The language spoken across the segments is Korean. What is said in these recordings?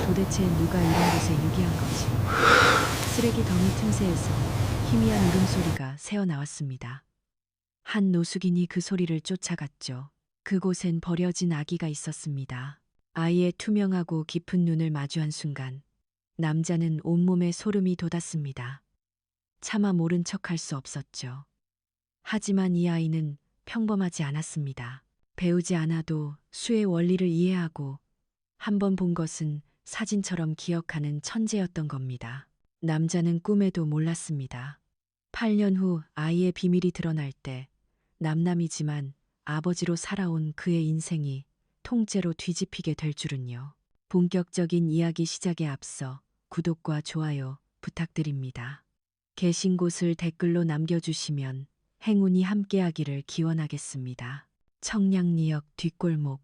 도대체 누가 이런 곳에 유기한 거지? 쓰레기 더미 틈새에서 희미한 울음소리가 새어나왔습니다. 한 노숙인이 그 소리를 쫓아갔죠. 그곳엔 버려진 아기가 있었습니다. 아이의 투명하고 깊은 눈을 마주한 순간 남자는 온몸에 소름이 돋았습니다. 차마 모른 척할 수 없었죠. 하지만 이 아이는 평범하지 않았습니다. 배우지 않아도 수의 원리를 이해하고 한 번 본 것은 사진처럼 기억하는 천재였던 겁니다. 남자는 꿈에도 몰랐습니다. 8년 후 아이의 비밀이 드러날 때 남남이지만 아버지로 살아온 그의 인생이 통째로 뒤집히게 될 줄은요. 본격적인 이야기 시작에 앞서 구독과 좋아요 부탁드립니다. 계신 곳을 댓글로 남겨주시면 행운이 함께하기를 기원하겠습니다. 청량리역 뒷골목,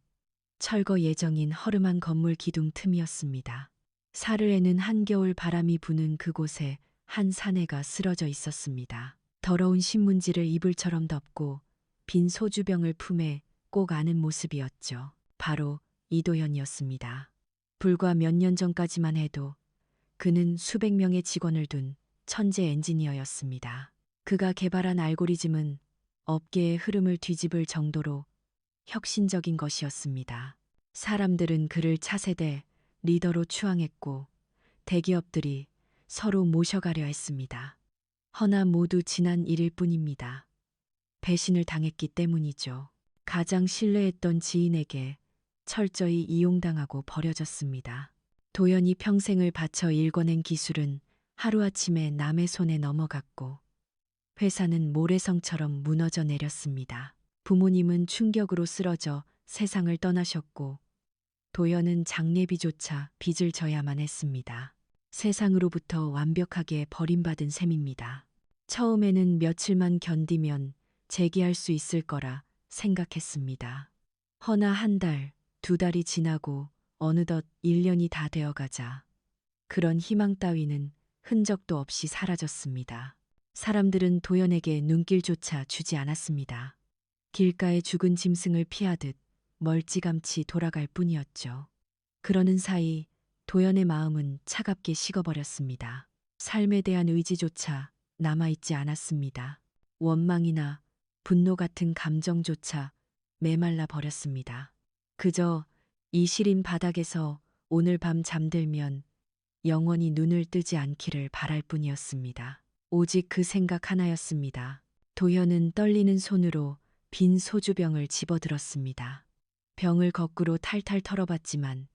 철거 예정인 허름한 건물 기둥 틈이었습니다. 사르에는 한겨울 바람이 부는 그곳에 한 사내가 쓰러져 있었습니다. 더러운 신문지를 이불처럼 덮고 빈 소주병을 품에 꼭 안은 모습이었죠. 바로 이도현이었습니다. 불과 몇 년 전까지만 해도 그는 수백 명의 직원을 둔 천재 엔지니어였습니다. 그가 개발한 알고리즘은 업계의 흐름을 뒤집을 정도로 혁신적인 것이었습니다. 사람들은 그를 차세대 리더로 추앙했고 대기업들이 서로 모셔가려 했습니다. 허나 모두 지난 일일 뿐입니다. 배신을 당했기 때문이죠. 가장 신뢰했던 지인에게 철저히 이용당하고 버려졌습니다. 도연이 평생을 바쳐 일궈낸 기술은 하루아침에 남의 손에 넘어갔고 회사는 모래성처럼 무너져 내렸습니다. 부모님은 충격으로 쓰러져 세상을 떠나셨고 도연은 장례비조차 빚을 져야만 했습니다. 세상으로부터 완벽하게 버림받은 셈입니다. 처음에는 며칠만 견디면 재기할 수 있을 거라 생각했습니다. 허나 한 달, 두 달이 지나고 어느덧 1년이 다 되어가자 그런 희망 따위는 흔적도 없이 사라졌습니다. 사람들은 도연에게 눈길조차 주지 않았습니다. 길가에 죽은 짐승을 피하듯 멀찌감치 돌아갈 뿐이었죠. 그러는 사이 도연의 마음은 차갑게 식어버렸습니다. 삶에 대한 의지조차 남아있지 않았습니다. 원망이나 분노 같은 감정조차 메말라 버렸습니다. 그저 이 시린 바닥에서 오늘 밤 잠들면 영원히 눈을 뜨지 않기를 바랄 뿐이었습니다. 오직 그 생각 하나였습니다. 도현은 떨리는 손으로 빈 소주병을 집어들었습니다. 병을 거꾸로 탈탈 털어봤지만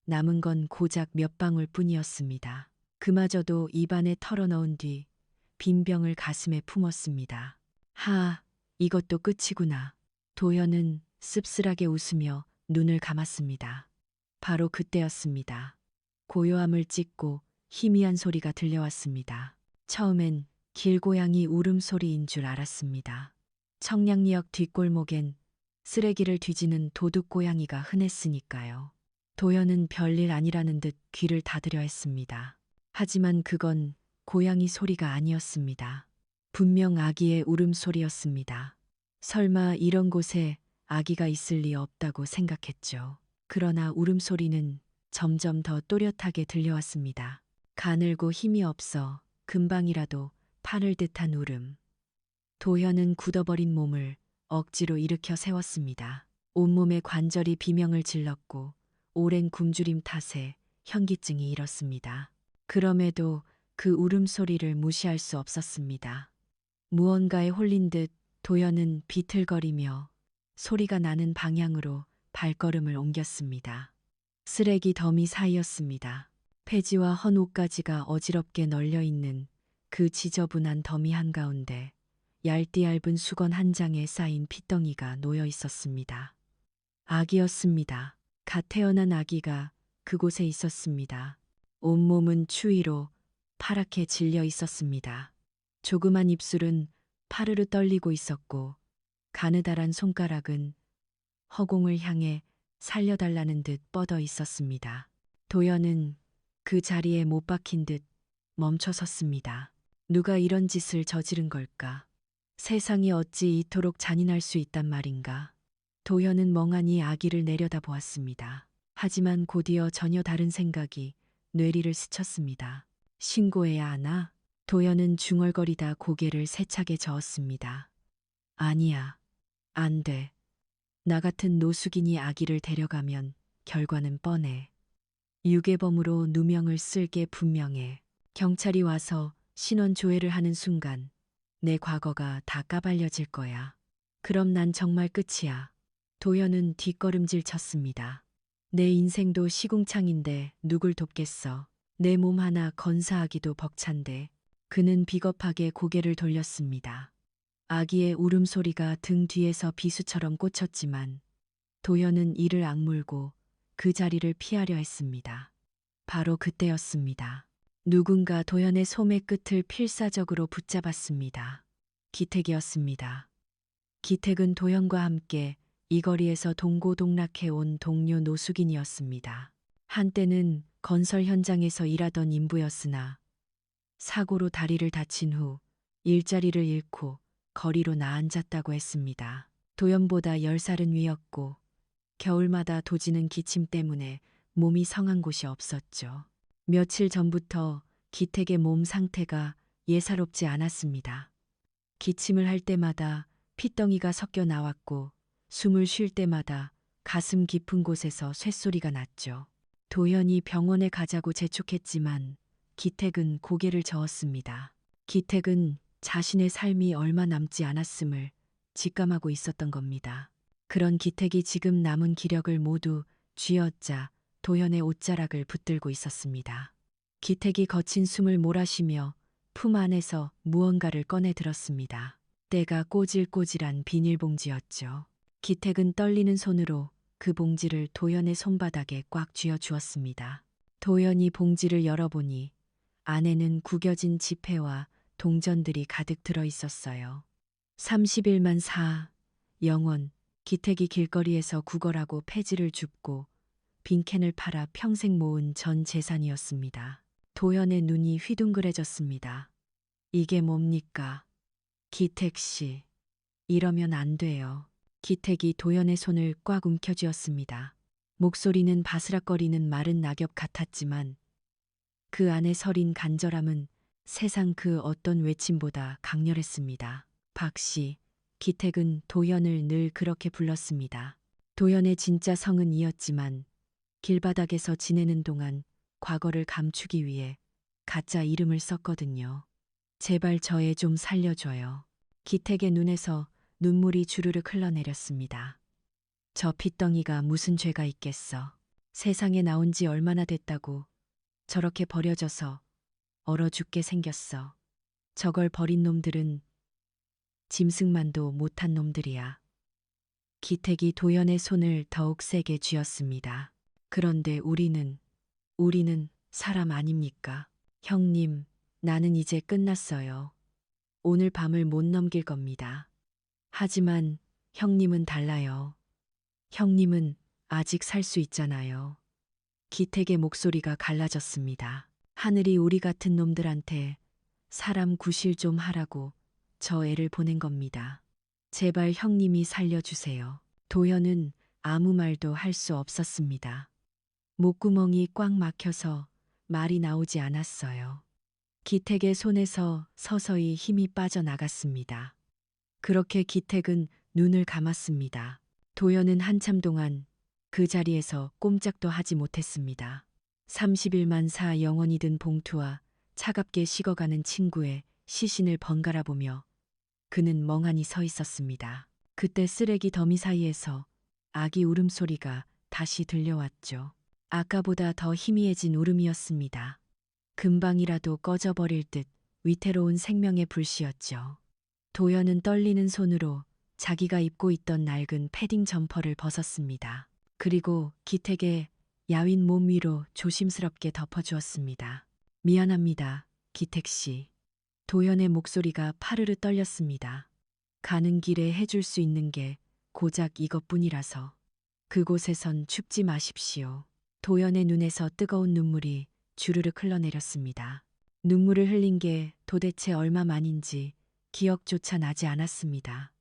남은 건 고작 몇 방울 뿐이었습니다. 그마저도 입안에 털어넣은 뒤 빈 병을 가슴에 품었습니다. 하, 이것도 끝이구나. 도현은 씁쓸하게 웃으며 눈을 감았습니다. 바로 그때였습니다. 고요함을 찢고 희미한 소리가 들려왔습니다. 처음엔 길고양이 울음소리인 줄 알았습니다. 청량리역 뒷골목엔 쓰레기를 뒤지는 도둑고양이가 흔했으니까요. 도연은 별일 아니라는 듯 귀를 닫으려 했습니다. 하지만 그건 고양이 소리가 아니었습니다. 분명 아기의 울음소리였습니다. 설마 이런 곳에 아기가 있을 리 없다고 생각했죠. 그러나 울음소리는 점점 더 또렷하게 들려왔습니다. 가늘고 힘이 없어 금방이라도 파를 듯한 울음. 도현은 굳어버린 몸을 억지로 일으켜 세웠습니다. 온몸에 관절이 비명을 질렀고 오랜 굶주림 탓에 현기증이 일었습니다. 그럼에도 그 울음소리를 무시할 수 없었습니다. 무언가에 홀린 듯 도현은 비틀거리며 소리가 나는 방향으로 발걸음을 옮겼습니다. 쓰레기 더미 사이였습니다. 폐지와 헌 옷가지가 어지럽게 널려있는 그 지저분한 더미 한가운데 얇디 얇은 수건 한 장에 쌓인 핏덩이가 놓여 있었습니다. 아기였습니다. 갓 태어난 아기가 그곳에 있었습니다. 온몸은 추위로 파랗게 질려 있었습니다. 조그만 입술은 파르르 떨리고 있었고 가느다란 손가락은 허공을 향해 살려달라는 듯 뻗어 있었습니다. 도연은 그 자리에 못 박힌 듯 멈춰 섰습니다. 누가 이런 짓을 저지른 걸까? 세상이 어찌 이토록 잔인할 수 있단 말인가? 도현은 멍하니 아기를 내려다보았습니다. 하지만 곧이어 전혀 다른 생각이 뇌리를 스쳤습니다. 신고해야 하나? 도연은 중얼거리다 고개를 세차게 저었습니다. 아니야. 안 돼. 나 같은 노숙인이 아기를 데려가면 결과는 뻔해. 유괴범으로 누명을 쓸 게 분명해. 경찰이 와서 신원 조회를 하는 순간 내 과거가 다 까발려질 거야. 그럼 난 정말 끝이야. 도연은 뒷걸음질 쳤습니다. 내 인생도 시궁창인데 누굴 돕겠어. 내 몸 하나 건사하기도 벅찬데. 그는 비겁하게 고개를 돌렸습니다. 아기의 울음소리가 등 뒤에서 비수처럼 꽂혔지만 도연은 이를 악물고 그 자리를 피하려 했습니다. 바로 그때였습니다. 누군가 도연의 소매 끝을 필사적으로 붙잡았습니다. 기택이었습니다. 기택은 도연과 함께 이 거리에서 동고동락해온 동료 노숙인이었습니다. 한때는 건설 현장에서 일하던 인부였으나 사고로 다리를 다친 후 일자리를 잃고 거리로 나앉았다고 했습니다. 도연보다 10살은 위였고 겨울마다 도지는 기침 때문에 몸이 성한 곳이 없었죠. 며칠 전부터 기택의 몸 상태가 예사롭지 않았습니다. 기침을 할 때마다 핏덩이가 섞여 나왔고 숨을 쉴 때마다 가슴 깊은 곳에서 쇳소리가 났죠. 도연이 병원에 가자고 재촉했지만 기택은 고개를 저었습니다. 기택은 자신의 삶이 얼마 남지 않았음을 직감하고 있었던 겁니다. 그런 기택이 지금 남은 기력을 모두 쥐어짜 도연의 옷자락을 붙들고 있었습니다. 기택이 거친 숨을 몰아쉬며 품 안에서 무언가를 꺼내 들었습니다. 때가 꼬질꼬질한 비닐봉지였죠. 기택은 떨리는 손으로 그 봉지를 도연의 손바닥에 꽉 쥐어 주었습니다. 도연이 봉지를 열어보니 안에는 구겨진 지폐와 동전들이 가득 들어 있었어요. 31만 4 영원. 기택이 길거리에서 구걸하고 폐지를 줍고 빈캔을 팔아 평생 모은 전 재산이었습니다. 도연의 눈이 휘둥그레졌습니다. 이게 뭡니까? 기택 씨. 이러면 안 돼요. 기택이 도연의 손을 꽉 움켜쥐었습니다. 목소리는 바스락거리는 마른 낙엽 같았지만 그 안에 서린 간절함은 세상 그 어떤 외침보다 강렬했습니다. 박 씨. 기택은 도연을 늘 그렇게 불렀습니다. 도연의 진짜 성은 이었지만 길바닥에서 지내는 동안 과거를 감추기 위해 가짜 이름을 썼거든요. 제발 저애 좀 살려줘요. 기택의 눈에서 눈물이 주르륵 흘러내렸습니다. 저 핏덩이가 무슨 죄가 있겠어. 세상에 나온 지 얼마나 됐다고 저렇게 버려져서 얼어 죽게 생겼어. 저걸 버린 놈들은 짐승만도 못한 놈들이야. 기택이 도연의 손을 더욱 세게 쥐었습니다. 그런데 우리는 사람 아닙니까? 형님, 나는 이제 끝났어요. 오늘 밤을 못 넘길 겁니다. 하지만 형님은 달라요. 형님은 아직 살 수 있잖아요. 기택의 목소리가 갈라졌습니다. 하늘이 우리 같은 놈들한테 사람 구실 좀 하라고 저 애를 보낸 겁니다. 제발 형님이 살려주세요. 도연은 아무 말도 할 수 없었습니다. 목구멍이 꽉 막혀서 말이 나오지 않았어요. 기택의 손에서 서서히 힘이 빠져나갔습니다. 그렇게 기택은 눈을 감았습니다. 도연은 한참 동안 그 자리에서 꼼짝도 하지 못했습니다. 31만 4 영원이 든 봉투와 차갑게 식어가는 친구의 시신을 번갈아 보며 그는 멍하니 서 있었습니다. 그때 쓰레기 더미 사이에서 아기 울음소리가 다시 들려왔죠. 아까보다 더 희미해진 울음이었습니다. 금방이라도 꺼져버릴 듯 위태로운 생명의 불씨였죠. 도연은 떨리는 손으로 자기가 입고 있던 낡은 패딩 점퍼를 벗었습니다. 그리고 기택의 야윈 몸 위로 조심스럽게 덮어주었습니다. 미안합니다, 기택 씨. 도연의 목소리가 파르르 떨렸습니다. 가는 길에 해줄 수 있는 게 고작 이것뿐이라서. 그곳에선 춥지 마십시오. 도연의 눈에서 뜨거운 눈물이 주르륵 흘러내렸습니다. 눈물을 흘린 게 도대체 얼마만인지 기억조차 나지 않았습니다.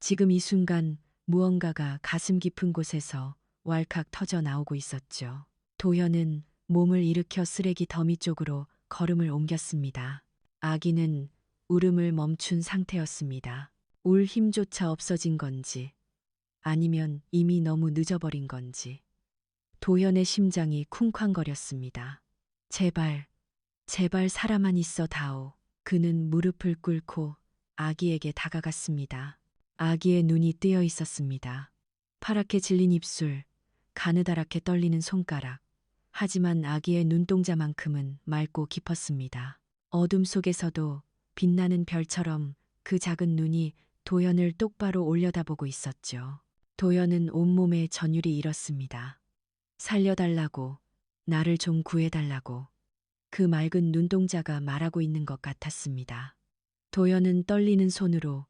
지금 이 순간 무언가가 가슴 깊은 곳에서 왈칵 터져 나오고 있었죠. 도현은 몸을 일으켜 쓰레기 더미 쪽으로 걸음을 옮겼습니다. 아기는 울음을 멈춘 상태였습니다. 울 힘조차 없어진 건지 아니면 이미 너무 늦어버린 건지 도현의 심장이 쿵쾅거렸습니다. 제발, 제발 사람만 있어 다오. 그는 무릎을 꿇고 아기에게 다가갔습니다. 아기의 눈이 뜨여 있었습니다. 파랗게 질린 입술, 가느다랗게 떨리는 손가락. 하지만 아기의 눈동자만큼은 맑고 깊었습니다. 어둠 속에서도 빛나는 별처럼 그 작은 눈이 도연을 똑바로 올려다보고 있었죠. 도연은 온몸에 전율이 일었습니다. 살려달라고, 나를 좀 구해달라고. 그 맑은 눈동자가 말하고 있는 것 같았습니다. 도연은 떨리는 손으로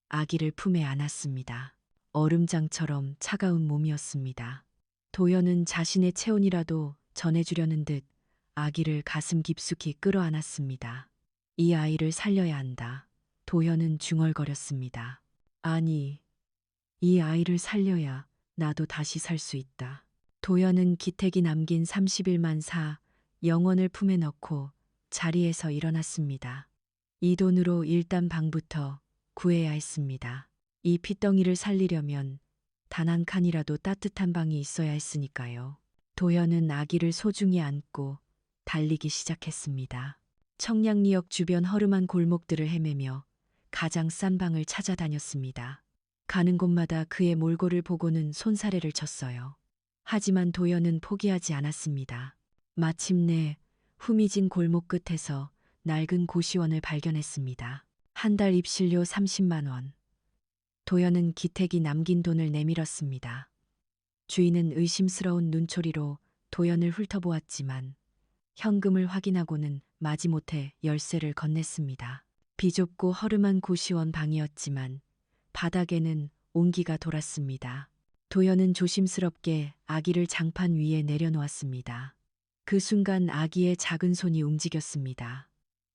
아기를 품에 안았습니다. 얼음장처럼 차가운 몸이었습니다. 도연은 자신의 체온이라도 전해주려는 듯 아기를 가슴 깊숙이 끌어안았습니다. 이 아이를 살려야 한다. 도연은 중얼거렸습니다. 아니, 이 아이를 살려야 나도 다시 살 수 있다. 도연은 기택이 남긴 31만 사 영원을 품에 넣고 자리에서 일어났습니다. 이 돈으로 일단 방부터 구해야 했습니다. 이 핏덩이를 살리려면 단 한 칸이라도 따뜻한 방이 있어야 했으니까요. 도연은 아기를 소중히 안고 달리기 시작했습니다. 청량리역 주변 허름한 골목들을 헤매며 가장 싼 방을 찾아다녔습니다. 가는 곳마다 그의 몰골을 보고는 손사래를 쳤어요. 하지만 도연은 포기하지 않았습니다. 마침내 후미진 골목 끝에서 낡은 고시원을 발견했습니다. 한 달 입실료 30만 원. 도연은 기택이 남긴 돈을 내밀었습니다. 주인은 의심스러운 눈초리로 도연을 훑어보았지만 현금을 확인하고는 마지못해 열쇠를 건넸습니다. 비좁고 허름한 고시원 방이었지만 바닥에는 온기가 돌았습니다. 도연은 조심스럽게 아기를 장판 위에 내려놓았습니다. 그 순간 아기의 작은 손이 움직였습니다.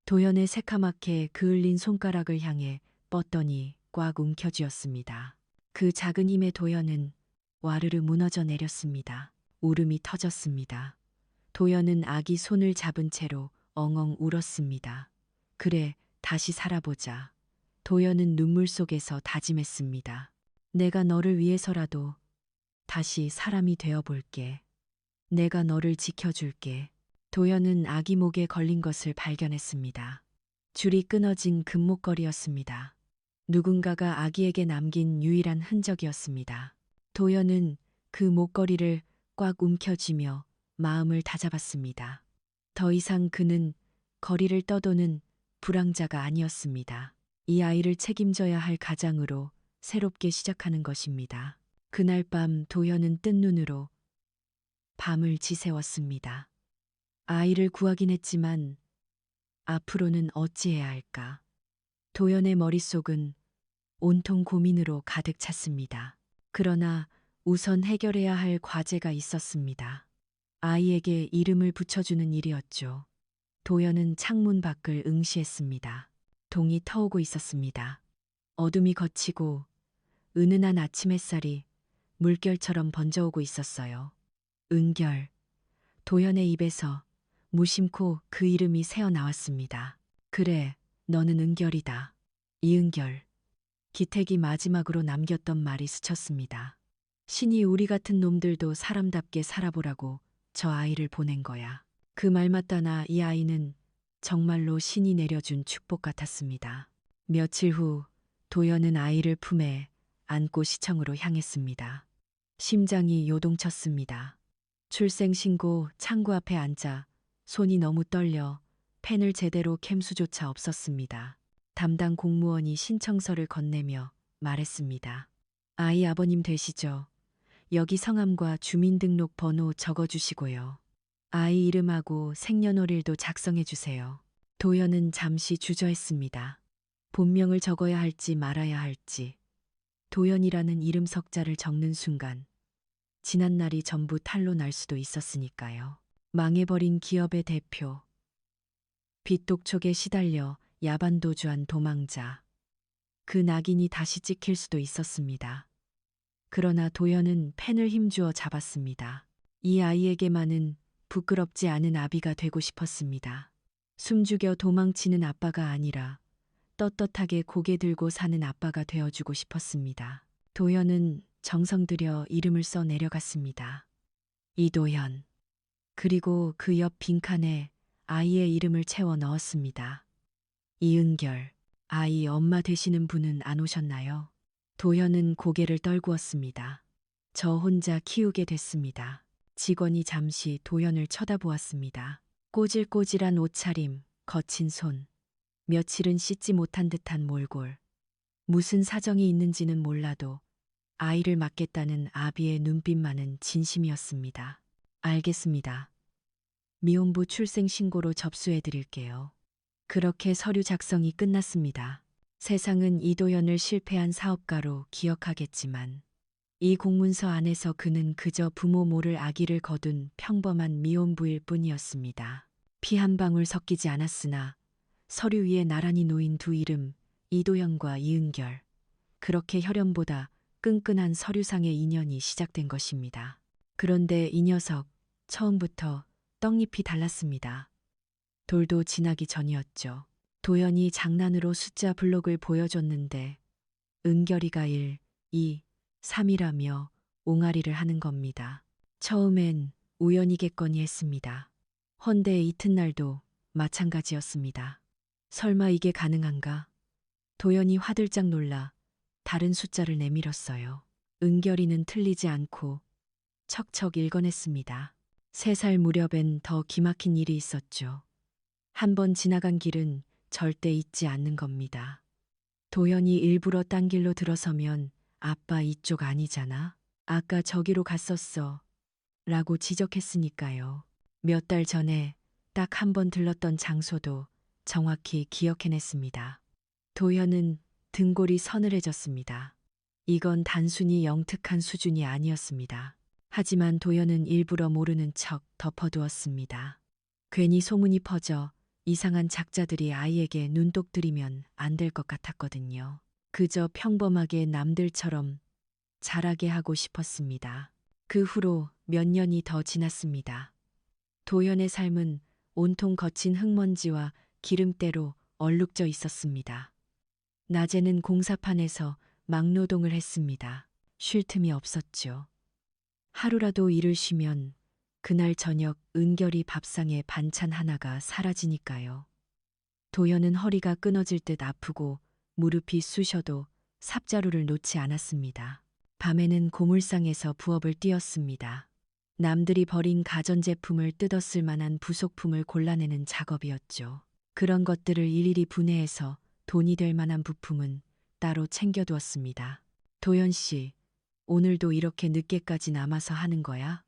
도연의 새카맣게 그을린 손가락을 향해 뻗더니 꽉 움켜쥐었습니다. 그 작은 힘에 도연은 와르르 무너져 내렸습니다. 울음이 터졌습니다. 도연은 아기 손을 잡은 채로 엉엉 울었습니다. 그래, 다시 살아보자. 도연은 눈물 속에서 다짐했습니다. 내가 너를 위해서라도 다시 사람이 되어 볼게. 내가 너를 지켜줄게. 도연은 아기 목에 걸린 것을 발견했습니다. 줄이 끊어진 금목걸이였습니다. 누군가가 아기에게 남긴 유일한 흔적이었습니다. 도연은 그 목걸이를 꽉 움켜쥐며 마음을 다잡았습니다. 더 이상 그는 거리를 떠도는 불황자가 아니었습니다. 이 아이를 책임져야 할 가장으로 새롭게 시작하는 것입니다. 그날 밤 도연은 뜬 눈으로 밤을 지새웠습니다. 아이를 구하긴 했지만 앞으로는 어찌해야 할까? 도연의 머릿속은 온통 고민으로 가득 찼습니다. 그러나 우선 해결해야 할 과제가 있었습니다. 아이에게 이름을 붙여주는 일이었죠. 도연은 창문 밖을 응시했습니다. 동이 터오고 있었습니다. 어둠이 걷히고 은은한 아침 햇살이 물결처럼 번져오고 있었어요. 은결. 도연의 입에서 무심코 그 이름이 새어나왔습니다. 그래, 너는 은결이다. 이은결. 기택이 마지막으로 남겼던 말이 스쳤습니다. 신이 우리 같은 놈들도 사람답게 살아보라고 저 아이를 보낸 거야. 그 말 맞다나 이 아이는 정말로 신이 내려준 축복 같았습니다. 며칠 후 도연은 아이를 품에 안고 시청으로 향했습니다. 심장이 요동쳤습니다. 출생신고 창구 앞에 앉아 손이 너무 떨려 펜을 제대로 켭 수조차 없었습니다. 담당 공무원이 신청서를 건네며 말했습니다. 아이 아버님 되시죠? 여기 성함과 주민등록 번호 적어주시고요. 아이 이름하고 생년월일도 작성해 주세요. 도연은 잠시 주저했습니다. 본명을 적어야 할지 말아야 할지. 도연이라는 이름 석자를 적는 순간 지난 날이 전부 탈로 날 수도 있었으니까요. 망해버린 기업의 대표. 빚독촉에 시달려 야반도주한 도망자. 그 낙인이 다시 찍힐 수도 있었습니다. 그러나 도연은 펜을 힘주어 잡았습니다. 이 아이에게만은 부끄럽지 않은 아비가 되고 싶었습니다. 숨죽여 도망치는 아빠가 아니라 떳떳하게 고개 들고 사는 아빠가 되어주고 싶었습니다. 도연은 정성 들여 이름을 써 내려갔습니다. 이도연. 그리고 그 옆 빈칸에 아이의 이름을 채워 넣었습니다. 이은결. 아이 엄마 되시는 분은 안 오셨나요? 도연은 고개를 떨구었습니다. 저 혼자 키우게 됐습니다. 직원이 잠시 도연을 쳐다보았습니다. 꼬질꼬질한 옷차림, 거친 손, 며칠은 씻지 못한 듯한 몰골. 무슨 사정이 있는지는 몰라도 아이를 맡겠다는 아비의 눈빛만은 진심이었습니다. 알겠습니다. 미혼부 출생 신고로 접수해 드릴게요. 그렇게 서류 작성이 끝났습니다. 세상은 이도연을 실패한 사업가로 기억하겠지만 이 공문서 안에서 그는 그저 부모 모를 아기를 거둔 평범한 미혼부일 뿐이었습니다. 피 한 방울 섞이지 않았으나 서류 위에 나란히 놓인 두 이름, 이도연과 이은결. 그렇게 혈연보다 끈끈한 서류상의 인연이 시작된 것입니다. 그런데 이 녀석, 처음부터 떡잎이 달랐습니다. 돌도 지나기 전이었죠. 도연이 장난으로 숫자 블록을 보여줬는데 은결이가 1, 2, 3이라며 옹알이를 하는 겁니다. 처음엔 우연이겠거니 했습니다. 헌데 이튿날도 마찬가지였습니다. 설마 이게 가능한가? 도연이 화들짝 놀라 다른 숫자를 내밀었어요. 은결이는 틀리지 않고 척척 읽어냈습니다. 3살 무렵엔 더 기막힌 일이 있었죠. 한 번 지나간 길은 절대 잊지 않는 겁니다. 도연이 일부러 딴 길로 들어서면 아빠 이쪽 아니잖아. 아까 저기로 갔었어. 라고 지적했으니까요. 몇 달 전에 딱 한 번 들렀던 장소도 정확히 기억해냈습니다. 도연은 등골이 서늘해졌습니다. 이건 단순히 영특한 수준이 아니었습니다. 하지만 도연은 일부러 모르는 척 덮어두었습니다. 괜히 소문이 퍼져 이상한 작자들이 아이에게 눈독 들이면 안 될 것 같았거든요. 그저 평범하게 남들처럼 자라게 하고 싶었습니다. 그 후로 몇 년이 더 지났습니다. 도연의 삶은 온통 거친 흙먼지와 기름때로 얼룩져 있었습니다. 낮에는 공사판에서 막노동을 했습니다. 쉴 틈이 없었죠. 하루라도 일을 쉬면 그날 저녁 은결이 밥상에 반찬 하나가 사라지니까요. 도연은 허리가 끊어질 듯 아프고 무릎이 쑤셔도 삽자루를 놓지 않았습니다. 밤에는 고물상에서 부업을 뛰었습니다. 남들이 버린 가전제품을 뜯었을 만한 부속품을 골라내는 작업이었죠. 그런 것들을 일일이 분해해서 돈이 될 만한 부품은 따로 챙겨두었습니다. 도연 씨, 오늘도 이렇게 늦게까지 남아서 하는 거야?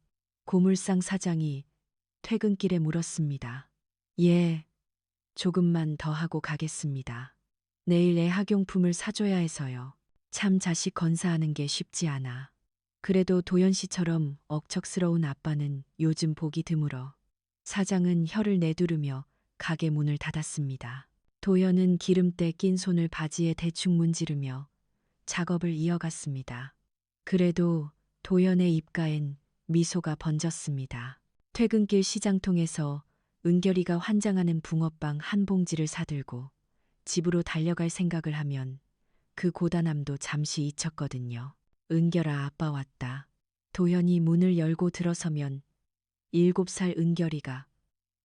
고물상 사장이 퇴근길에 물었습니다. 예, 조금만 더 하고 가겠습니다. 내일 애 학용품을 사줘야 해서요. 참 자식 건사하는 게 쉽지 않아. 그래도 도연 씨처럼 억척스러운 아빠는 요즘 보기 드물어. 사장은 혀를 내두르며 가게 문을 닫았습니다. 도연은 기름때 낀 손을 바지에 대충 문지르며 작업을 이어갔습니다. 그래도 도연의 입가엔 미소가 번졌습니다. 퇴근길 시장통에서 은결이가 환장하는 붕어빵 한 봉지를 사들고 집으로 달려갈 생각을 하면 그 고단함도 잠시 잊혔거든요. 은결아, 아빠 왔다. 도연이 문을 열고 들어서면 7살 은결이가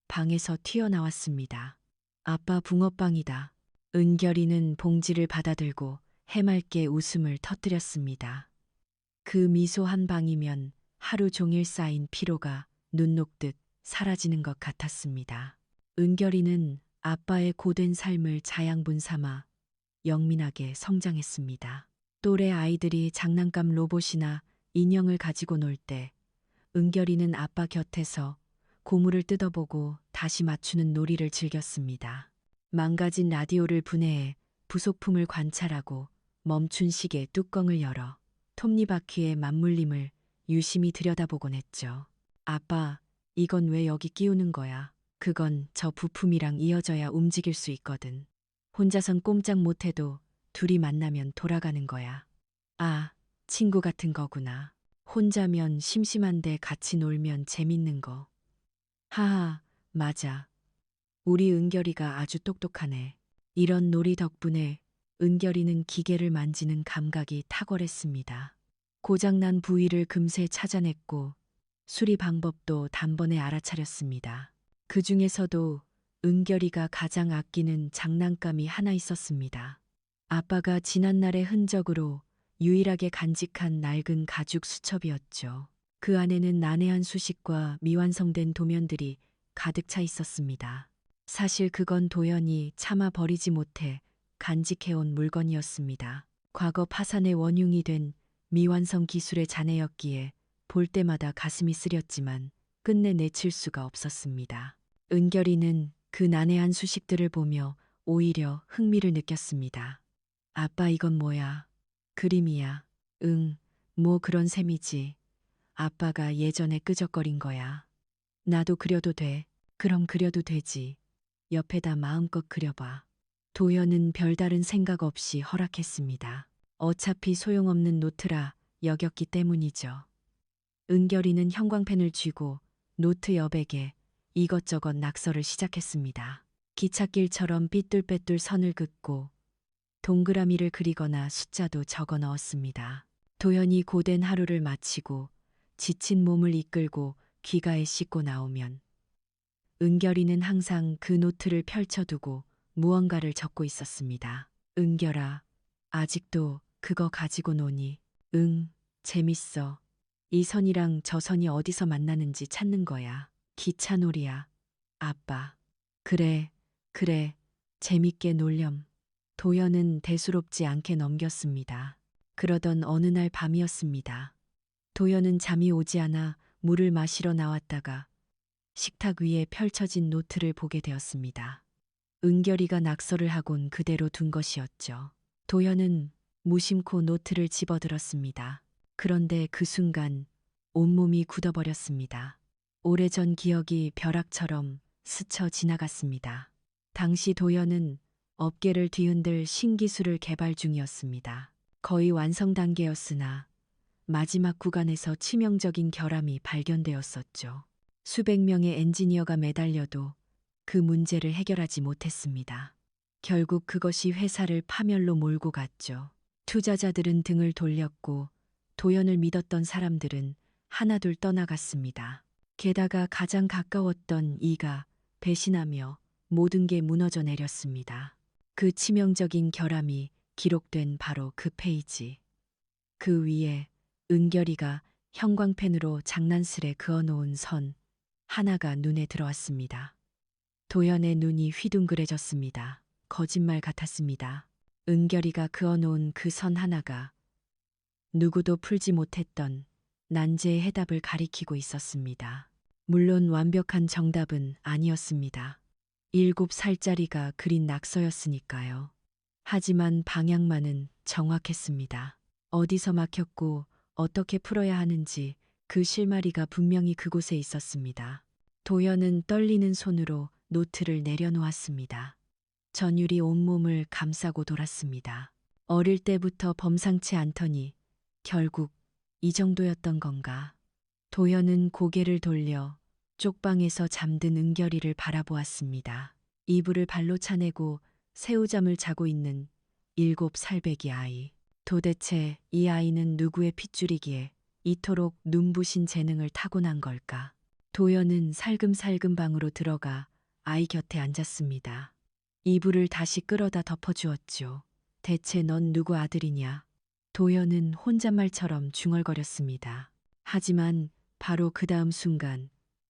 방에서 튀어나왔습니다. 아빠, 붕어빵이다. 은결이는 봉지를 받아들고 해맑게 웃음을 터뜨렸습니다. 그 미소 한 방이면 하루 종일 쌓인 피로가 눈 녹듯 사라지는 것 같았습니다. 은결이는 아빠의 고된 삶을 자양분 삼아 영민하게 성장했습니다. 또래 아이들이 장난감 로봇이나 인형을 가지고 놀 때 은결이는 아빠 곁에서 고무를 뜯어보고 다시 맞추는 놀이를 즐겼습니다. 망가진 라디오를 분해해 부속품을 관찰하고 멈춘 시계 뚜껑을 열어 톱니바퀴의 맞물림을 유심히 들여다보곤 했죠. 아빠, 이건 왜 여기 끼우는 거야? 그건 저 부품이랑 이어져야 움직일 수 있거든. 혼자선 꼼짝 못해도 둘이 만나면 돌아가는 거야. 아, 친구 같은 거구나. 혼자면 심심한데 같이 놀면 재밌는 거. 하하, 맞아. 우리 은결이가 아주 똑똑하네. 이런 놀이 덕분에 은결이는 기계를 만지는 감각이 탁월했습니다. 고장난 부위를 금세 찾아냈고 수리 방법도 단번에 알아차렸습니다. 그 중에서도 은결이가 가장 아끼는 장난감이 하나 있었습니다. 아빠가 지난날의 흔적으로 유일하게 간직한 낡은 가죽 수첩이었죠. 그 안에는 난해한 수식과 미완성된 도면들이 가득 차 있었습니다. 사실 그건 도연이 차마 버리지 못해 간직해온 물건이었습니다. 과거 파산의 원흉이 된 미완성 기술의 자네였기에 볼 때마다 가슴이 쓰렸지만 끝내 내칠 수가 없었습니다. 은결이는 그 난해한 수식들을 보며 오히려 흥미를 느꼈습니다. 아빠 이건 뭐야? 그림이야. 응, 뭐 그런 셈이지. 아빠가 예전에 끄적거린 거야. 나도 그려도 돼. 그럼 그려도 되지. 옆에다 마음껏 그려봐. 도연은 별다른 생각 없이 허락했습니다. 어차피 소용없는 노트라 여겼기 때문이죠. 은결이는 형광펜을 쥐고 노트 여백에 이것저것 낙서를 시작했습니다. 기찻길처럼 삐뚤빼뚤 선을 긋고 동그라미를 그리거나 숫자도 적어 넣었습니다. 도연이 고된 하루를 마치고 지친 몸을 이끌고 귀가에 씻고 나오면 은결이는 항상 그 노트를 펼쳐두고 무언가를 적고 있었습니다. 은결아, 아직도 그거 가지고 노니? 응, 재밌어. 이 선이랑 저 선이 어디서 만나는지 찾는 거야. 기차놀이야. 아빠. 그래, 그래. 재밌게 놀렴. 도연은 대수롭지 않게 넘겼습니다. 그러던 어느 날 밤이었습니다. 도연은 잠이 오지 않아 물을 마시러 나왔다가 식탁 위에 펼쳐진 노트를 보게 되었습니다. 은결이가 낙서를 하곤 그대로 둔 것이었죠. 도연은 무심코 노트를 집어들었습니다. 그런데 그 순간 온몸이 굳어버렸습니다. 오래전 기억이 벼락처럼 스쳐 지나갔습니다. 당시 도연은 업계를 뒤흔들 신기술을 개발 중이었습니다. 거의 완성 단계였으나 마지막 구간에서 치명적인 결함이 발견되었었죠. 수백 명의 엔지니어가 매달려도 그 문제를 해결하지 못했습니다. 결국 그것이 회사를 파멸로 몰고 갔죠. 투자자들은 등을 돌렸고 도연을 믿었던 사람들은 하나둘 떠나갔습니다. 게다가 가장 가까웠던 이가 배신하며 모든 게 무너져 내렸습니다. 그 치명적인 결함이 기록된 바로 그 페이지. 그 위에 은결이가 형광펜으로 장난스레 그어놓은 선 하나가 눈에 들어왔습니다. 도연의 눈이 휘둥그레졌습니다. 거짓말 같았습니다. 은결이가 그어놓은 그 선 하나가 누구도 풀지 못했던 난제의 해답을 가리키고 있었습니다. 물론 완벽한 정답은 아니었습니다. 7살짜리가 그린 낙서였으니까요. 하지만 방향만은 정확했습니다. 어디서 막혔고 어떻게 풀어야 하는지 그 실마리가 분명히 그곳에 있었습니다. 도연은 떨리는 손으로 노트를 내려놓았습니다. 전율이 온몸을 감싸고 돌았습니다. 어릴 때부터 범상치 않더니 결국 이 정도였던 건가. 도연은 고개를 돌려 쪽방에서 잠든 은결이를 바라보았습니다. 이불을 발로 차내고 새우잠을 자고 있는 7살배기 아이. 도대체 이 아이는 누구의 핏줄이기에 이토록 눈부신 재능을 타고난 걸까? 도연은 살금살금 방으로 들어가 아이 곁에 앉았습니다. 이불을 다시 끌어다 덮어주었죠. 대체 넌 누구 아들이냐? 도연은 혼잣말처럼 중얼거렸습니다. 하지만 바로 그 다음 순간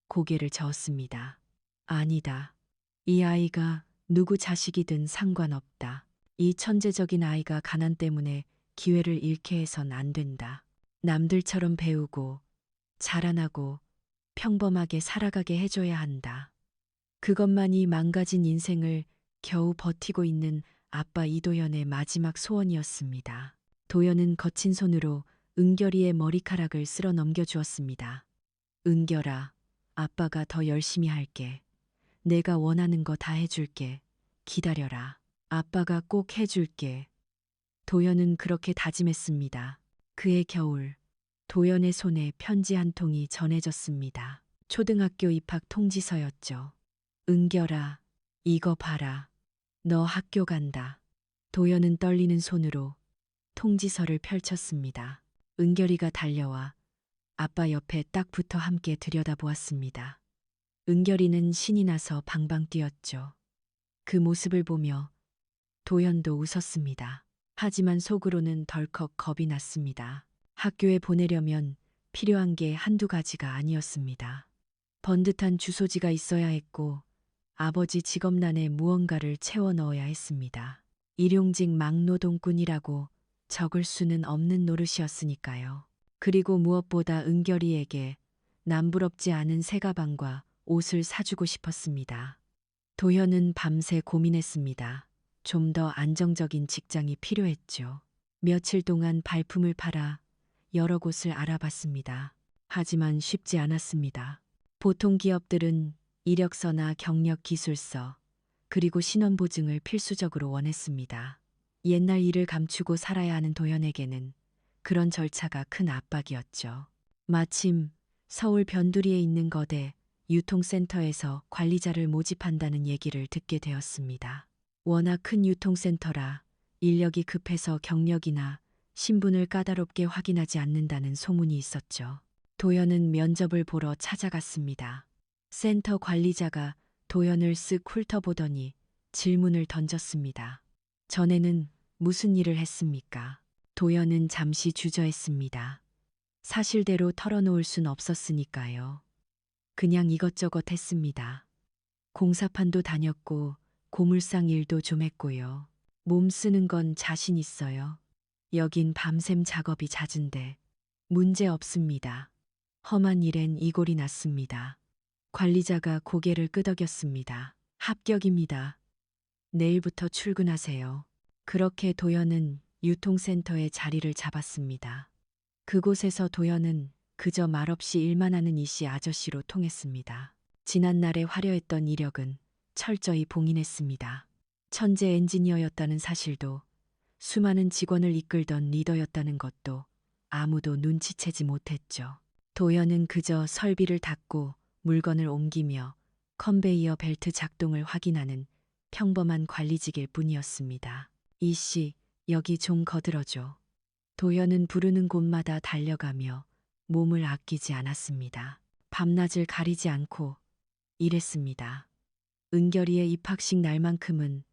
고개를 저었습니다. 아니다. 이 아이가 누구 자식이든 상관없다. 이 천재적인 아이가 가난 때문에 기회를 잃게 해선 안 된다. 남들처럼 배우고 자라나고 평범하게 살아가게 해줘야 한다. 그것만이 망가진 인생을 겨우 버티고 있는 아빠 이도연의 마지막 소원이었습니다. 도연은 거친 손으로 은결이의 머리카락을 쓸어 넘겨주었습니다. 은결아, 아빠가 더 열심히 할게. 내가 원하는 거 다 해줄게. 기다려라. 아빠가 꼭 해줄게. 도연은 그렇게 다짐했습니다. 그해 겨울 도연의 손에 편지 한 통이 전해졌습니다. 초등학교 입학 통지서였죠. 은결아, 이거 봐라. 너 학교 간다. 도연은 떨리는 손으로 통지서를 펼쳤습니다. 은결이가 달려와 아빠 옆에 딱 붙어 함께 들여다보았습니다. 은결이는 신이 나서 방방 뛰었죠. 그 모습을 보며 도연도 웃었습니다. 하지만 속으로는 덜컥 겁이 났습니다. 학교에 보내려면 필요한 게 한두 가지가 아니었습니다. 번듯한 주소지가 있어야 했고 아버지 직업란에 무언가를 채워 넣어야 했습니다. 일용직 막노동꾼이라고 적을 수는 없는 노릇이었으니까요. 그리고 무엇보다 은결이에게 남부럽지 않은 새 가방과 옷을 사주고 싶었습니다. 도현은 밤새 고민했습니다. 좀 더 안정적인 직장이 필요했죠. 며칠 동안 발품을 팔아 여러 곳을 알아봤습니다. 하지만 쉽지 않았습니다. 보통 기업들은 이력서나 경력 기술서, 그리고 신원보증을 필수적으로 원했습니다. 옛날 일을 감추고 살아야 하는 도현에게는 그런 절차가 큰 압박이었죠. 마침 서울 변두리에 있는 거대 유통센터에서 관리자를 모집한다는 얘기를 듣게 되었습니다. 워낙 큰 유통센터라 인력이 급해서 경력이나 신분을 까다롭게 확인하지 않는다는 소문이 있었죠. 도연은 면접을 보러 찾아갔습니다. 센터 관리자가 도연을 쓱 훑어보더니 질문을 던졌습니다. 전에는 무슨 일을 했습니까? 도연은 잠시 주저했습니다. 사실대로 털어놓을 순 없었으니까요. 그냥 이것저것 했습니다. 공사판도 다녔고 고물상 일도 좀 했고요. 몸 쓰는 건 자신 있어요. 여긴 밤샘 작업이 잦은데 문제 없습니다. 험한 일엔 이골이 났습니다. 관리자가 고개를 끄덕였습니다. 합격입니다. 내일부터 출근하세요. 그렇게 도연은 유통센터에 자리를 잡았습니다. 그곳에서 도연은 그저 말없이 일만 하는 이씨 아저씨로 통했습니다. 지난날의 화려했던 이력은 철저히 봉인했습니다. 천재 엔지니어였다는 사실도, 수많은 직원을 이끌던 리더였다는 것도 아무도 눈치채지 못했죠. 도연은 그저 설비를 닫고 물건을 옮기며 컨베이어 벨트 작동을 확인하는 평범한 관리직일 뿐이었습니다. 이씨, 여기 좀 거들어줘. 도연은 부르는 곳마다 달려가며 몸을 아끼지 않았습니다. 밤낮을 가리지 않고 일했습니다. 은결이의 입학식 날만큼은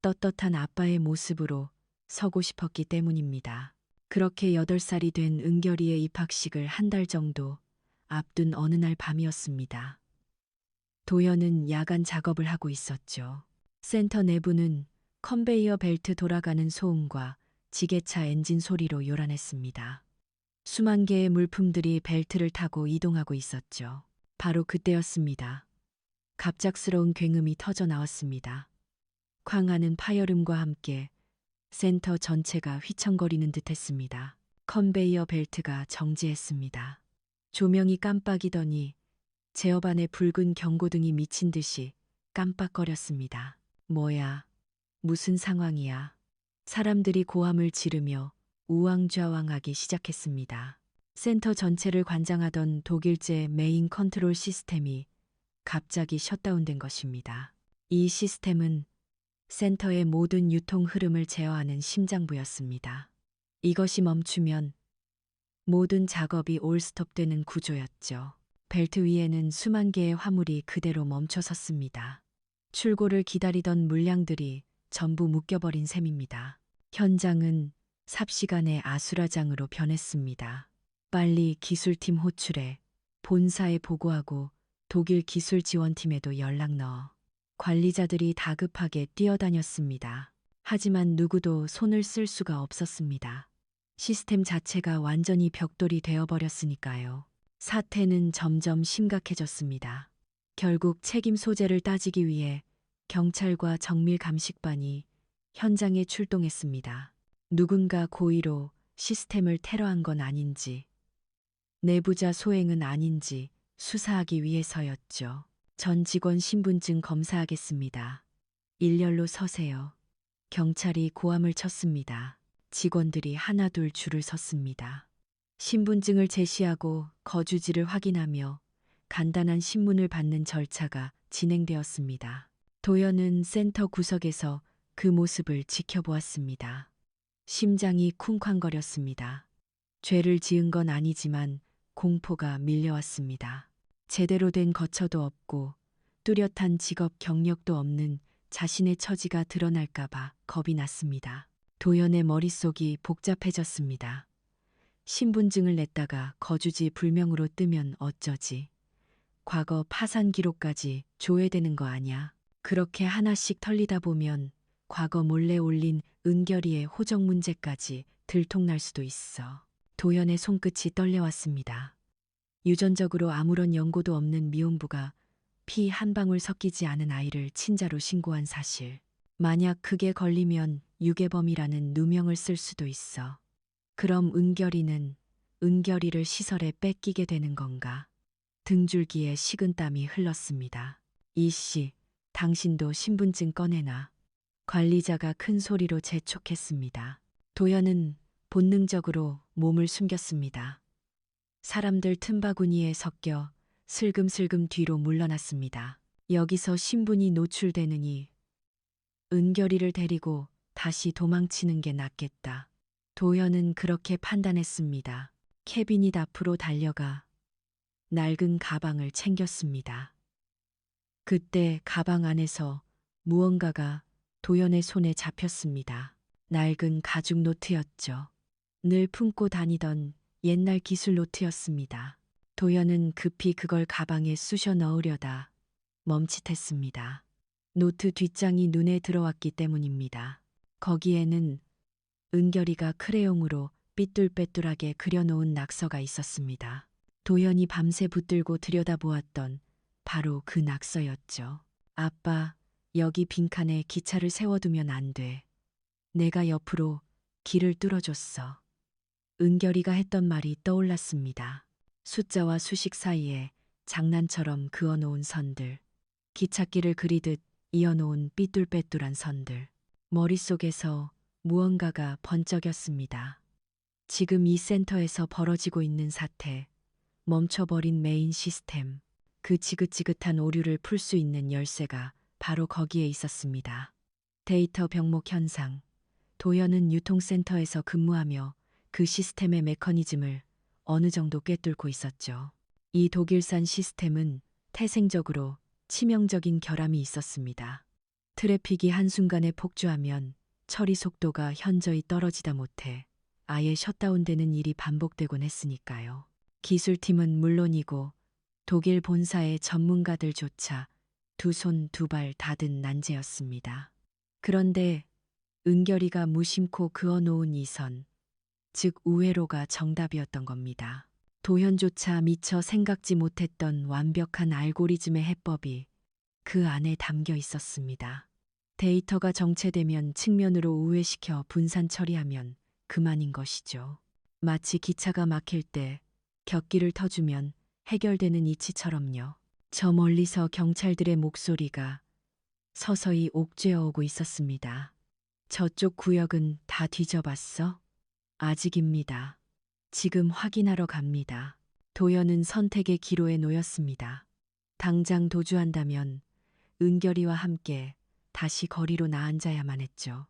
떳떳한 아빠의 모습으로 서고 싶었기 때문입니다. 그렇게 8살이 된 은결이의 입학식을 한 달 정도 앞둔 어느 날 밤이었습니다. 도연은 야간 작업을 하고 있었죠. 센터 내부는 컨베이어 벨트 돌아가는 소음과 지게차 엔진 소리로 요란했습니다. 수만 개의 물품들이 벨트를 타고 이동하고 있었죠. 바로 그때였습니다. 갑작스러운 굉음이 터져 나왔습니다. 쾅하는 파열음과 함께 센터 전체가 휘청거리는 듯했습니다. 컨베이어 벨트가 정지했습니다. 조명이 깜빡이더니 제어반의 붉은 경고등이 미친 듯이 깜빡거렸습니다. 뭐야? 무슨 상황이야? 사람들이 고함을 지르며 우왕좌왕하기 시작했습니다. 센터 전체를 관장하던 독일제 메인 컨트롤 시스템이 갑자기 셧다운된 것입니다. 이 시스템은 센터의 모든 유통 흐름을 제어하는 심장부였습니다. 이것이 멈추면 모든 작업이 올스톱되는 구조였죠. 벨트 위에는 수만 개의 화물이 그대로 멈춰 섰습니다. 출고를 기다리던 물량들이 전부 묶여버린 셈입니다. 현장은 삽시간에 아수라장으로 변했습니다. 빨리 기술팀 호출해 본사에 보고하고 독일 기술 지원팀에도 연락 넣어. 관리자들이 다급하게 뛰어다녔습니다. 하지만 누구도 손을 쓸 수가 없었습니다. 시스템 자체가 완전히 벽돌이 되어버렸으니까요. 사태는 점점 심각해졌습니다. 결국 책임 소재를 따지기 위해 경찰과 정밀 감식반이 현장에 출동했습니다. 누군가 고의로 시스템을 테러한 건 아닌지, 내부자 소행은 아닌지 수사하기 위해서였죠. 전 직원 신분증 검사하겠습니다. 일렬로 서세요. 경찰이 고함을 쳤습니다. 직원들이 하나둘 줄을 섰습니다. 신분증을 제시하고 거주지를 확인하며 간단한 신문을 받는 절차가 진행되었습니다. 도연은 센터 구석에서 그 모습을 지켜보았습니다. 심장이 쿵쾅거렸습니다. 죄를 지은 건 아니지만 공포가 밀려왔습니다. 제대로 된 거처도 없고 뚜렷한 직업 경력도 없는 자신의 처지가 드러날까봐 겁이 났습니다. 도연의 머릿속이 복잡해졌습니다. 신분증을 냈다가 거주지 불명으로 뜨면 어쩌지? 과거 파산 기록까지 조회되는 거 아냐? 그렇게 하나씩 털리다 보면 과거 몰래 올린 은결이의 호적 문제까지 들통날 수도 있어. 도연의 손끝이 떨려왔습니다. 유전적으로 아무런 연고도 없는 미혼부가 피 한 방울 섞이지 않은 아이를 친자로 신고한 사실. 만약 그게 걸리면 유괴범이라는 누명을 쓸 수도 있어. 그럼 은결이를 시설에 뺏기게 되는 건가? 등줄기에 식은땀이 흘렀습니다. 이씨, 당신도 신분증 꺼내놔. 관리자가 큰 소리로 재촉했습니다. 도연은 본능적으로 몸을 숨겼습니다. 사람들 틈바구니에 섞여 슬금슬금 뒤로 물러났습니다. 여기서 신분이 노출되느니 은결이를 데리고 다시 도망치는 게 낫겠다. 도연은 그렇게 판단했습니다. 캐비닛 앞으로 달려가 낡은 가방을 챙겼습니다. 그때 가방 안에서 무언가가 도연의 손에 잡혔습니다. 낡은 가죽 노트였죠. 늘 품고 다니던 옛날 기술 노트였습니다. 도연은 급히 그걸 가방에 쑤셔 넣으려다 멈칫했습니다. 노트 뒷장이 눈에 들어왔기 때문입니다. 거기에는 은결이가 크레용으로 삐뚤빼뚤하게 그려놓은 낙서가 있었습니다. 도연이 밤새 붙들고 들여다보았던 바로 그 낙서였죠. 아빠, 여기 빈칸에 기차를 세워두면 안 돼. 내가 옆으로 길을 뚫어줬어. 은결이가 했던 말이 떠올랐습니다. 숫자와 수식 사이에 장난처럼 그어놓은 선들, 기찻길을 그리듯 이어놓은 삐뚤빼뚤한 선들. 머릿속에서 무언가가 번쩍였습니다. 지금 이 센터에서 벌어지고 있는 사태, 멈춰버린 메인 시스템, 그 지긋지긋한 오류를 풀 수 있는 열쇠가 바로 거기에 있었습니다. 데이터 병목 현상. 도연은 유통센터에서 근무하며 그 시스템의 메커니즘을 어느 정도 꿰뚫고 있었죠. 이 독일산 시스템은 태생적으로 치명적인 결함이 있었습니다. 트래픽이 한순간에 폭주하면 처리 속도가 현저히 떨어지다 못해 아예 셧다운되는 일이 반복되곤 했으니까요. 기술팀은 물론이고 독일 본사의 전문가들조차 두 손 두 발 다 든 난제였습니다. 그런데 은결이가 무심코 그어놓은 이 선, 즉 우회로가 정답이었던 겁니다. 도현조차 미처 생각지 못했던 완벽한 알고리즘의 해법이 그 안에 담겨 있었습니다. 데이터가 정체되면 측면으로 우회시켜 분산 처리하면 그만인 것이죠. 마치 기차가 막힐 때 격기를 터주면 해결되는 이치처럼요. 저 멀리서 경찰들의 목소리가 서서히 옥죄어 오고 있었습니다. 저쪽 구역은 다 뒤져봤어? 아직입니다. 지금 확인하러 갑니다. 도연은 선택의 기로에 놓였습니다. 당장 도주한다면 은결이와 함께 다시 거리로 나앉아야만 했죠.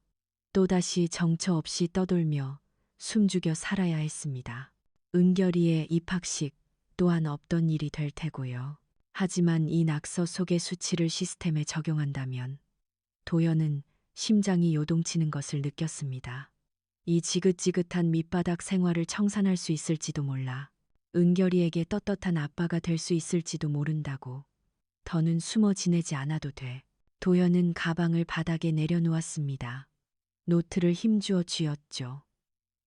또다시 정처 없이 떠돌며 숨죽여 살아야 했습니다. 은결이의 입학식 또한 없던 일이 될 테고요. 하지만 이 낙서 속의 수치를 시스템에 적용한다면 도연은 심장이 요동치는 것을 느꼈습니다. 이 지긋지긋한 밑바닥 생활을 청산할 수 있을지도 몰라. 은결이에게 떳떳한 아빠가 될 수 있을지도 모른다고. 더는 숨어 지내지 않아도 돼. 도연은 가방을 바닥에 내려놓았습니다. 노트를 힘주어 쥐었죠.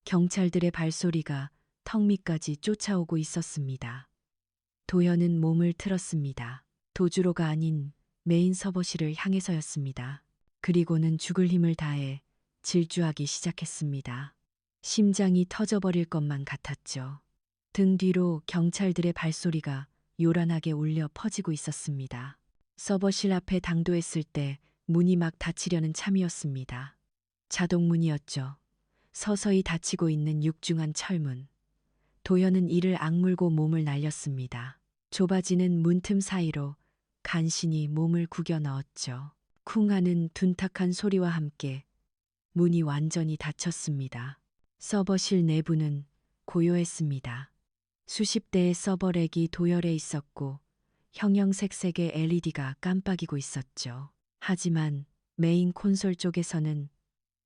경찰들의 발소리가 턱 밑까지 쫓아오고 있었습니다. 도연은 몸을 틀었습니다. 도주로가 아닌 메인 서버실을 향해서였습니다. 그리고는 죽을 힘을 다해 질주하기 시작했습니다. 심장이 터져버릴 것만 같았죠. 등 뒤로 경찰들의 발소리가 요란하게 울려 퍼지고 있었습니다. 서버실 앞에 당도했을 때 문이 막 닫히려는 참이었습니다. 자동문이었죠. 서서히 닫히고 있는 육중한 철문. 도현은 이를 악물고 몸을 날렸습니다. 좁아지는 문틈 사이로 간신히 몸을 구겨 넣었죠. 쿵 하는 둔탁한 소리와 함께 문이 완전히 닫혔습니다. 서버실 내부는 고요했습니다. 수십 대의 서버렉이 도열해 있었고 형형색색의 LED가 깜빡이고 있었죠. 하지만 메인 콘솔 쪽에서는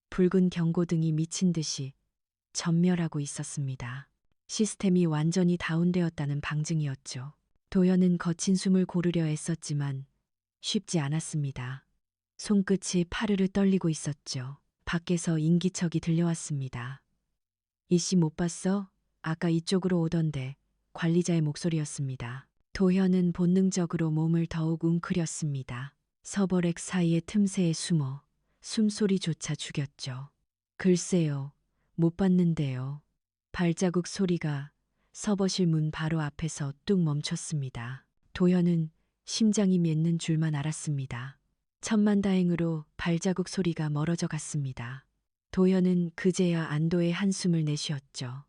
붉은 경고등이 미친 듯이 전멸하고 있었습니다. 시스템이 완전히 다운되었다는 방증이었죠. 도현은 거친 숨을 고르려 애썼지만 쉽지 않았습니다. 손끝이 파르르 떨리고 있었죠. 밖에서 인기척이 들려왔습니다. 이씨 못 봤어? 아까 이쪽으로 오던데. 관리자의 목소리였습니다. 도현은 본능적으로 몸을 더욱 웅크렸습니다. 서버렉 사이의 틈새에 숨어 숨소리조차 죽였죠. 글쎄요, 못 봤는데요. 발자국 소리가 서버실 문 바로 앞에서 뚝 멈췄습니다. 도현은 심장이 맺는 줄만 알았습니다. 천만다행으로 발자국 소리가 멀어져 갔습니다. 도현은 그제야 안도의 한숨을 내쉬었죠.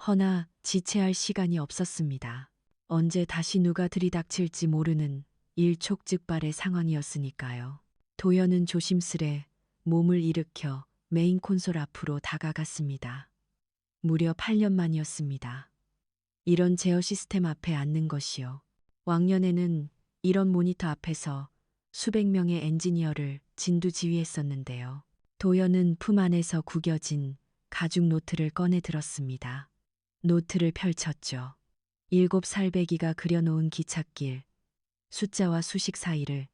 허나 지체할 시간이 없었습니다. 언제 다시 누가 들이닥칠지 모르는 일촉즉발의 상황이었으니까요. 도현은 조심스레 몸을 일으켜 메인 콘솔 앞으로 다가갔습니다. 무려 8년 만이었습니다. 이런 제어 시스템 앞에 앉는 것이요. 왕년에는 이런 모니터 앞에서 수백 명의 엔지니어를 진두지휘했었는데요. 도현은 품 안에서 구겨진 가죽 노트를 꺼내 들었습니다. 노트를 펼쳤죠. 7살배기가 그려놓은 기찻길, 숫자와 수식 사이를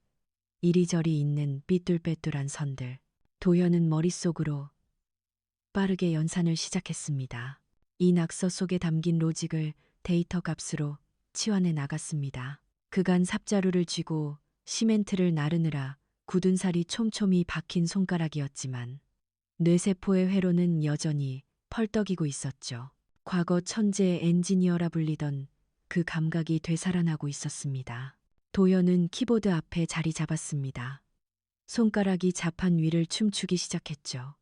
이리저리 있는 삐뚤빼뚤한 선들. 도현은 머릿속으로 빠르게 연산을 시작했습니다. 이 낙서 속에 담긴 로직을 데이터 값으로 치환해 나갔습니다. 그간 삽자루를 쥐고 시멘트를 나르느라 굳은 살이 촘촘히 박힌 손가락이었지만 뇌세포의 회로는 여전히 펄떡이고 있었죠. 과거 천재의 엔지니어라 불리던 그 감각이 되살아나고 있었습니다. 도현은 키보드 앞에 자리 잡았습니다. 손가락이 자판 위를 춤추기 시작했죠.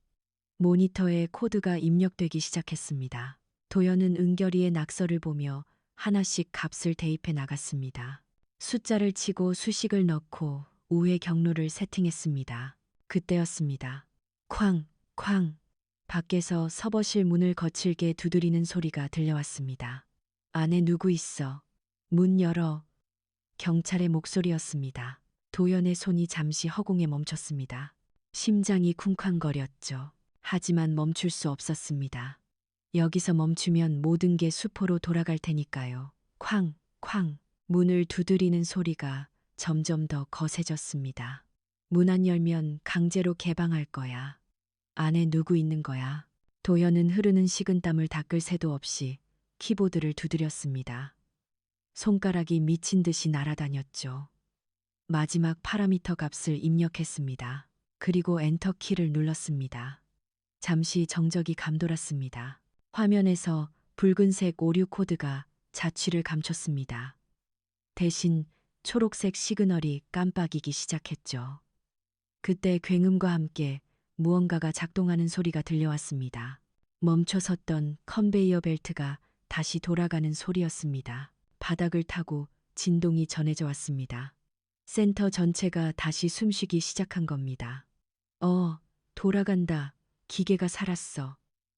모니터에 코드가 입력되기 시작했습니다. 도현은 은결이의 낙서를 보며 하나씩 값을 대입해 나갔습니다. 숫자를 치고 수식을 넣고 우회 경로를 세팅했습니다. 그때였습니다. 쾅, 쾅. 밖에서 서버실 문을 거칠게 두드리는 소리가 들려왔습니다. 안에 누구 있어? 문 열어. 경찰의 목소리였습니다. 도연의 손이 잠시 허공에 멈췄습니다. 심장이 쿵쾅거렸죠. 하지만 멈출 수 없었습니다. 여기서 멈추면 모든 게 수포로 돌아갈 테니까요. 쾅, 쾅. 문을 두드리는 소리가 점점 더 거세졌습니다. 문 안 열면 강제로 개방할 거야. 안에 누구 있는 거야? 도연은 흐르는 식은땀을 닦을 새도 없이 키보드를 두드렸습니다. 손가락이 미친 듯이 날아다녔죠. 마지막 파라미터 값을 입력했습니다. 그리고 엔터 키를 눌렀습니다. 잠시 정적이 감돌았습니다. 화면에서 붉은색 오류 코드가 자취를 감췄습니다. 대신 초록색 시그널이 깜빡이기 시작했죠. 그때 굉음과 함께 무언가가 작동하는 소리가 들려왔습니다. 멈춰 섰던 컨베이어 벨트가 다시 돌아가는 소리였습니다. 바닥을 타고 진동이 전해져 왔습니다. 센터 전체가 다시 숨쉬기 시작한 겁니다. 돌아간다. 기계가 살았어.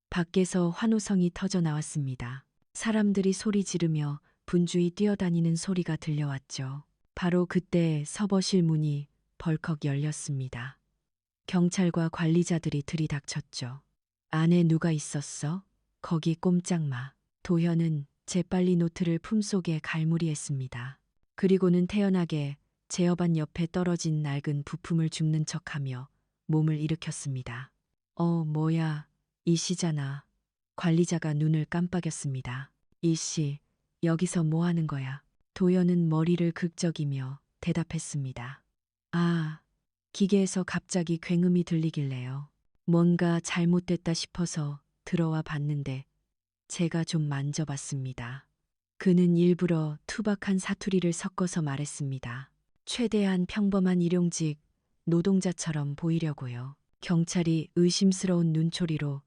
밖에서 환호성이 터져 나왔습니다. 사람들이 소리 지르며 분주히 뛰어다니는 소리가 들려왔죠. 바로 그때 서버실 문이 벌컥 열렸습니다. 경찰과 관리자들이 들이닥쳤죠. 안에 누가 있었어? 거기 꼼짝 마. 도현은 재빨리 노트를 품속에 갈무리했습니다. 그리고는 태연하게 제어반 옆에 떨어진 낡은 부품을 줍는 척하며 몸을 일으켰습니다. 뭐야, 이씨잖아. 관리자가 눈을 깜빡였습니다. 이씨, 여기서 뭐 하는 거야? 도연은 머리를 극적이며 대답했습니다. 기계에서 갑자기 굉음이 들리길래요. 뭔가 잘못됐다 싶어서 들어와 봤는데 제가 좀 만져봤습니다. 그는 일부러 투박한 사투리를 섞어서 말했습니다. 최대한 평범한 일용직 노동자처럼 보이려고요. 경찰이 의심스러운 눈초리로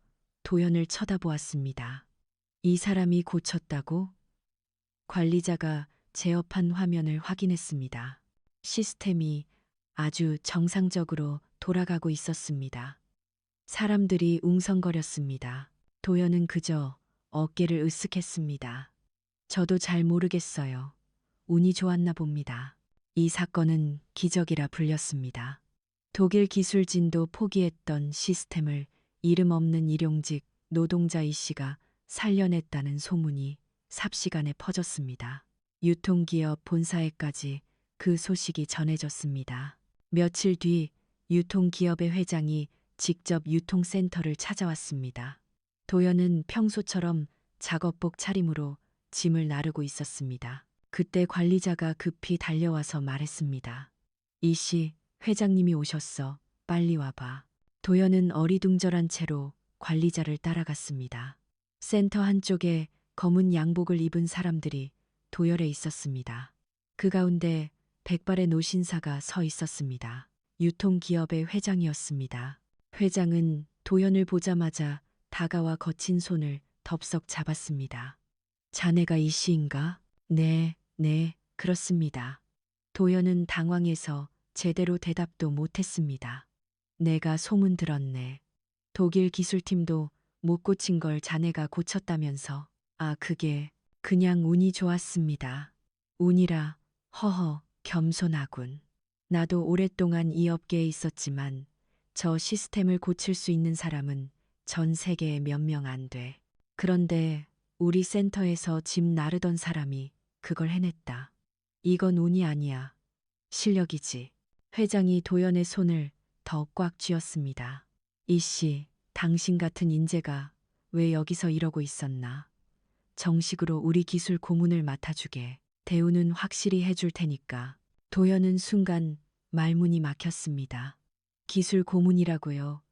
도연을 쳐다보았습니다. 이 사람이 고쳤다고? 관리자가 제어판 화면을 확인했습니다. 시스템이 아주 정상적으로 돌아가고 있었습니다. 사람들이 웅성거렸습니다. 도연은 그저 어깨를 으쓱했습니다. 저도 잘 모르겠어요. 운이 좋았나 봅니다. 이 사건은 기적이라 불렸습니다. 독일 기술진도 포기했던 시스템을 이름 없는 일용직 노동자 이 씨가 살려냈다는 소문이 삽시간에 퍼졌습니다. 유통기업 본사에까지 그 소식이 전해졌습니다. 며칠 뒤 유통기업의 회장이 직접 유통센터를 찾아왔습니다. 도연은 평소처럼 작업복 차림으로 짐을 나르고 있었습니다. 그때 관리자가 급히 달려와서 말했습니다. 이 씨, 회장님이 오셨어. 빨리 와봐. 도연은 어리둥절한 채로 관리자를 따라갔습니다. 센터 한쪽에 검은 양복을 입은 사람들이 도열해 있었습니다. 그 가운데 백발의 노신사가 서 있었습니다. 유통기업의 회장이었습니다. 회장은 도연을 보자마자 다가와 거친 손을 덥석 잡았습니다. 자네가 이 씨인가? 네, 그렇습니다. 도연은 당황해서 제대로 대답도 못했습니다. 내가 소문 들었네. 독일 기술팀도 못 고친 걸 자네가 고쳤다면서. 아, 그게 그냥 운이 좋았습니다. 운이라, 허허, 겸손하군. 나도 오랫동안 이 업계에 있었지만 저 시스템을 고칠 수 있는 사람은 전 세계에 몇 명 안 돼. 그런데 우리 센터에서 짐 나르던 사람이 그걸 해냈다. 이건 운이 아니야. 실력이지. 회장이 도연의 손을 더 꽉 쥐었습니다. 이 씨, 당신 같은 인재가 왜 여기서 이러고 있었나? 정식으로 우리 기술 고문을 맡아주게. 대우는 확실히 해줄 테니까. 도연은 순간 말문이 막혔습니다. 기술 고문이라고요.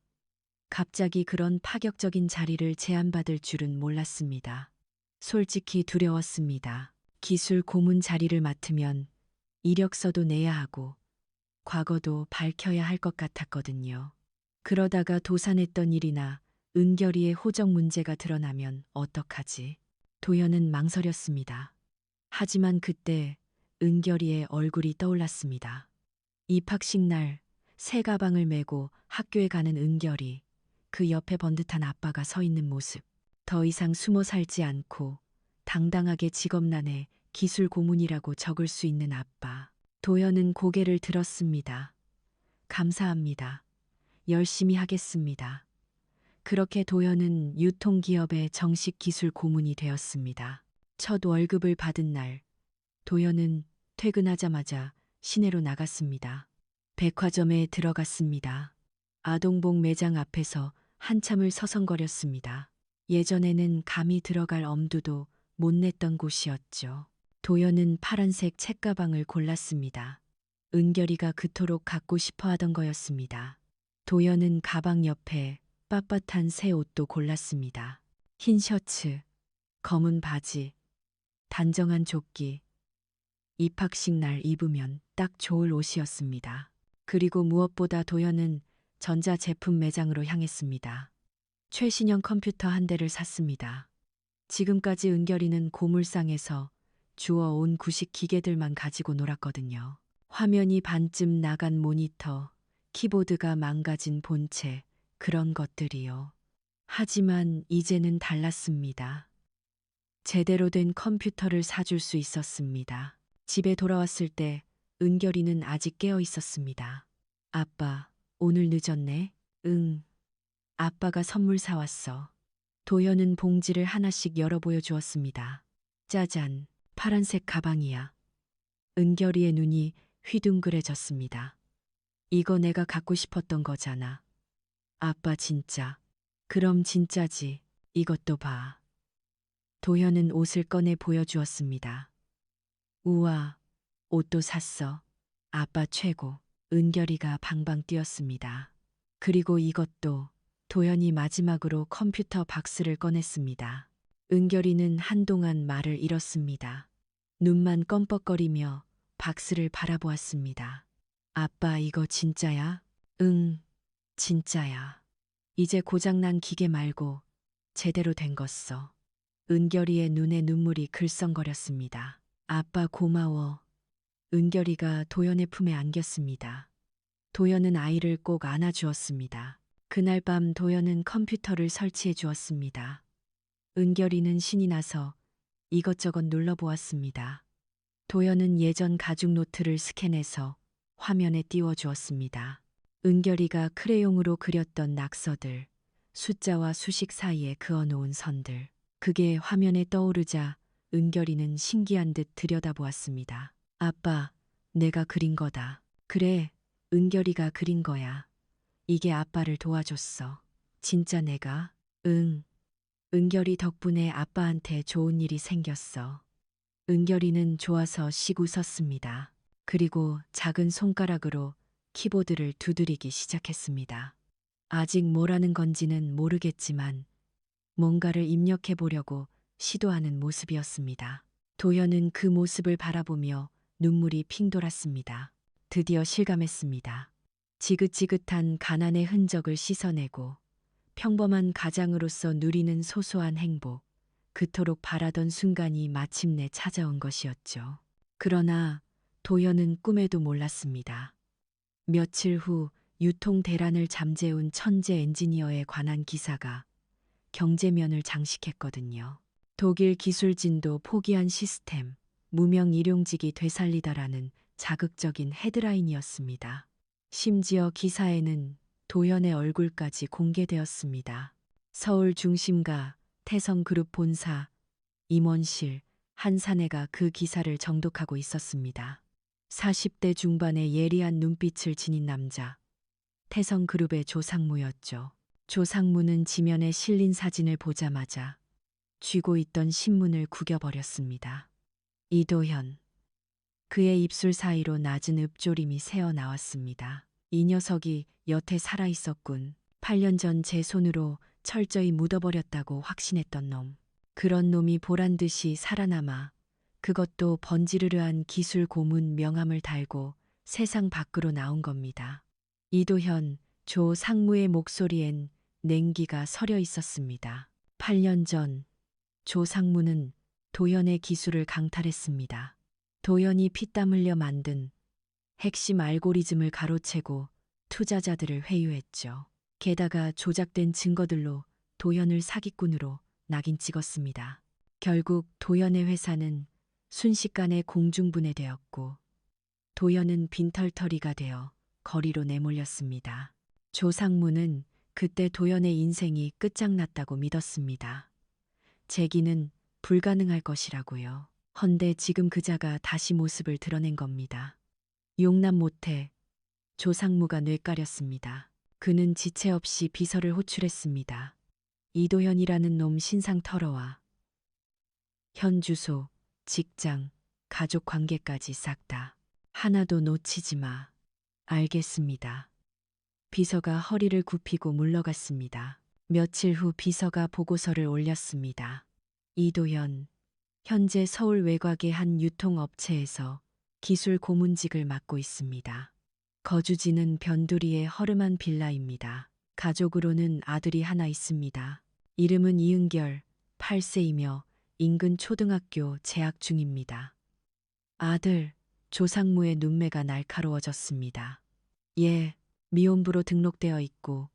갑자기 그런 파격적인 자리를 제안받을 줄은 몰랐습니다. 솔직히 두려웠습니다. 기술 고문 자리를 맡으면 이력서도 내야 하고 과거도 밝혀야 할 것 같았거든요. 그러다가 도산했던 일이나 은결이의 호적 문제가 드러나면 어떡하지? 도연은 망설였습니다. 하지만 그때 은결이의 얼굴이 떠올랐습니다. 입학식 날 새 가방을 메고 학교에 가는 은결이, 그 옆에 번듯한 아빠가 서 있는 모습. 더 이상 숨어 살지 않고 당당하게 직업란에 기술 고문이라고 적을 수 있는 아빠. 도연은 고개를 들었습니다. 감사합니다. 열심히 하겠습니다. 그렇게 도연은 유통기업의 정식 기술 고문이 되었습니다. 첫 월급을 받은 날, 도연은 퇴근하자마자 시내로 나갔습니다. 백화점에 들어갔습니다. 아동복 매장 앞에서 한참을 서성거렸습니다. 예전에는 감히 들어갈 엄두도 못 냈던 곳이었죠. 도연은 파란색 책가방을 골랐습니다. 은결이가 그토록 갖고 싶어 하던 거였습니다. 도연은 가방 옆에 빳빳한 새 옷도 골랐습니다. 흰 셔츠, 검은 바지, 단정한 조끼. 입학식 날 입으면 딱 좋을 옷이었습니다. 그리고 무엇보다 도연은 전자제품 매장으로 향했습니다. 최신형 컴퓨터 한 대를 샀습니다. 지금까지 은결이는 고물상에서 주워온 구식 기계들만 가지고 놀았거든요. 화면이 반쯤 나간 모니터, 키보드가 망가진 본체, 그런 것들이요. 하지만 이제는 달랐습니다. 제대로 된 컴퓨터를 사줄 수 있었습니다. 집에 돌아왔을 때 은결이는 아직 깨어 있었습니다. 아빠, 오늘 늦었네? 응. 아빠가 선물 사왔어. 도연은 봉지를 하나씩 열어 보여주었습니다. 짜잔, 파란색 가방이야. 은결이의 눈이 휘둥그레졌습니다. 이거 내가 갖고 싶었던 거잖아. 아빠 진짜. 그럼 진짜지. 이것도 봐. 도현은 옷을 꺼내 보여주었습니다. 우와, 옷도 샀어. 아빠 최고. 은결이가 방방 뛰었습니다. 그리고 이것도. 도현이 마지막으로 컴퓨터 박스를 꺼냈습니다. 은결이는 한동안 말을 잃었습니다. 눈만 껌뻑거리며 박스를 바라보았습니다. 아빠 이거 진짜야? 응, 진짜야. 이제 고장난 기계 말고 제대로 된 것서. 은결이의 눈에 눈물이 글썽거렸습니다. 아빠 고마워. 은결이가 도연의 품에 안겼습니다. 도연은 아이를 꼭 안아주었습니다. 그날 밤 도연은 컴퓨터를 설치해 주었습니다. 은결이는 신이 나서 이것저것 눌러보았습니다. 도연은 예전 가죽 노트를 스캔해서 화면에 띄워주었습니다. 은결이가 크레용으로 그렸던 낙서들, 숫자와 수식 사이에 그어놓은 선들. 그게 화면에 떠오르자 은결이는 신기한 듯 들여다보았습니다. 아빠, 내가 그린 거다. 그래, 은결이가 그린 거야. 이게 아빠를 도와줬어. 진짜 내가? 응. 은결이 덕분에 아빠한테 좋은 일이 생겼어. 은결이는 좋아서 씩 웃었습니다. 그리고 작은 손가락으로 키보드를 두드리기 시작했습니다. 아직 뭐라는 건지는 모르겠지만 뭔가를 입력해 보려고 시도하는 모습이었습니다. 도연은 그 모습을 바라보며 눈물이 핑 돌았습니다. 드디어 실감했습니다. 지긋지긋한 가난의 흔적을 씻어내고 평범한 가장으로서 누리는 소소한 행복, 그토록 바라던 순간이 마침내 찾아온 것이었죠. 그러나 도연은 꿈에도 몰랐습니다. 며칠 후 유통 대란을 잠재운 천재 엔지니어에 관한 기사가 경제면을 장식했거든요. 독일 기술진도 포기한 시스템, 무명 일용직이 되살리다라는 자극적인 헤드라인이었습니다. 심지어 기사에는 도연의 얼굴까지 공개되었습니다. 서울 중심가, 태성그룹 본사, 임원실, 한 사내가 그 기사를 정독하고 있었습니다. 40대 중반의 예리한 눈빛을 지닌 남자, 태성그룹의 조상무였죠. 조상무는 지면에 실린 사진을 보자마자 쥐고 있던 신문을 구겨버렸습니다. 이도현. 그의 입술 사이로 낮은 읍조림이 새어 나왔습니다. 이 녀석이 여태 살아있었군. 8년 전 제 손으로 철저히 묻어버렸다고 확신했던 놈. 그런 놈이 보란듯이 살아남아 그것도 번지르르한 기술 고문 명함을 달고 세상 밖으로 나온 겁니다. 이도현, 조 상무의 목소리엔 냉기가 서려 있었습니다. 8년 전 조 상무는 도연의 기술을 강탈했습니다. 도연이 피땀 흘려 만든 핵심 알고리즘을 가로채고 투자자들을 회유했죠. 게다가 조작된 증거들로 도연을 사기꾼으로 낙인 찍었습니다. 결국 도연의 회사는 순식간에 공중분해되었고 도연은 빈털터리가 되어 거리로 내몰렸습니다. 조상무는 그때 도연의 인생이 끝장났다고 믿었습니다. 재기는 불가능할 것이라고요. 헌데 지금 그자가 다시 모습을 드러낸 겁니다. 용납 못해 조상무가 뇌까렸습니다. 그는 지체 없이 비서를 호출했습니다. 이도현이라는 놈 신상 털어와. 현 주소, 직장, 가족 관계까지 싹 다. 하나도 놓치지 마. 알겠습니다. 비서가 허리를 굽히고 물러갔습니다. 며칠 후 비서가 보고서를 올렸습니다. 이도현, 현재 서울 외곽의 한 유통업체에서 기술 고문직을 맡고 있습니다. 거주지는 변두리의 허름한 빌라입니다. 가족으로는 아들이 하나 있습니다. 이름은 이은결, 8세이며 인근 초등학교 재학 중입니다. 아들, 조상무의 눈매가 날카로워졌습니다. 예, 미혼부로 등록되어 있고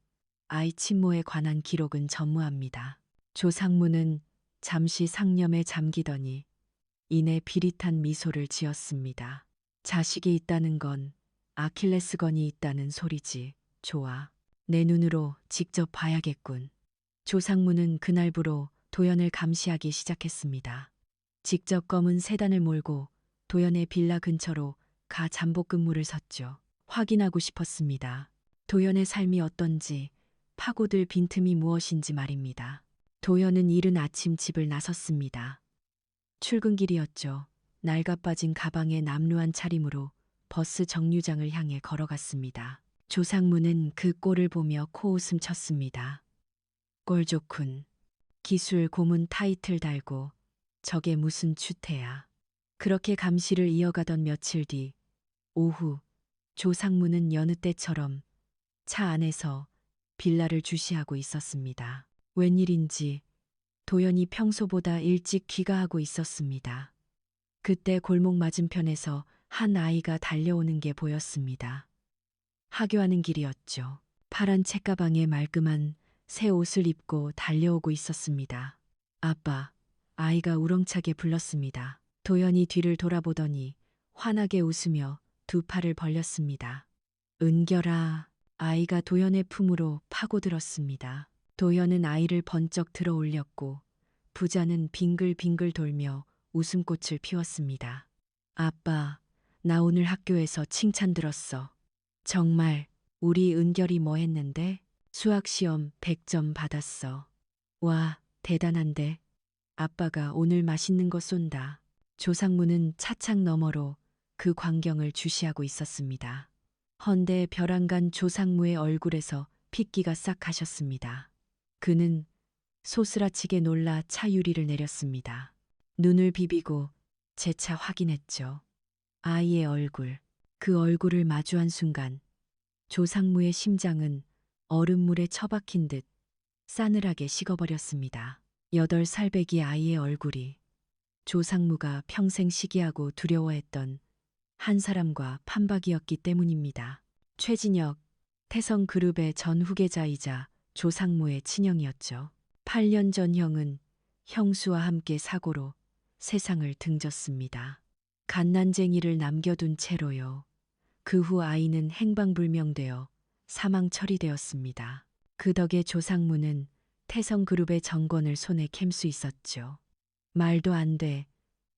아이 친모에 관한 기록은 전무합니다. 조상무는 잠시 상념에 잠기더니 이내 비릿한 미소를 지었습니다. 자식이 있다는 건 아킬레스건이 있다는 소리지. 좋아. 내 눈으로 직접 봐야겠군. 조상무는 그날부로 도연을 감시하기 시작했습니다. 직접 검은 세단을 몰고 도연의 빌라 근처로 가 잠복 근무를 섰죠. 확인하고 싶었습니다. 도연의 삶이 어떤지, 파고들 빈틈이 무엇인지 말입니다. 도연은 이른 아침 집을 나섰습니다. 출근길이었죠. 낡아빠진 가방에 남루한 차림으로 버스 정류장을 향해 걸어갔습니다. 조상무는 그 꼴을 보며 코웃음 쳤습니다. 꼴 좋군. 기술 고문 타이틀 달고 저게 무슨 추태야. 그렇게 감시를 이어가던 며칠 뒤 오후 조상무는 여느 때처럼 차 안에서 빌라를 주시하고 있었습니다. 웬일인지 도연이 평소보다 일찍 귀가하고 있었습니다. 그때 골목 맞은편에서 한 아이가 달려오는 게 보였습니다. 하교하는 길이었죠. 파란 책가방에 말끔한 새 옷을 입고 달려오고 있었습니다. 아빠, 아이가 우렁차게 불렀습니다. 도연이 뒤를 돌아보더니 환하게 웃으며 두 팔을 벌렸습니다. 은결아, 아이가 도연의 품으로 파고들었습니다. 도연은 아이를 번쩍 들어 올렸고 부자는 빙글빙글 돌며 웃음꽃을 피웠습니다. 아빠, 나 오늘 학교에서 칭찬 들었어. 정말 우리 은결이 뭐 했는데? 수학시험 100점 받았어. 와, 대단한데. 아빠가 오늘 맛있는 거 쏜다. 조상무는 차창 너머로 그 광경을 주시하고 있었습니다. 헌데 벼랑간 조상무의 얼굴에서 핏기가 싹 가셨습니다. 그는 소스라치게 놀라 차 유리를 내렸습니다. 눈을 비비고 재차 확인했죠. 아이의 얼굴. 그 얼굴을 마주한 순간 조상무의 심장은 얼음물에 처박힌 듯 싸늘하게 식어버렸습니다. 8살 배기 아이의 얼굴이 조상무가 평생 시기하고 두려워했던 한 사람과 판박이었기 때문입니다. 최진혁, 태성그룹의 전 후계자이자 조상무의 친형이었죠. 8년 전 형은 형수와 함께 사고로 세상을 등졌습니다. 갓난쟁이를 남겨둔 채로요. 그 후 아이는 행방불명되어 사망 처리되었습니다. 그 덕에 조상무는 태성그룹의 정권을 손에 켭 수 있었죠. 말도 안 돼.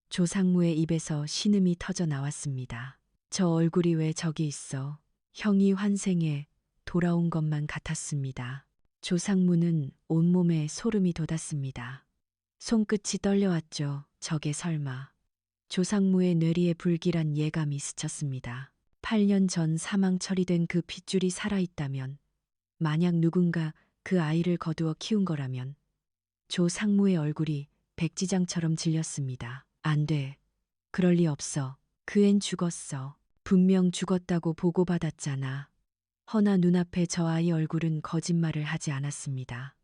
조상무의 입에서 신음이 터져 나왔습니다. 저 얼굴이 왜 저기 있어? 형이 환생해 돌아온 것만 같았습니다. 조상무는 온몸에 소름이 돋았습니다. 손끝이 떨려왔죠. 저게 설마. 조상무의 뇌리에 불길한 예감이 스쳤습니다. 8년 전 사망 처리된 그 핏줄이 살아있다면, 만약 누군가 그 아이를 거두어 키운 거라면, 조상무의 얼굴이 백지장처럼 질렸습니다. 안 돼. 그럴 리 없어. 그 앤 죽었어. 분명 죽었다고 보고받았잖아. 허나 눈앞에 저 아이 얼굴은 거짓말을 하지 않았습니다.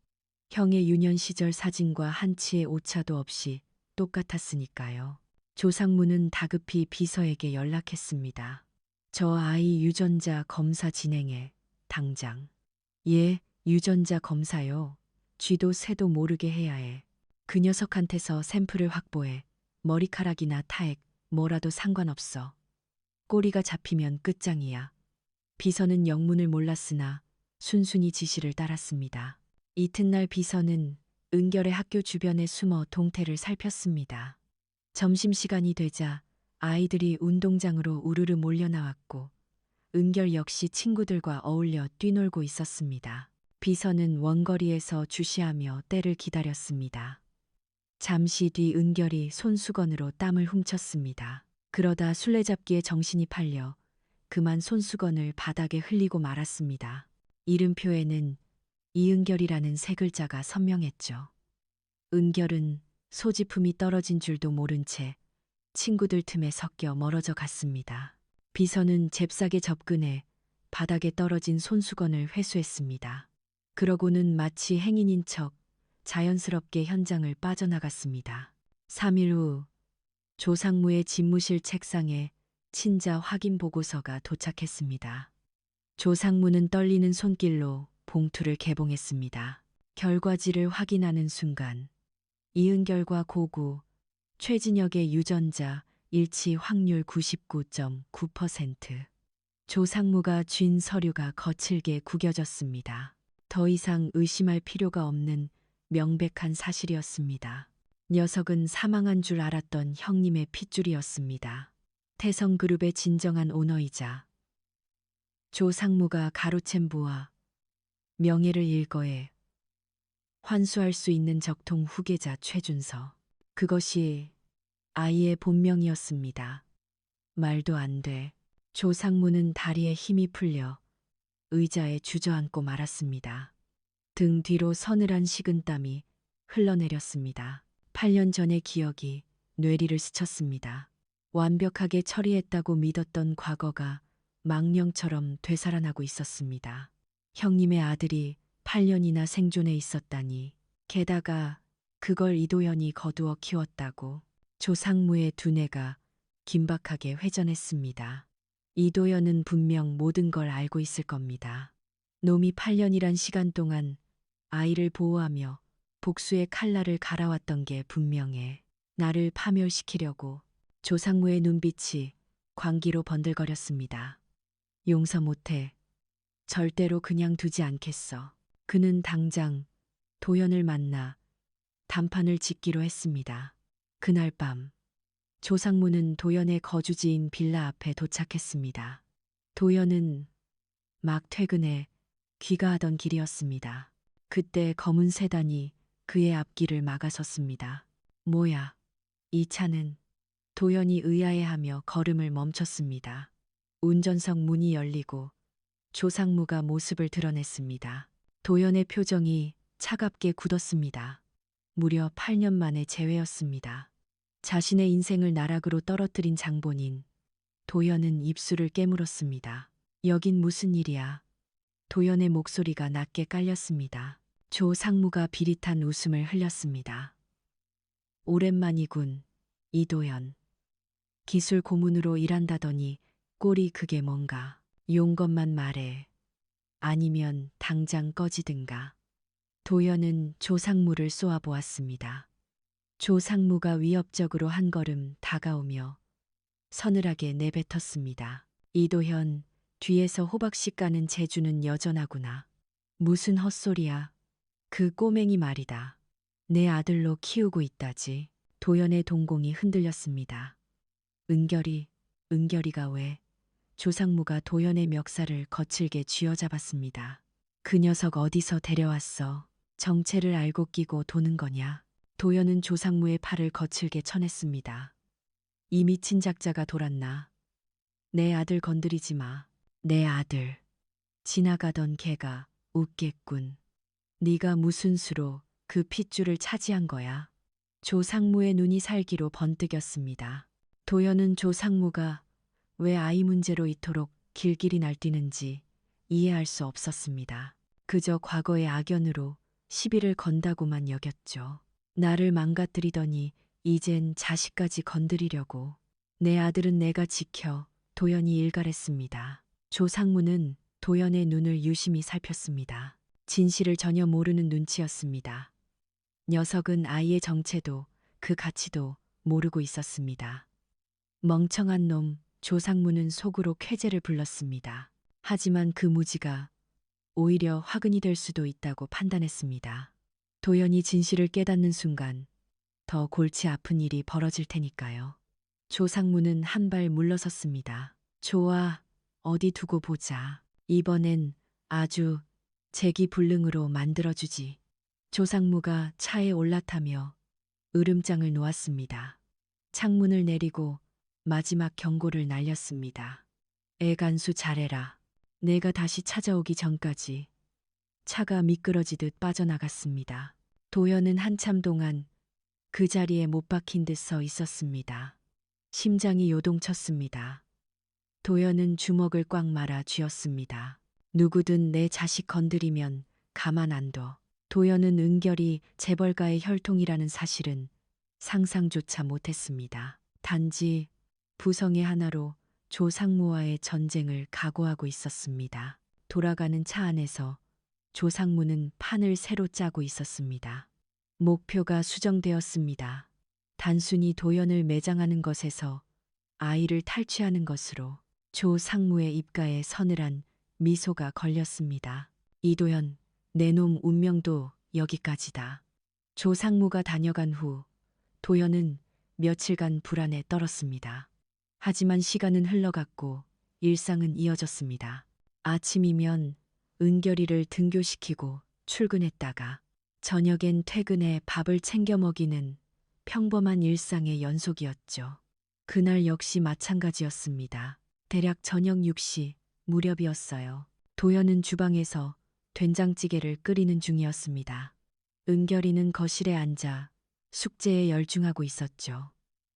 형의 유년 시절 사진과 한치의 오차도 없이 똑같았으니까요. 조상무는 다급히 비서에게 연락했습니다. 저 아이 유전자 검사 진행해. 당장. 예, 유전자 검사요. 쥐도 새도 모르게 해야 해. 그 녀석한테서 샘플을 확보해. 머리카락이나 타액, 뭐라도 상관없어. 꼬리가 잡히면 끝장이야. 비서는 영문을 몰랐으나 순순히 지시를 따랐습니다. 이튿날 비서는 은결의 학교 주변에 숨어 동태를 살폈습니다. 점심시간이 되자 아이들이 운동장으로 우르르 몰려나왔고 은결 역시 친구들과 어울려 뛰놀고 있었습니다. 비서는 원거리에서 주시하며 때를 기다렸습니다. 잠시 뒤 은결이 손수건으로 땀을 훔쳤습니다. 그러다 술래잡기에 정신이 팔려 그만 손수건을 바닥에 흘리고 말았습니다. 이름표에는 이은결이라는 세 글자가 선명했죠. 은결은 소지품이 떨어진 줄도 모른 채 친구들 틈에 섞여 멀어져 갔습니다. 비서는 잽싸게 접근해 바닥에 떨어진 손수건을 회수했습니다. 그러고는 마치 행인인 척 자연스럽게 현장을 빠져나갔습니다. 3일 후 조상무의 집무실 책상에 친자 확인 보고서가 도착했습니다. 조상무는 떨리는 손길로 봉투를 개봉했습니다. 결과지를 확인하는 순간 이은결과 고구, 최진혁의 유전자 일치 확률 99.9%. 조상무가 쥔 서류가 거칠게 구겨졌습니다. 더 이상 의심할 필요가 없는 명백한 사실이었습니다. 녀석은 사망한 줄 알았던 형님의 핏줄이었습니다. 태성그룹의 진정한 오너이자 조상무가 가로챈 부와 명예를 일거에 환수할 수 있는 적통 후계자 최준서. 그것이 아이의 본명이었습니다. 말도 안 돼. 조상무는 다리에 힘이 풀려 의자에 주저앉고 말았습니다. 등 뒤로 서늘한 식은땀이 흘러내렸습니다. 8년 전의 기억이 뇌리를 스쳤습니다. 완벽하게 처리했다고 믿었던 과거가 망령처럼 되살아나고 있었습니다. 형님의 아들이 8년이나 생존해 있었다니. 게다가 그걸 이도현이 거두어 키웠다고 조상무의 두뇌가 긴박하게 회전했습니다. 이도현은 분명 모든 걸 알고 있을 겁니다. 놈이 8년이란 시간 동안 아이를 보호하며 복수의 칼날을 갈아왔던 게 분명해. 나를 파멸시키려고. 조상무의 눈빛이 광기로 번들거렸습니다. 용서 못해. 절대로 그냥 두지 않겠어. 그는 당장 도연을 만나 단판을 짓기로 했습니다. 그날 밤 조상무는 도연의 거주지인 빌라 앞에 도착했습니다. 도연은 막 퇴근해 귀가하던 길이었습니다. 그때 검은 세단이 그의 앞길을 막아섰습니다. 뭐야, 이 차는? 도연이 의아해하며 걸음을 멈췄습니다. 운전석 문이 열리고 조상무가 모습을 드러냈습니다. 도연의 표정이 차갑게 굳었습니다. 무려 8년 만의 재회였습니다. 자신의 인생을 나락으로 떨어뜨린 장본인 도연은 입술을 깨물었습니다. 여긴 무슨 일이야? 도연의 목소리가 낮게 깔렸습니다. 조상무가 비릿한 웃음을 흘렸습니다. 오랜만이군, 이도연. 기술 고문으로 일한다더니 꼴이 그게 뭔가. 용것만 말해. 아니면 당장 꺼지든가. 도연은 조상무를 쏘아보았습니다. 조상무가 위협적으로 한 걸음 다가오며 서늘하게 내뱉었습니다. 이도현, 뒤에서 호박씨 까는 재주는 여전하구나. 무슨 헛소리야. 그 꼬맹이 말이다. 내 아들로 키우고 있다지. 도연의 동공이 흔들렸습니다. 은결이가 왜? 조상무가 도연의 멱살을 거칠게 쥐어잡았습니다. 그 녀석 어디서 데려왔어? 정체를 알고 끼고 도는 거냐? 도연은 조상무의 팔을 거칠게 쳐냈습니다. 이 미친 작자가 돌았나? 내 아들 건드리지 마. 내 아들. 지나가던 개가 웃겠군. 네가 무슨 수로 그 핏줄을 차지한 거야? 조상무의 눈이 살기로 번뜩였습니다. 도연은 조상무가 왜 아이 문제로 이토록 길길이 날뛰는지 이해할 수 없었습니다. 그저 과거의 악연으로 시비를 건다고만 여겼죠. 나를 망가뜨리더니 이젠 자식까지 건드리려고. 내 아들은 내가 지켜. 도연이 일갈했습니다. 조상무는 도연의 눈을 유심히 살폈습니다. 진실을 전혀 모르는 눈치였습니다. 녀석은 아이의 정체도 그 가치도 모르고 있었습니다. 멍청한 놈. 조상무는 속으로 쾌재를 불렀습니다. 하지만 그 무지가 오히려 화근이 될 수도 있다고 판단했습니다. 도연이 진실을 깨닫는 순간 더 골치 아픈 일이 벌어질 테니까요. 조상무는 한 발 물러섰습니다. 좋아, 어디 두고 보자. 이번엔 아주 재기불능으로 만들어주지. 조상무가 차에 올라타며 으름장을 놓았습니다. 창문을 내리고 마지막 경고를 날렸습니다. 애간수 잘해라. 내가 다시 찾아오기 전까지. 차가 미끄러지듯 빠져나갔습니다. 도연은 한참 동안 그 자리에 못 박힌 듯 서 있었습니다. 심장이 요동쳤습니다. 도연은 주먹을 꽉 말아 쥐었습니다. 누구든 내 자식 건드리면 가만 안 둬. 도연은 은결이 재벌가의 혈통이라는 사실은 상상조차 못했습니다. 단지 부성의 하나로 조상무와의 전쟁을 각오하고 있었습니다. 돌아가는 차 안에서 조상무는 판을 새로 짜고 있었습니다. 목표가 수정되었습니다. 단순히 도연을 매장하는 것에서 아이를 탈취하는 것으로. 조상무의 입가에 서늘한 미소가 걸렸습니다. 이도연, 내 놈 운명도 여기까지다. 조상무가 다녀간 후 도연은 며칠간 불안에 떨었습니다. 하지만 시간은 흘러갔고 일상은 이어졌습니다. 아침이면 은결이를 등교시키고 출근했다가 저녁엔 퇴근해 밥을 챙겨 먹이는 평범한 일상의 연속이었죠. 그날 역시 마찬가지였습니다. 대략 저녁 6시 무렵이었어요. 도연은 주방에서 된장찌개를 끓이는 중이었습니다. 은결이는 거실에 앉아 숙제에 열중하고 있었죠.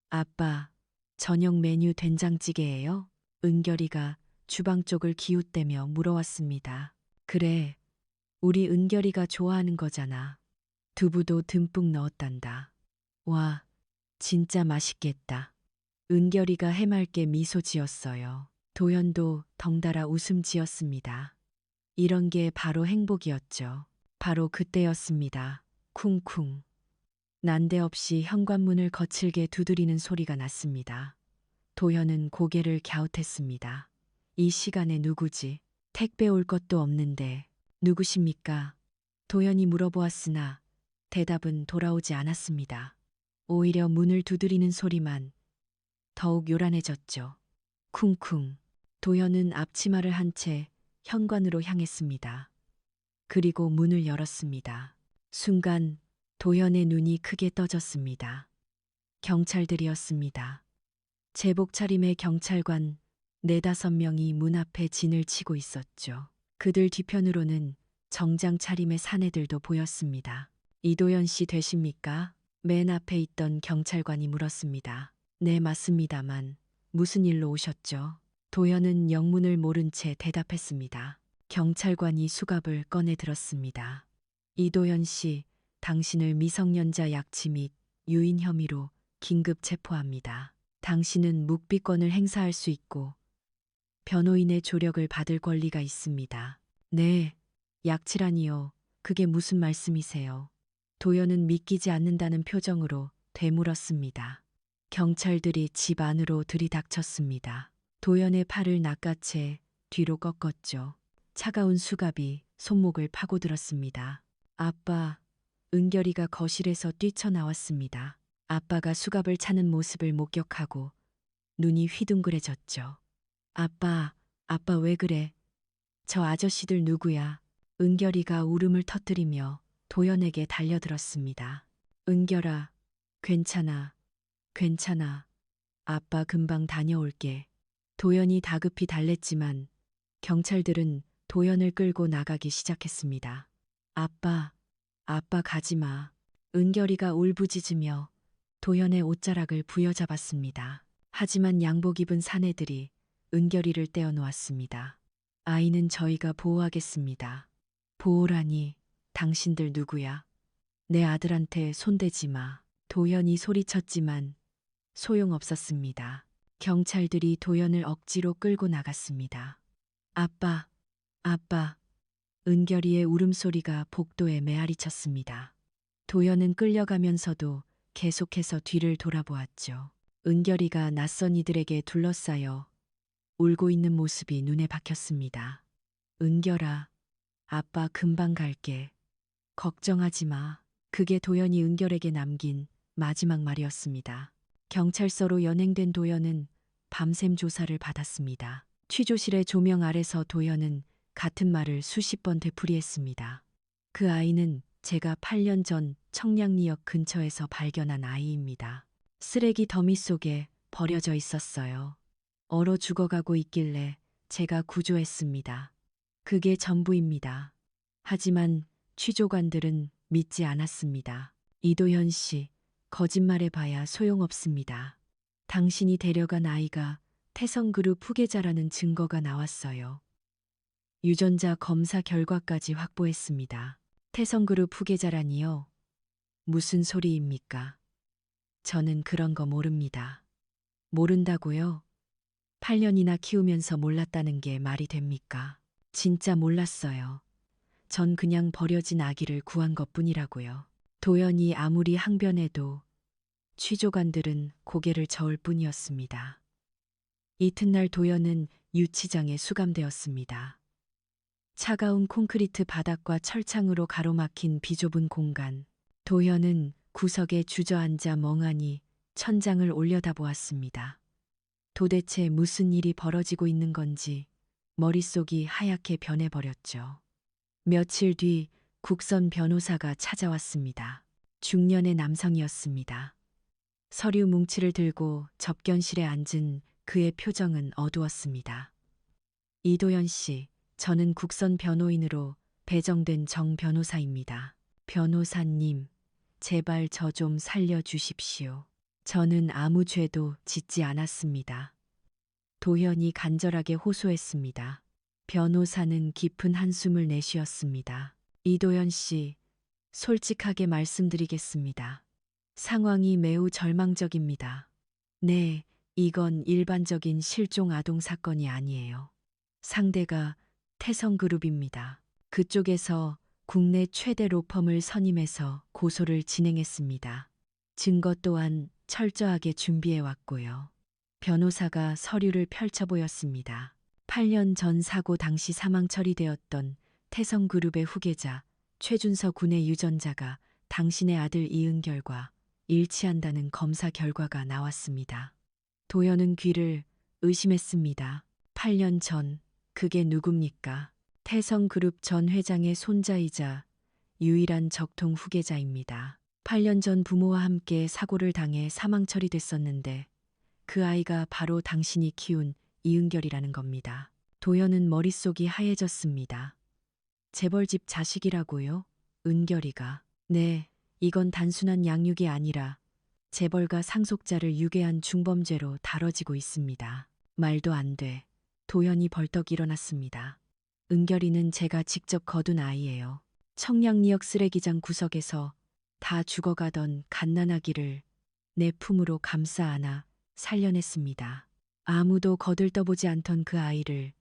아빠, 저녁 메뉴 된장찌개예요? 은결이가 주방 쪽을 기웃대며 물어왔습니다. 그래, 우리 은결이가 좋아하는 거잖아. 두부도 듬뿍 넣었단다. 와, 진짜 맛있겠다. 은결이가 해맑게 미소 지었어요. 도연도 덩달아 웃음 지었습니다. 이런 게 바로 행복이었죠. 바로 그때였습니다. 쿵쿵. 난데없이 현관문을 거칠게 두드리는 소리가 났습니다. 도현은 고개를 갸웃했습니다. 이 시간에 누구지? 택배 올 것도 없는데 누구십니까? 도현이 물어보았으나 대답은 돌아오지 않았습니다. 오히려 문을 두드리는 소리만 더욱 요란해졌죠. 쿵쿵. 도현은 앞치마를 한 채 현관으로 향했습니다. 그리고 문을 열었습니다. 순간 도현의 눈이 크게 떠졌습니다. 경찰들이었습니다. 제복 차림의 경찰관 4~5명이 문 앞에 진을 치고 있었죠. 그들 뒤편으로는 정장 차림의 사내들도 보였습니다. 이도현 씨 되십니까? 맨 앞에 있던 경찰관이 물었습니다. 네, 맞습니다만 무슨 일로 오셨죠? 도현은 영문을 모른 채 대답했습니다. 경찰관이 수갑을 꺼내 들었습니다. 이도현 씨, 당신을 미성년자 약취 및 유인 혐의로 긴급 체포합니다. 당신은 묵비권을 행사할 수 있고 변호인의 조력을 받을 권리가 있습니다. 네, 약취라니요. 그게 무슨 말씀이세요? 도연은 믿기지 않는다는 표정으로 되물었습니다. 경찰들이 집 안으로 들이닥쳤습니다. 도연의 팔을 낚아채 뒤로 꺾었죠. 차가운 수갑이 손목을 파고들었습니다. 아빠, 은결이가 거실에서 뛰쳐나왔습니다. 아빠가 수갑을 차는 모습을 목격하고 눈이 휘둥그레졌죠. 아빠, 아빠 왜 그래? 저 아저씨들 누구야? 은결이가 울음을 터뜨리며 도연에게 달려들었습니다. 은결아, 괜찮아, 괜찮아. 아빠 금방 다녀올게. 도연이 다급히 달랬지만 경찰들은 도연을 끌고 나가기 시작했습니다. 아빠, 아빠 가지 마. 은결이가 울부짖으며 도연의 옷자락을 부여잡았습니다. 하지만 양복 입은 사내들이 은결이를 떼어놓았습니다. 아이는 저희가 보호하겠습니다. 보호라니, 당신들 누구야? 내 아들한테 손대지 마. 도연이 소리쳤지만 소용없었습니다. 경찰들이 도연을 억지로 끌고 나갔습니다. 아빠, 아빠. 은결이의 울음소리가 복도에 메아리쳤습니다. 도연은 끌려가면서도 계속해서 뒤를 돌아보았죠. 은결이가 낯선 이들에게 둘러싸여 울고 있는 모습이 눈에 박혔습니다. 은결아, 아빠 금방 갈게. 걱정하지 마. 그게 도연이 은결에게 남긴 마지막 말이었습니다. 경찰서로 연행된 도연은 밤샘 조사를 받았습니다. 취조실의 조명 아래서 도연은 같은 말을 수십 번 되풀이했습니다. 그 아이는 제가 8년 전 청량리역 근처에서 발견한 아이입니다. 쓰레기 더미 속에 버려져 있었어요. 얼어 죽어가고 있길래 제가 구조했습니다. 그게 전부입니다. 하지만 취조관들은 믿지 않았습니다. 이도현 씨, 거짓말해봐야 소용없습니다. 당신이 데려간 아이가 태성그룹 후계자라는 증거가 나왔어요. 유전자 검사 결과까지 확보했습니다. 태성그룹 후계자라니요? 무슨 소리입니까? 저는 그런 거 모릅니다. 모른다고요? 8년이나 키우면서 몰랐다는 게 말이 됩니까? 진짜 몰랐어요. 전 그냥 버려진 아기를 구한 것뿐이라고요. 도연이 아무리 항변해도 취조관들은 고개를 저을 뿐이었습니다. 이튿날 도연은 유치장에 수감되었습니다. 차가운 콘크리트 바닥과 철창으로 가로막힌 비좁은 공간. 도현은 구석에 주저앉아 멍하니 천장을 올려다보았습니다. 도대체 무슨 일이 벌어지고 있는 건지 머릿속이 하얗게 변해버렸죠. 며칠 뒤 국선 변호사가 찾아왔습니다. 중년의 남성이었습니다. 서류 뭉치를 들고 접견실에 앉은 그의 표정은 어두웠습니다. 이도현 씨, 저는 국선 변호인으로 배정된 정 변호사입니다. 변호사님, 제발 저 좀 살려주십시오. 저는 아무 죄도 짓지 않았습니다. 도현이 간절하게 호소했습니다. 변호사는 깊은 한숨을 내쉬었습니다. 이도현 씨, 솔직하게 말씀드리겠습니다. 상황이 매우 절망적입니다. 네, 이건 일반적인 실종 아동 사건이 아니에요. 상대가 태성그룹입니다. 그쪽에서 국내 최대 로펌을 선임해서 고소를 진행했습니다. 증거 또한 철저하게 준비해 왔고요. 변호사가 서류를 펼쳐 보였습니다. 8년 전 사고 당시 사망 처리되었던 태성그룹의 후계자 최준서 군의 유전자가 당신의 아들 이은결과 일치한다는 검사 결과가 나왔습니다. 도연은 귀를 의심했습니다. 8년 전 그게 누굽니까? 태성그룹 전 회장의 손자이자 유일한 적통 후계자입니다. 8년 전 부모와 함께 사고를 당해 사망 처리됐었는데 그 아이가 바로 당신이 키운 이은결이라는 겁니다. 도연은 머릿속이 하얘졌습니다. 재벌집 자식이라고요? 은결이가. 네, 이건 단순한 양육이 아니라 재벌가 상속자를 유괴한 중범죄로 다뤄지고 있습니다. 말도 안 돼. 도연이 벌떡 일어났습니다. 은결이는 제가 직접 거둔 아이예요. 청량리역 쓰레기장 구석에서 다 죽어가던 갓난아기를 내 품으로 감싸 안아 살려냈습니다. 아무도 거들떠보지 않던 그 아이를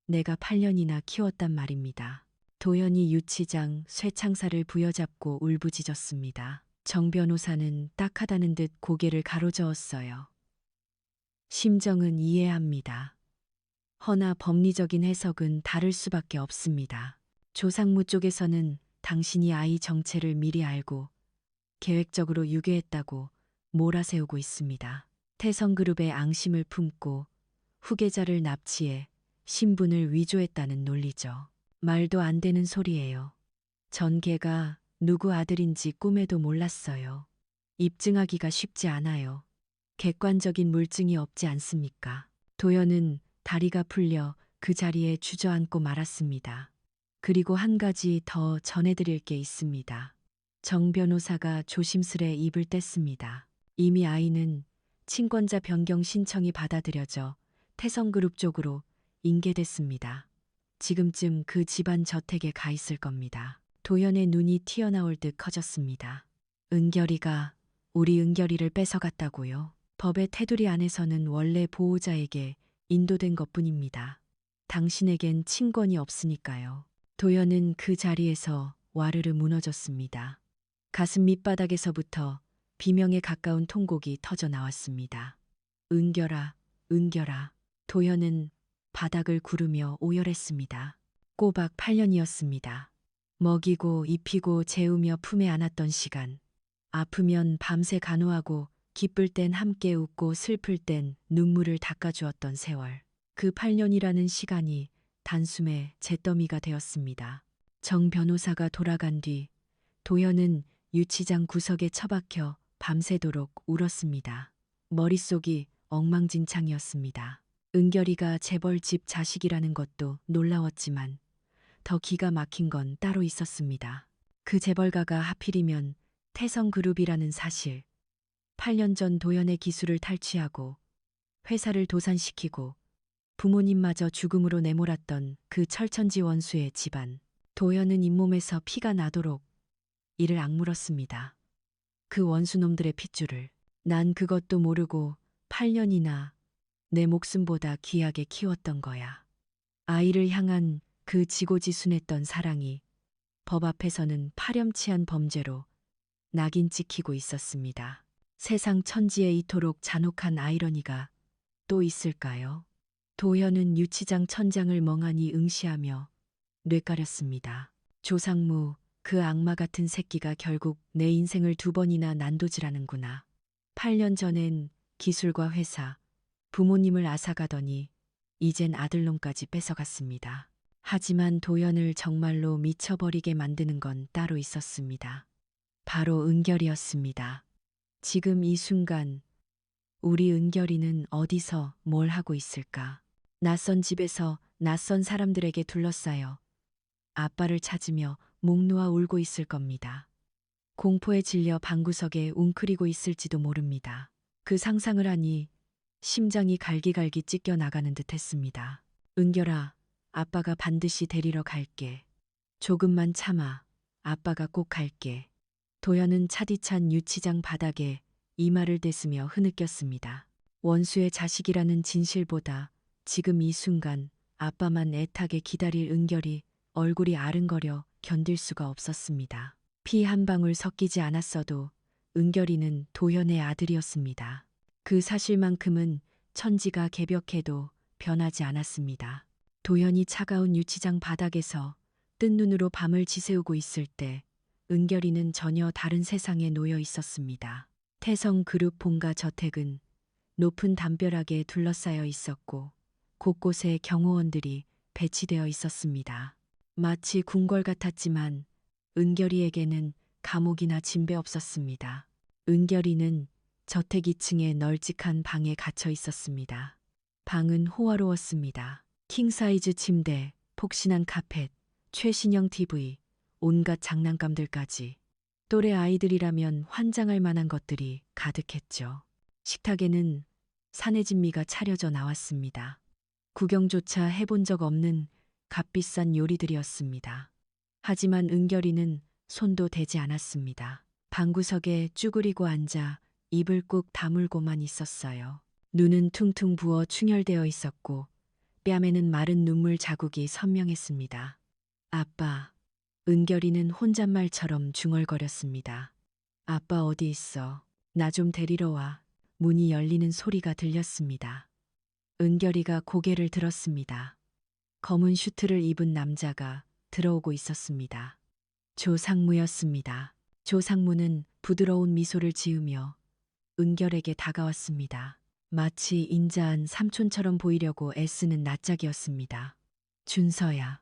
내가 8년이나 키웠단 말입니다. 도연이 유치장 쇠창살을 부여잡고 울부짖었습니다. 정 변호사는 딱하다는 듯 고개를 가로저었어요. 심정은 이해합니다. 허나 법리적인 해석은 다를 수밖에 없습니다. 조상무 쪽에서는 당신이 아이 정체를 미리 알고 계획적으로 유괴했다고 몰아세우고 있습니다. 태성그룹의 앙심을 품고 후계자를 납치해 신분을 위조했다는 논리죠. 말도 안 되는 소리예요. 전 걔가 누구 아들인지 꿈에도 몰랐어요. 입증하기가 쉽지 않아요. 객관적인 물증이 없지 않습니까? 도연은 다리가 풀려 그 자리에 주저앉고 말았습니다. 그리고 한 가지 더 전해드릴 게 있습니다. 정 변호사가 조심스레 입을 뗐습니다. 이미 아이는 친권자 변경 신청이 받아들여져 태성그룹 쪽으로 인계됐습니다. 지금쯤 그 집안 저택에 가 있을 겁니다. 도연의 눈이 튀어나올 듯 커졌습니다. 은결이가 우리 은결이를 뺏어갔다고요? 법의 테두리 안에서는 원래 보호자에게 인도된 것뿐입니다. 당신에겐 친권이 없으니까요. 도연은 그 자리에서 와르르 무너졌습니다. 가슴 밑바닥에서부터 비명에 가까운 통곡이 터져 나왔습니다. 은결아, 은결아. 도연은 바닥을 구르며 오열했습니다. 꼬박 8년이었습니다. 먹이고 입히고 재우며 품에 안았던 시간. 아프면 밤새 간호하고 기쁠 땐 함께 웃고 슬플 땐 눈물을 닦아주었던 세월. 그 8년이라는 시간이 단숨에 잿더미가 되었습니다. 정 변호사가 돌아간 뒤 도연은 유치장 구석에 처박혀 밤새도록 울었습니다. 머릿속이 엉망진창이었습니다. 은결이가 재벌집 자식이라는 것도 놀라웠지만 더 기가 막힌 건 따로 있었습니다. 그 재벌가가 하필이면 태성그룹이라는 사실. 8년 전 도연의 기술을 탈취하고 회사를 도산시키고 부모님마저 죽음으로 내몰았던 그 철천지 원수의 집안. 도연은 잇몸에서 피가 나도록 이를 악물었습니다. 그 원수놈들의 핏줄을. 난 그것도 모르고 8년이나 내 목숨보다 귀하게 키웠던 거야. 아이를 향한 그 지고지순했던 사랑이 법 앞에서는 파렴치한 범죄로 낙인 찍히고 있었습니다. 세상 천지에 이토록 잔혹한 아이러니가 또 있을까요? 도현은 유치장 천장을 멍하니 응시하며 뇌까렸습니다. 조상무, 그 악마 같은 새끼가 결국 내 인생을 2번이나 난도질하는구나. 8년 전엔 기술과 회사, 부모님을 앗아가더니 이젠 아들놈까지 뺏어갔습니다. 하지만 도연을 정말로 미쳐버리게 만드는 건 따로 있었습니다. 바로 은결이었습니다. 지금 이 순간 우리 은결이는 어디서 뭘 하고 있을까? 낯선 집에서 낯선 사람들에게 둘러싸여 아빠를 찾으며 목 놓아 울고 있을 겁니다. 공포에 질려 방구석에 웅크리고 있을지도 모릅니다. 그 상상을 하니 심장이 갈기갈기 찢겨 나가는 듯 했습니다. 은결아, 아빠가 반드시 데리러 갈게. 조금만 참아. 아빠가 꼭 갈게. 도연은 차디찬 유치장 바닥에 이마를 대으며 흐느꼈습니다. 원수의 자식이라는 진실보다 지금 이 순간 아빠만 애타게 기다릴 은결이 얼굴이 아른거려 견딜 수가 없었습니다. 피 한 방울 섞이지 않았어도 은결이는 도현의 아들이었습니다. 그 사실만큼은 천지가 개벽해도 변하지 않았습니다. 도현이 차가운 유치장 바닥에서 뜬 눈으로 밤을 지새우고 있을 때 은결이는 전혀 다른 세상에 놓여 있었습니다. 태성그룹 본가 저택은 높은 담벼락에 둘러싸여 있었고 곳곳에 경호원들이 배치되어 있었습니다. 마치 궁궐 같았지만 은결이에게는 감옥이나 진배 없었습니다. 은결이는 저택 2층의 널찍한 방에 갇혀 있었습니다. 방은 호화로웠습니다. 킹사이즈 침대, 폭신한 카펫, 최신형 TV, 온갖 장난감들까지. 또래 아이들이라면 환장할 만한 것들이 가득했죠. 식탁에는 산해진미가 차려져 나왔습니다. 구경조차 해본 적 없는 값비싼 요리들이었습니다. 하지만 은결이는 손도 대지 않았습니다. 방구석에 쭈그리고 앉아 입을 꾹 다물고만 있었어요. 눈은 퉁퉁 부어 충혈되어 있었고 뺨에는 마른 눈물 자국이 선명했습니다. 아빠, 은결이는 혼잣말처럼 중얼거렸습니다. 아빠 어디 있어? 나 좀 데리러 와. 문이 열리는 소리가 들렸습니다. 은결이가 고개를 들었습니다. 검은 슈트를 입은 남자가 들어오고 있었습니다. 조상무였습니다. 조상무는 부드러운 미소를 지으며 은결에게 다가왔습니다. 마치 인자한 삼촌처럼 보이려고 애쓰는 낯짝이었습니다. 준서야.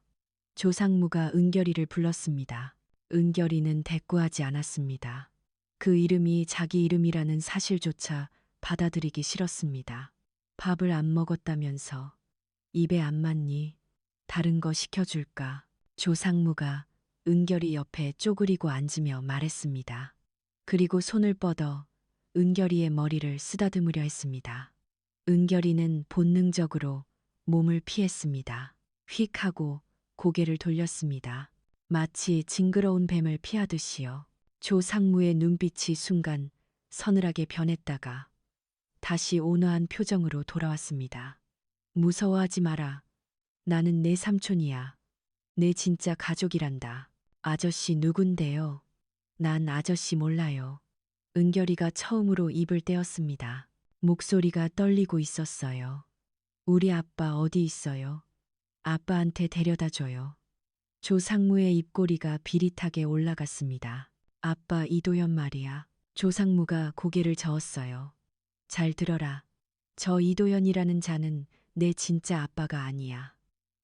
조상무가 은결이를 불렀습니다. 은결이는 대꾸하지 않았습니다. 그 이름이 자기 이름이라는 사실조차 받아들이기 싫었습니다. 밥을 안 먹었다면서 입에 안 맞니? 다른 거 시켜줄까? 조상무가 은결이 옆에 쪼그리고 앉으며 말했습니다. 그리고 손을 뻗어 은결이의 머리를 쓰다듬으려 했습니다. 은결이는 본능적으로 몸을 피했습니다. 휙 하고 고개를 돌렸습니다. 마치 징그러운 뱀을 피하듯이요. 조상무의 눈빛이 순간 서늘하게 변했다가 다시 온화한 표정으로 돌아왔습니다. 무서워하지 마라. 나는 내 삼촌이야. 내 진짜 가족이란다. 아저씨 누군데요? 난 아저씨 몰라요. 은결이가 처음으로 입을 떼었습니다. 목소리가 떨리고 있었어요. 우리 아빠 어디 있어요? 아빠한테 데려다 줘요. 조상무의 입꼬리가 비릿하게 올라갔습니다. 아빠 이도현 말이야. 조상무가 고개를 저었어요. 잘 들어라. 저 이도현이라는 자는 내 진짜 아빠가 아니야.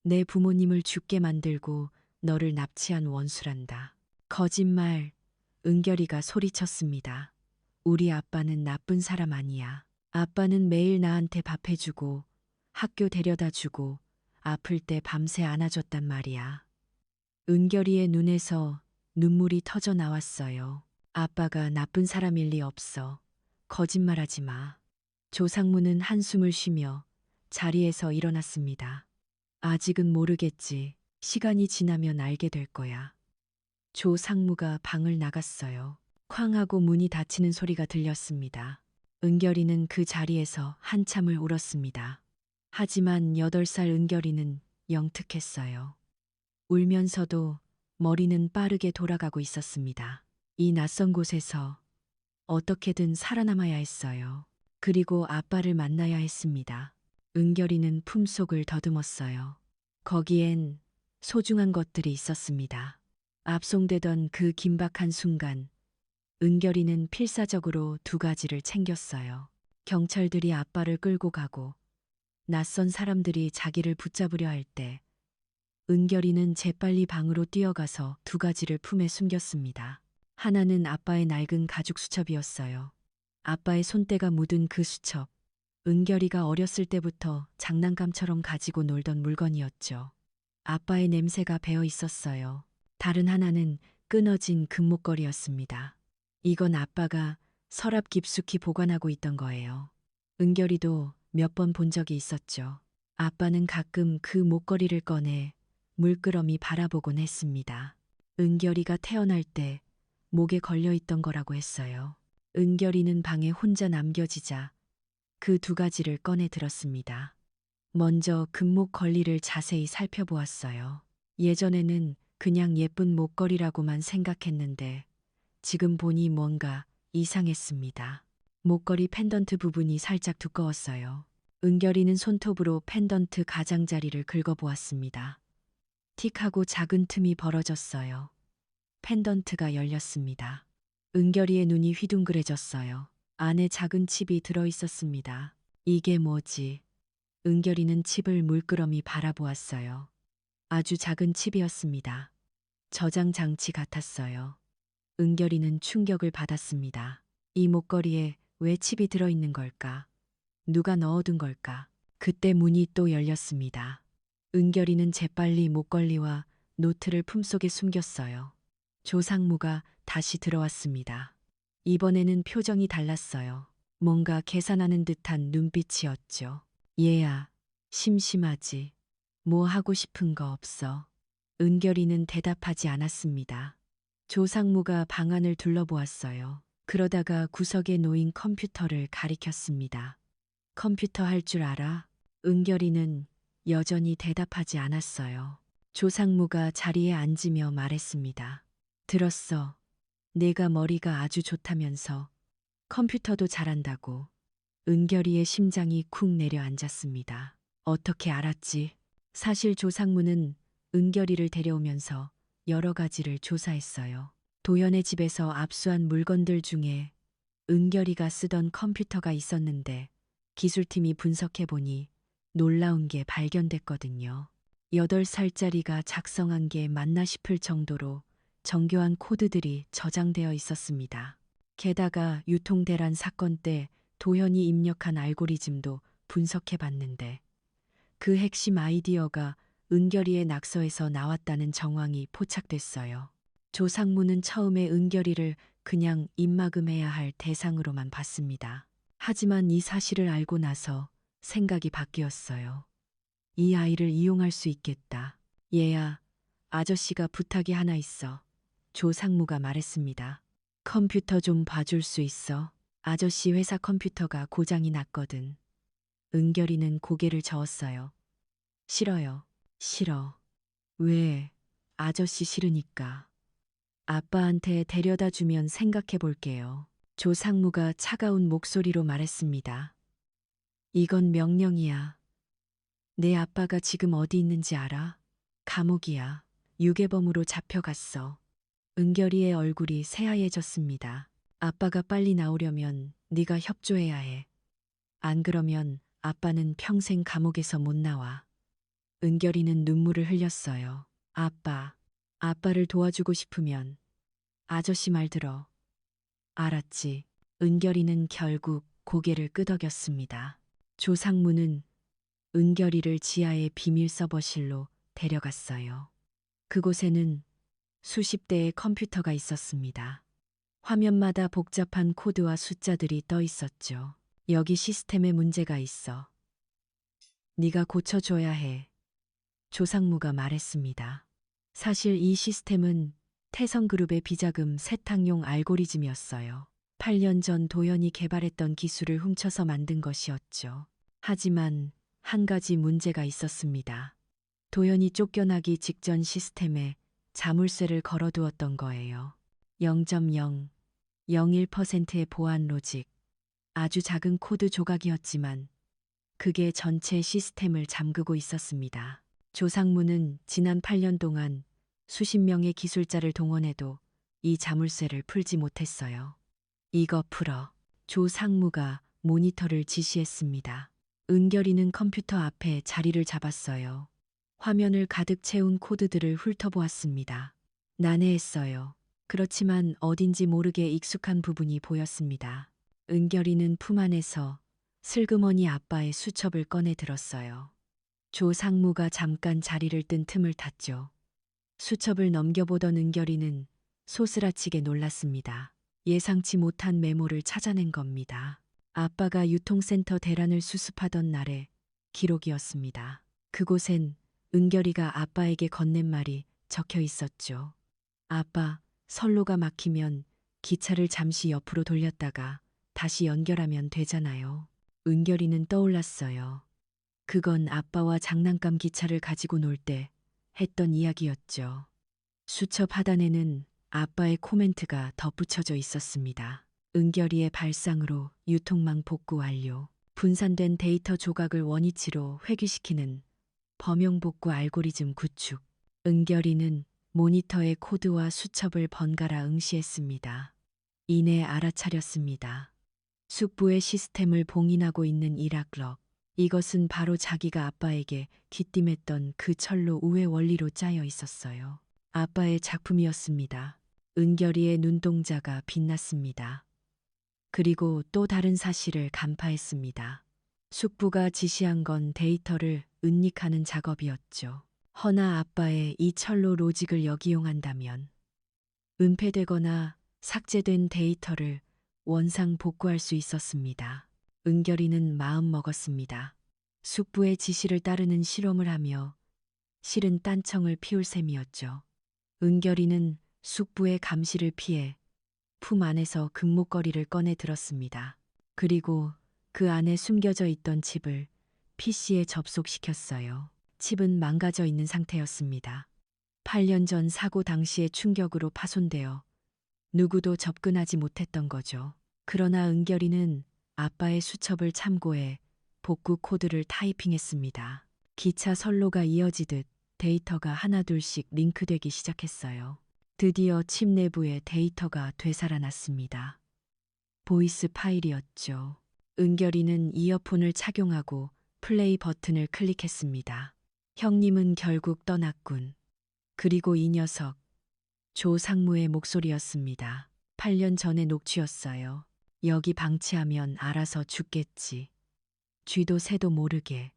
내 부모님을 죽게 만들고 너를 납치한 원수란다. 거짓말. 은결이가 소리쳤습니다. 우리 아빠는 나쁜 사람 아니야. 아빠는 매일 나한테 밥 해주고 학교 데려다 주고 아플 때 밤새 안아줬단 말이야. 은결이의 눈에서 눈물이 터져 나왔어요. 아빠가 나쁜 사람일 리 없어. 거짓말하지 마. 조상무는 한숨을 쉬며 자리에서 일어났습니다. 아직은 모르겠지. 시간이 지나면 알게 될 거야. 조상무가 방을 나갔어요. 쾅 하고 문이 닫히는 소리가 들렸습니다. 은결이는 그 자리에서 한참을 울었습니다. 하지만 8살 은결이는 영특했어요. 울면서도 머리는 빠르게 돌아가고 있었습니다. 이 낯선 곳에서 어떻게든 살아남아야 했어요. 그리고 아빠를 만나야 했습니다. 은결이는 품속을 더듬었어요. 거기엔 소중한 것들이 있었습니다. 압송되던 그 긴박한 순간, 은결이는 필사적으로 2가지를 챙겼어요. 경찰들이 아빠를 끌고 가고 낯선 사람들이 자기를 붙잡으려 할 때 은결이는 재빨리 방으로 뛰어가서 2가지를 품에 숨겼습니다. 하나는 아빠의 낡은 가죽 수첩이었어요. 아빠의 손때가 묻은 그 수첩. 은결이가 어렸을 때부터 장난감처럼 가지고 놀던 물건이었죠. 아빠의 냄새가 배어 있었어요. 다른 하나는 끊어진 금목걸이였습니다. 이건 아빠가 서랍 깊숙이 보관하고 있던 거예요. 은결이도 몇 번 본 적이 있었죠. 아빠는 가끔 그 목걸이를 꺼내 물끄러미 바라보곤 했습니다. 은결이가 태어날 때 목에 걸려 있던 거라고 했어요. 은결이는 방에 혼자 남겨지자 그 두 가지를 꺼내 들었습니다. 먼저 금목 걸리를 자세히 살펴보았어요. 예전에는 그냥 예쁜 목걸이라고만 생각했는데 지금 보니 뭔가 이상했습니다. 목걸이 펜던트 부분이 살짝 두꺼웠어요. 은결이는 손톱으로 펜던트 가장자리를 긁어보았습니다. 틱하고 작은 틈이 벌어졌어요. 펜던트가 열렸습니다. 은결이의 눈이 휘둥그레졌어요. 안에 작은 칩이 들어있었습니다. 이게 뭐지? 은결이는 칩을 물끄러미 바라보았어요. 아주 작은 칩이었습니다. 저장 장치 같았어요. 은결이는 충격을 받았습니다. 이 목걸이에 왜 칩이 들어있는 걸까? 누가 넣어둔 걸까? 그때 문이 또 열렸습니다. 은결이는 재빨리 목걸이와 노트를 품속에 숨겼어요. 조상무가 다시 들어왔습니다. 이번에는 표정이 달랐어요. 뭔가 계산하는 듯한 눈빛이었죠. 얘야, 심심하지? 뭐 하고 싶은 거 없어? 은결이는 대답하지 않았습니다. 조상무가 방 안을 둘러보았어요. 그러다가 구석에 놓인 컴퓨터를 가리켰습니다. 컴퓨터 할 줄 알아? 은결이는 여전히 대답하지 않았어요. 조상무가 자리에 앉으며 말했습니다. 들었어. 내가 머리가 아주 좋다면서 컴퓨터도 잘한다고. 은결이의 심장이 쿵 내려앉았습니다. 어떻게 알았지? 사실 조상무는 은결이를 데려오면서 여러 가지를 조사했어요. 도연의 집에서 압수한 물건들 중에 은결이가 쓰던 컴퓨터가 있었는데 기술팀이 분석해보니 놀라운 게 발견됐거든요. 8살짜리가 작성한 게 맞나 싶을 정도로 정교한 코드들이 저장되어 있었습니다. 게다가 유통대란 사건 때 도현이 입력한 알고리즘도 분석해봤는데 그 핵심 아이디어가 은결이의 낙서에서 나왔다는 정황이 포착됐어요. 조상무는 처음에 은결이를 그냥 입막음해야 할 대상으로만 봤습니다. 하지만 이 사실을 알고 나서 생각이 바뀌었어요. 이 아이를 이용할 수 있겠다. 얘야, 아저씨가 부탁이 하나 있어. 조상무가 말했습니다. 컴퓨터 좀 봐줄 수 있어? 아저씨 회사 컴퓨터가 고장이 났거든. 은결이는 고개를 저었어요. 싫어요. 싫어. 왜? 아저씨 싫으니까. 아빠한테 데려다 주면 생각해 볼게요. 조상무가 차가운 목소리로 말했습니다. 이건 명령이야. 내 아빠가 지금 어디 있는지 알아? 감옥이야. 유괴범으로 잡혀갔어. 은결이의 얼굴이 새하얘졌습니다. 아빠가 빨리 나오려면 네가 협조해야 해. 안 그러면 아빠는 평생 감옥에서 못 나와. 은결이는 눈물을 흘렸어요. 아빠를 도와주고 싶으면 아저씨 말 들어. 알았지. 은결이는 결국 고개를 끄덕였습니다. 조상무는 은결이를 지하의 비밀 서버실로 데려갔어요. 그곳에는 수십 대의 컴퓨터가 있었습니다. 화면마다 복잡한 코드와 숫자들이 떠 있었죠. 여기 시스템에 문제가 있어. 네가 고쳐줘야 해. 조상무가 말했습니다. 사실 이 시스템은 태성그룹의 비자금 세탁용 알고리즘이었어요. 8년 전 도연이 개발했던 기술을 훔쳐서 만든 것이었죠. 하지만 한 가지 문제가 있었습니다. 도연이 쫓겨나기 직전 시스템에 자물쇠를 걸어두었던 거예요. 0.001%의 보안 로직. 아주 작은 코드 조각이었지만 그게 전체 시스템을 잠그고 있었습니다. 조상무는 지난 8년 동안 수십 명의 기술자를 동원해도 이 자물쇠를 풀지 못했어요. 이거 풀어. 조상무가 모니터를 지시했습니다. 은결이는 컴퓨터 앞에 자리를 잡았어요. 화면을 가득 채운 코드들을 훑어보았습니다. 난해했어요. 그렇지만 어딘지 모르게 익숙한 부분이 보였습니다. 은결이는 품 안에서 슬그머니 아빠의 수첩을 꺼내 들었어요. 조상무가 잠깐 자리를 뜬 틈을 탔죠. 수첩을 넘겨보던 은결이는 소스라치게 놀랐습니다. 예상치 못한 메모를 찾아낸 겁니다. 아빠가 유통센터 대란을 수습하던 날의 기록이었습니다. 그곳엔 은결이가 아빠에게 건넨 말이 적혀 있었죠. 아빠, 선로가 막히면 기차를 잠시 옆으로 돌렸다가 다시 연결하면 되잖아요. 은결이는 떠올랐어요. 그건 아빠와 장난감 기차를 가지고 놀 때 했던 이야기였죠. 수첩 하단에는 아빠의 코멘트가 덧붙여져 있었습니다. 은결이의 발상으로 유통망 복구 완료. 분산된 데이터 조각을 원위치로 회귀시키는 범용 복구 알고리즘 구축. 은결이는 모니터의 코드와 수첩을 번갈아 응시했습니다. 이내 알아차렸습니다. 숙부의 시스템을 봉인하고 있는 이락럭. 이것은 바로 자기가 아빠에게 귀띔했던 그 철로 우회 원리로 짜여 있었어요. 아빠의 작품이었습니다. 은결이의 눈동자가 빛났습니다. 그리고 또 다른 사실을 간파했습니다. 숙부가 지시한 건 데이터를 은닉하는 작업이었죠. 허나 아빠의 이 철로 로직을 역이용한다면 은폐되거나 삭제된 데이터를 원상 복구할 수 있었습니다. 은결이는 마음 먹었습니다. 숙부의 지시를 따르는 실험을 하며 실은 딴청을 피울 셈이었죠. 은결이는 숙부의 감시를 피해 품 안에서 금목걸이를 꺼내 들었습니다. 그리고 그 안에 숨겨져 있던 칩을 PC에 접속시켰어요. 칩은 망가져 있는 상태였습니다. 8년 전 사고 당시의 충격으로 파손되어 누구도 접근하지 못했던 거죠. 그러나 은결이는 아빠의 수첩을 참고해 복구 코드를 타이핑했습니다. 기차 선로가 이어지듯 데이터가 하나둘씩 링크되기 시작했어요. 드디어 칩 내부의 데이터가 되살아났습니다. 보이스 파일이었죠. 은결이는 이어폰을 착용하고 플레이 버튼을 클릭했습니다. 형님은 결국 떠났군. 그리고 이 녀석, 조상무의 목소리였습니다. 8년 전의 녹취였어요. 여기 방치하면 알아서 죽겠지. 쥐도 새도 모르게.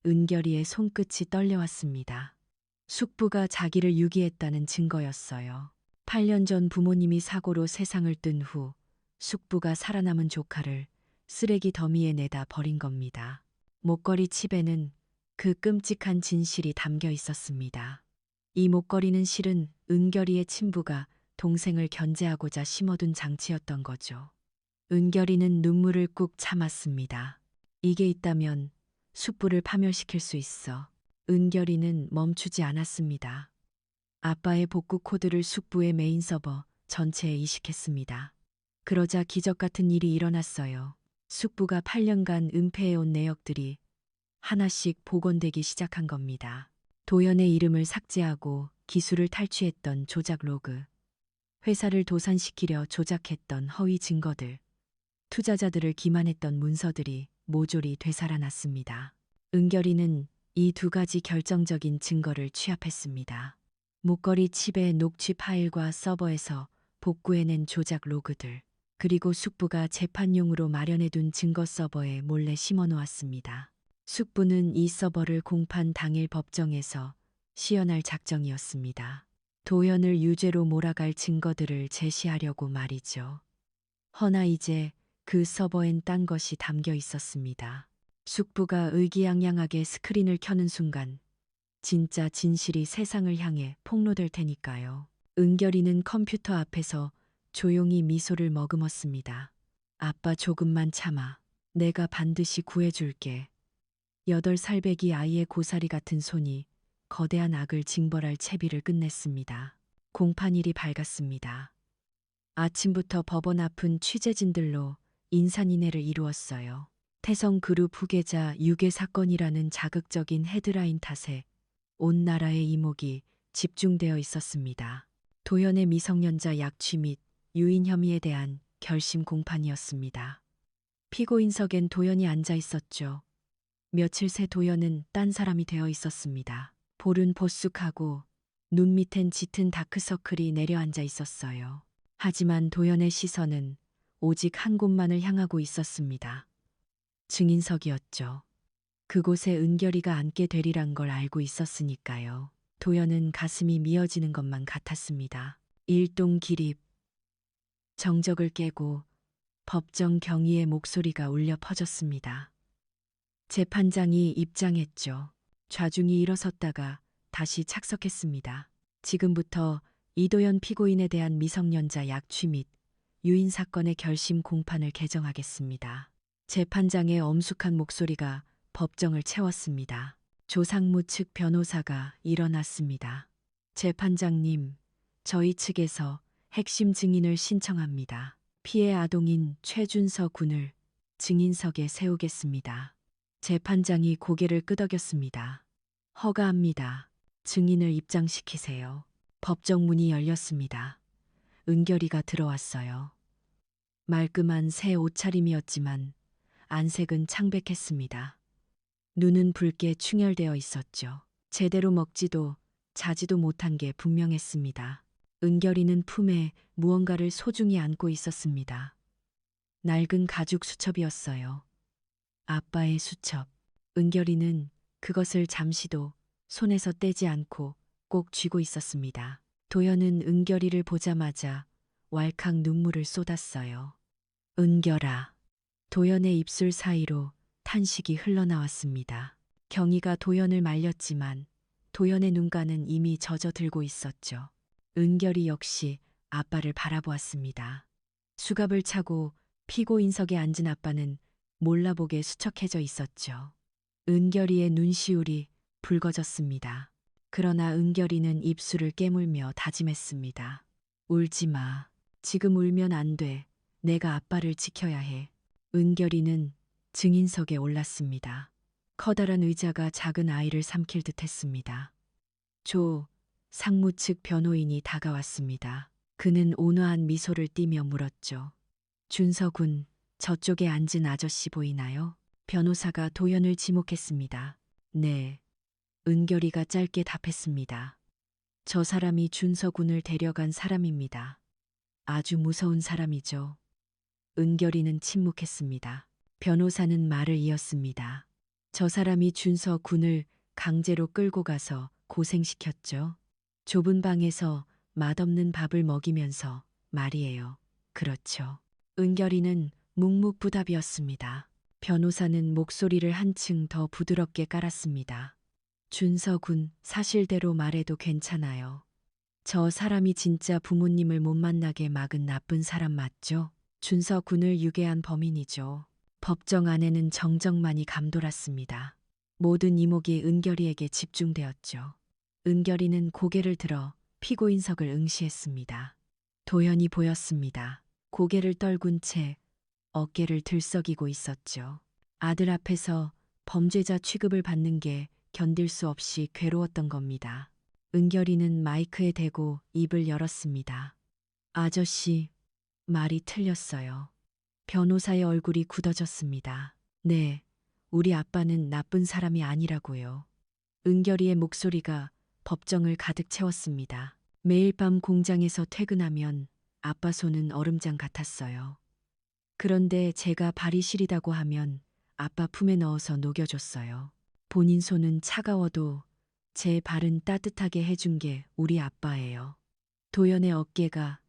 은결이의 손끝이 떨려왔습니다. 숙부가 자기를 유기했다는 증거였어요. 8년 전 부모님이 사고로 세상을 뜬 후 숙부가 살아남은 조카를 쓰레기 더미에 내다 버린 겁니다. 목걸이 칩에는 그 끔찍한 진실이 담겨 있었습니다. 이 목걸이는 실은 은결이의 친부가 동생을 견제하고자 심어둔 장치였던 거죠. 은결이는 눈물을 꾹 참았습니다. 이게 있다면 숙부를 파멸시킬 수 있어. 은결이는 멈추지 않았습니다. 아빠의 복구 코드를 숙부의 메인 서버 전체에 이식했습니다. 그러자 기적 같은 일이 일어났어요. 숙부가 8년간 은폐해온 내역들이 하나씩 복원되기 시작한 겁니다. 도연의 이름을 삭제하고 기술을 탈취했던 조작 로그, 회사를 도산시키려 조작했던 허위 증거들, 투자자들을 기만했던 문서들이 모조리 되살아났습니다. 은결이는 이 두 가지 결정적인 증거를 취합했습니다. 목걸이 칩의 녹취 파일과 서버에서 복구해낸 조작 로그들, 그리고 숙부가 재판용으로 마련해둔 증거 서버에 몰래 심어놓았습니다. 숙부는 이 서버를 공판 당일 법정에서 시연할 작정이었습니다. 도연을 유죄로 몰아갈 증거들을 제시하려고 말이죠. 허나 이제 그 서버엔 딴 것이 담겨 있었습니다. 숙부가 의기양양하게 스크린을 켜는 순간 진짜 진실이 세상을 향해 폭로될 테니까요. 은결이는 컴퓨터 앞에서 조용히 미소를 머금었습니다. 아빠 조금만 참아. 내가 반드시 구해줄게. 8살배기 아이의 고사리 같은 손이 거대한 악을 징벌할 채비를 끝냈습니다. 공판일이 밝았습니다. 아침부터 법원 앞은 취재진들로 인산인해를 이루었어요. 태성그룹 후계자 유괴 사건이라는 자극적인 헤드라인 탓에 온 나라의 이목이 집중되어 있었습니다. 도연의 미성년자 약취 및 유인 혐의에 대한 결심 공판이었습니다. 피고인석엔 도연이 앉아 있었죠. 며칠 새 도연은 딴 사람이 되어 있었습니다. 볼은 보쑥하고 눈 밑엔 짙은 다크서클이 내려앉아 있었어요. 하지만 도연의 시선은 오직 한 곳만을 향하고 있었습니다. 증인석이었죠. 그곳에 은결이가 앉게 되리란 걸 알고 있었으니까요. 도연은 가슴이 미어지는 것만 같았습니다. 일동 기립. 정적을 깨고 법정 경위의 목소리가 울려 퍼졌습니다. 재판장이 입장했죠. 좌중이 일어섰다가 다시 착석했습니다. 지금부터 이도현 피고인에 대한 미성년자 약취 및 유인 사건의 결심 공판을 개정하겠습니다. 재판장의 엄숙한 목소리가 법정을 채웠습니다. 조상무 측 변호사가 일어났습니다. 재판장님, 저희 측에서 핵심 증인을 신청합니다. 피해 아동인 최준서 군을 증인석에 세우겠습니다. 재판장이 고개를 끄덕였습니다. 허가합니다. 증인을 입장시키세요. 법정 문이 열렸습니다. 은결이가 들어왔어요. 말끔한 새 옷차림이었지만 안색은 창백했습니다. 눈은 붉게 충혈되어 있었죠. 제대로 먹지도 자지도 못한 게 분명했습니다. 은결이는 품에 무언가를 소중히 안고 있었습니다. 낡은 가죽 수첩이었어요. 아빠의 수첩. 은결이는 그것을 잠시도 손에서 떼지 않고 꼭 쥐고 있었습니다. 도연은 은결이를 보자마자 왈칵 눈물을 쏟았어요. 은결아. 도연의 입술 사이로 탄식이 흘러나왔습니다. 경희가 도연을 말렸지만 도연의 눈가는 이미 젖어들고 있었죠. 은결이 역시 아빠를 바라보았습니다. 수갑을 차고 피고인석에 앉은 아빠는 몰라보게 수척해져 있었죠. 은결이의 눈시울이 붉어졌습니다. 그러나 은결이는 입술을 깨물며 다짐했습니다. 울지 마. 지금 울면 안 돼. 내가 아빠를 지켜야 해. 은결이는 증인석에 올랐습니다. 커다란 의자가 작은 아이를 삼킬 듯 했습니다. 상무 측 변호인이 다가왔습니다. 그는 온화한 미소를 띠며 물었죠. 준서군, 저쪽에 앉은 아저씨 보이나요? 변호사가 도연을 지목했습니다. 네. 은결이가 짧게 답했습니다. 저 사람이 준서군을 데려간 사람입니다. 아주 무서운 사람이죠. 은결이는 침묵했습니다. 변호사는 말을 이었습니다. 저 사람이 준서 군을 강제로 끌고 가서 고생시켰죠. 좁은 방에서 맛없는 밥을 먹이면서 말이에요. 그렇죠. 은결이는 묵묵부답이었습니다. 변호사는 목소리를 한층 더 부드럽게 깔았습니다. 준서 군, 사실대로 말해도 괜찮아요. 저 사람이 진짜 부모님을 못 만나게 막은 나쁜 사람 맞죠? 준서 군을 유괴한 범인이죠. 법정 안에는 정적만이 감돌았습니다. 모든 이목이 은결이에게 집중되었죠. 은결이는 고개를 들어 피고인석을 응시했습니다. 도연이 보였습니다. 고개를 떨군 채 어깨를 들썩이고 있었죠. 아들 앞에서 범죄자 취급을 받는 게 견딜 수 없이 괴로웠던 겁니다. 은결이는 마이크에 대고 입을 열었습니다. 아저씨, 말이 틀렸어요. 변호사의 얼굴이 굳어졌습니다. 네, 우리 아빠는 나쁜 사람이 아니라고요. 은결이의 목소리가 법정을 가득 채웠습니다. 매일 밤 공장에서 퇴근하면 아빠 손은 얼음장 같았어요. 그런데 제가 발이 시리다고 하면 아빠 품에 넣어서 녹여줬어요. 본인 손은 차가워도 제 발은 따뜻하게 해준 게 우리 아빠예요. 도연의 어깨가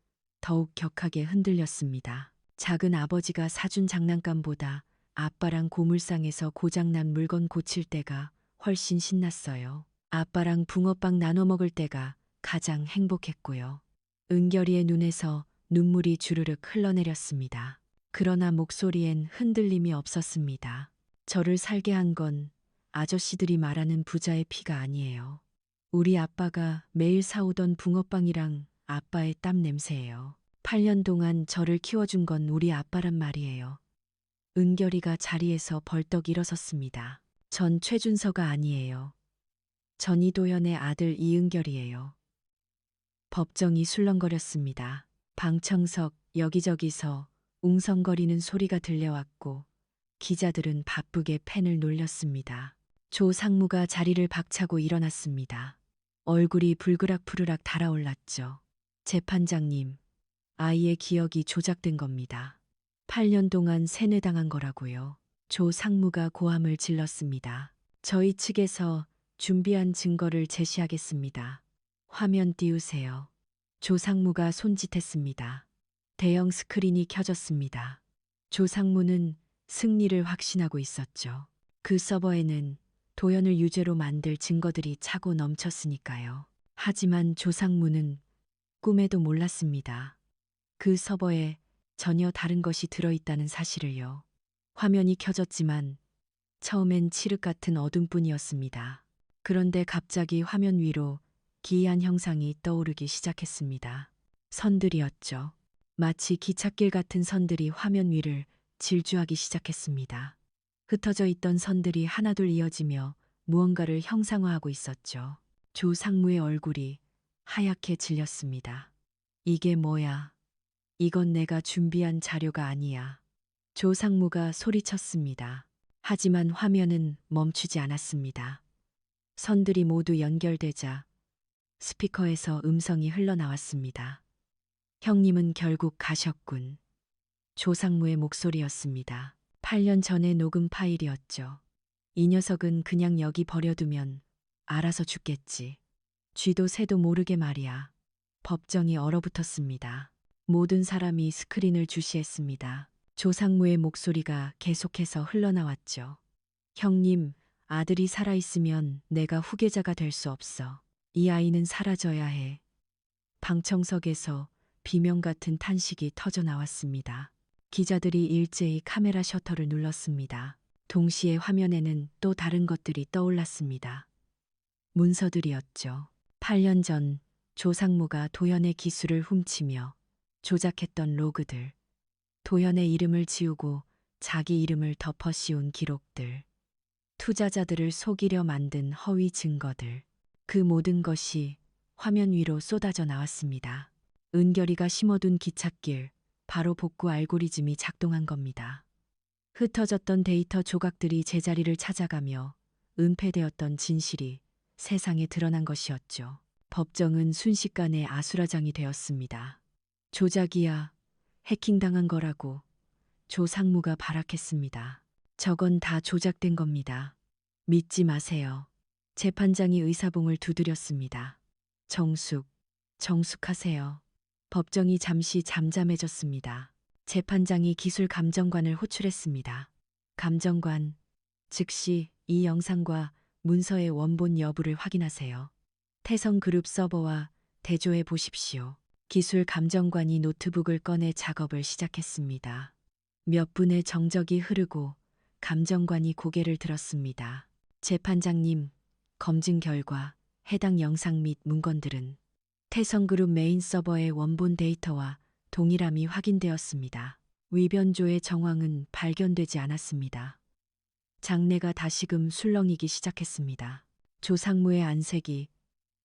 더욱 격하게 흔들렸습니다. 작은 아버지가 사준 장난감보다 아빠랑 고물상에서 고장난 물건 고칠 때가 훨씬 신났어요. 아빠랑 붕어빵 나눠 먹을 때가 가장 행복했고요. 은결이의 눈에서 눈물이 주르륵 흘러내렸습니다. 그러나 목소리엔 흔들림이 없었습니다. 저를 살게 한 건 아저씨들이 말하는 부자의 피가 아니에요. 우리 아빠가 매일 사오던 붕어빵이랑 아빠의 땀 냄새예요. 8년 동안 저를 키워준 건 우리 아빠란 말이에요. 은결이가 자리에서 벌떡 일어섰습니다. 전 최준서가 아니에요. 전 이도현의 아들 이은결이에요. 법정이 술렁거렸습니다. 방청석 여기저기서 웅성거리는 소리가 들려왔고 기자들은 바쁘게 펜을 놀렸습니다. 조 상무가 자리를 박차고 일어났습니다. 얼굴이 불그락푸르락 달아올랐죠. 재판장님, 아이의 기억이 조작된 겁니다. 8년 동안 세뇌당한 거라고요. 조 상무가 고함을 질렀습니다. 저희 측에서 준비한 증거를 제시하겠습니다. 화면 띄우세요. 조 상무가 손짓했습니다. 대형 스크린이 켜졌습니다. 조 상무는 승리를 확신하고 있었죠. 그 서버에는 도연을 유죄로 만들 증거들이 차고 넘쳤으니까요. 하지만 조 상무는 꿈에도 몰랐습니다. 그 서버에 전혀 다른 것이 들어있다는 사실을요. 화면이 켜졌지만 처음엔 칠흑 같은 어둠뿐이었습니다. 그런데 갑자기 화면 위로 기이한 형상이 떠오르기 시작했습니다. 선들이었죠. 마치 기찻길 같은 선들이 화면 위를 질주하기 시작했습니다. 흩어져 있던 선들이 하나둘 이어지며 무언가를 형상화하고 있었죠. 조상무의 얼굴이 하얗게 질렸습니다. 이게 뭐야? 이건 내가 준비한 자료가 아니야. 조상무가 소리쳤습니다. 하지만 화면은 멈추지 않았습니다. 선들이 모두 연결되자 스피커에서 음성이 흘러나왔습니다. 형님은 결국 가셨군. 조상무의 목소리였습니다. 8년 전의 녹음 파일이었죠. 이 녀석은 그냥 여기 버려두면 알아서 죽겠지. 쥐도 새도 모르게 말이야. 법정이 얼어붙었습니다. 모든 사람이 스크린을 주시했습니다. 조상무의 목소리가 계속해서 흘러나왔죠. 형님, 아들이 살아있으면 내가 후계자가 될 수 없어. 이 아이는 사라져야 해. 방청석에서 비명 같은 탄식이 터져 나왔습니다. 기자들이 일제히 카메라 셔터를 눌렀습니다. 동시에 화면에는 또 다른 것들이 떠올랐습니다. 문서들이었죠. 8년 전 조상무가 도연의 기술을 훔치며 조작했던 로그들, 도연의 이름을 지우고 자기 이름을 덮어 씌운 기록들, 투자자들을 속이려 만든 허위 증거들, 그 모든 것이 화면 위로 쏟아져 나왔습니다. 은결이가 심어둔 기찻길, 바로 복구 알고리즘이 작동한 겁니다. 흩어졌던 데이터 조각들이 제자리를 찾아가며 은폐되었던 진실이 세상에 드러난 것이었죠. 법정은 순식간에 아수라장이 되었습니다. 조작이야, 해킹당한 거라고 조상무가 발악했습니다. 저건 다 조작된 겁니다. 믿지 마세요. 재판장이 의사봉을 두드렸습니다. 정숙하세요. 법정이 잠시 잠잠해졌습니다. 재판장이 기술 감정관을 호출했습니다. 감정관, 즉시 이 영상과 문서의 원본 여부를 확인하세요. 태성그룹 서버와 대조해 보십시오. 기술 감정관이 노트북을 꺼내 작업을 시작했습니다. 몇 분의 정적이 흐르고 감정관이 고개를 들었습니다. 재판장님, 검증 결과 해당 영상 및 문건들은 태성그룹 메인 서버의 원본 데이터와 동일함이 확인되었습니다. 위변조의 정황은 발견되지 않았습니다. 장내가 다시금 술렁이기 시작했습니다. 조상무의 안색이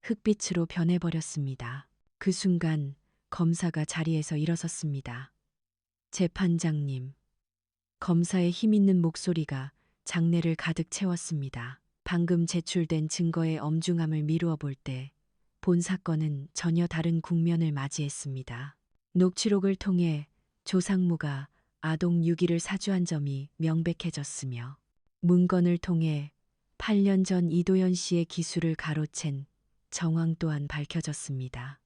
흑빛으로 변해버렸습니다. 그 순간 검사가 자리에서 일어섰습니다. 재판장님. 검사의 힘있는 목소리가 장내를 가득 채웠습니다. 방금 제출된 증거의 엄중함을 미루어 볼 때 본 사건은 전혀 다른 국면을 맞이했습니다. 녹취록을 통해 조상무가 아동 유기를 사주한 점이 명백해졌으며 문건을 통해 8년 전 이도연 씨의 기술을 가로챈 정황 또한 밝혀졌습니다.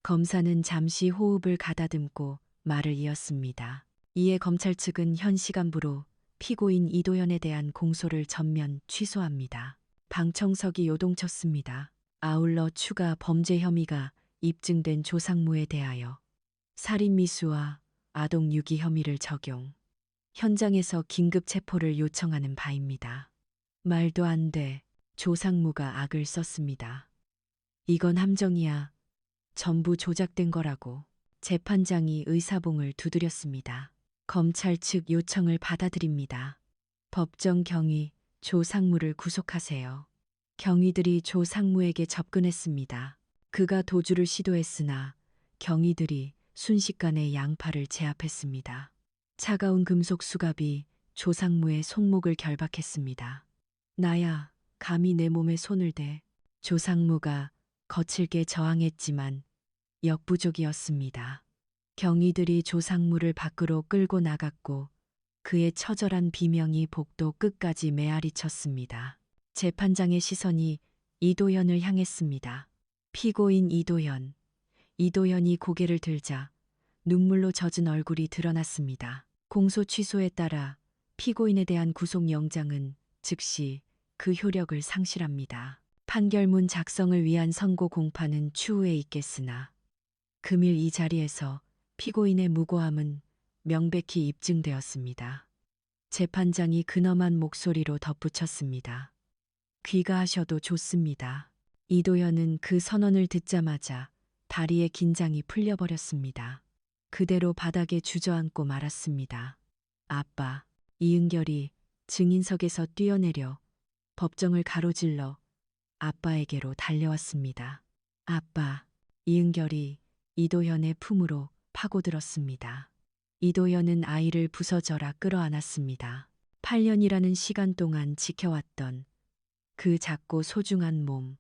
검사는 잠시 호흡을 가다듬고 말을 이었습니다. 이에 검찰 측은 현 시간부로 피고인 이도연에 대한 공소를 전면 취소합니다. 방청석이 요동쳤습니다. 아울러 추가 범죄 혐의가 입증된 조상무에 대하여 살인미수와 아동 유기 혐의를 적용, 현장에서 긴급 체포를 요청하는 바입니다. 말도 안 돼. 조상무가 악을 썼습니다. 이건 함정이야. 전부 조작된 거라고. 재판장이 의사봉을 두드렸습니다. 검찰 측 요청을 받아들입니다. 법정 경위 조상무를 구속하세요. 경위들이 조상무에게 접근했습니다. 그가 도주를 시도했으나 경위들이 순식간에 양팔을 제압했습니다. 차가운 금속 수갑이 조상무의 손목을 결박했습니다. 나야, 감히 내 몸에 손을 대. 조상무가 거칠게 저항했지만 역부족이었습니다. 경위들이 조상무를 밖으로 끌고 나갔고 그의 처절한 비명이 복도 끝까지 메아리쳤습니다. 재판장의 시선이 이도연을 향했습니다. 피고인 이도연. 이도연이 고개를 들자 눈물로 젖은 얼굴이 드러났습니다. 공소 취소에 따라 피고인에 대한 구속영장은 즉시 그 효력을 상실합니다. 판결문 작성을 위한 선고 공판은 추후에 있겠으나 금일 이 자리에서 피고인의 무고함은 명백히 입증되었습니다. 재판장이 근엄한 목소리로 덧붙였습니다. 귀가하셔도 좋습니다. 이도현은 그 선언을 듣자마자 다리의 긴장이 풀려버렸습니다. 그대로 바닥에 주저앉고 말았습니다. 아빠, 이은결이 증인석에서 뛰어내려 법정을 가로질러 아빠에게로 달려왔습니다. 아빠, 이은결이 이도현의 품으로 파고들었습니다. 이도현은 아이를 부서져라 끌어안았습니다. 8년이라는 시간 동안 지켜왔던 그 작고 소중한 몸,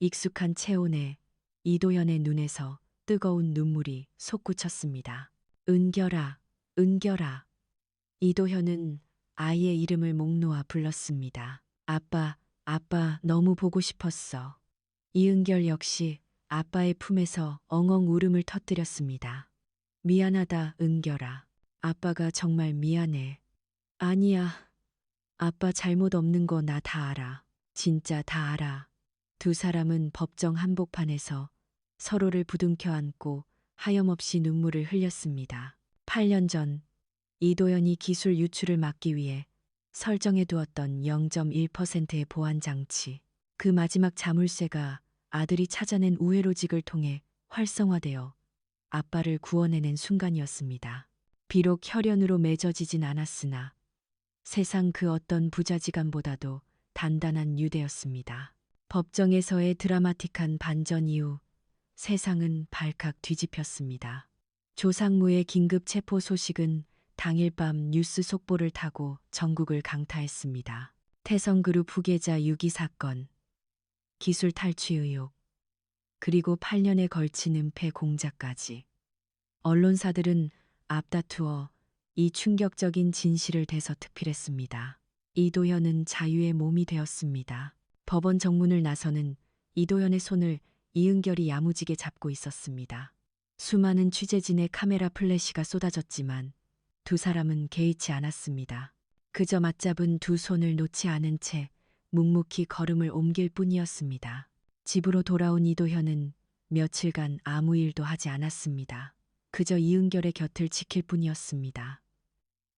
익숙한 체온에 이도현의 눈에서 뜨거운 눈물이 솟구쳤습니다. 은결아, 은결아. 이도현은 아이의 이름을 목 놓아 불렀습니다. 아빠, 아빠 너무 보고 싶었어. 이은결 역시 아빠의 품에서 엉엉 울음을 터뜨렸습니다. 미안하다, 은결아. 아빠가 정말 미안해. 아니야. 아빠 잘못 없는 거 나 다 알아. 진짜 다 알아. 두 사람은 법정 한복판에서 서로를 부둥켜 안고 하염없이 눈물을 흘렸습니다. 8년 전 이도현이 기술 유출을 막기 위해 설정해 두었던 0.1%의 보안 장치. 그 마지막 자물쇠가 아들이 찾아낸 우회로직을 통해 활성화되어 아빠를 구원해낸 순간이었습니다. 비록 혈연으로 맺어지진 않았으나 세상 그 어떤 부자지간보다도 단단한 유대였습니다. 법정에서의 드라마틱한 반전 이후 세상은 발칵 뒤집혔습니다. 조상무의 긴급 체포 소식은 당일 밤 뉴스 속보를 타고 전국을 강타했습니다. 태성그룹 후계자 유기 사건, 기술 탈취 의혹, 그리고 8년에 걸친 은폐 공작까지. 언론사들은 앞다투어 이 충격적인 진실을 대서특필했습니다. 이도현은 자유의 몸이 되었습니다. 법원 정문을 나서는 이도현의 손을 이은결이 야무지게 잡고 있었습니다. 수많은 취재진의 카메라 플래시가 쏟아졌지만 두 사람은 개의치 않았습니다. 그저 맞잡은 두 손을 놓지 않은 채 묵묵히 걸음을 옮길 뿐이었습니다. 집으로 돌아온 이도현은 며칠간 아무 일도 하지 않았습니다. 그저 이은결의 곁을 지킬 뿐이었습니다.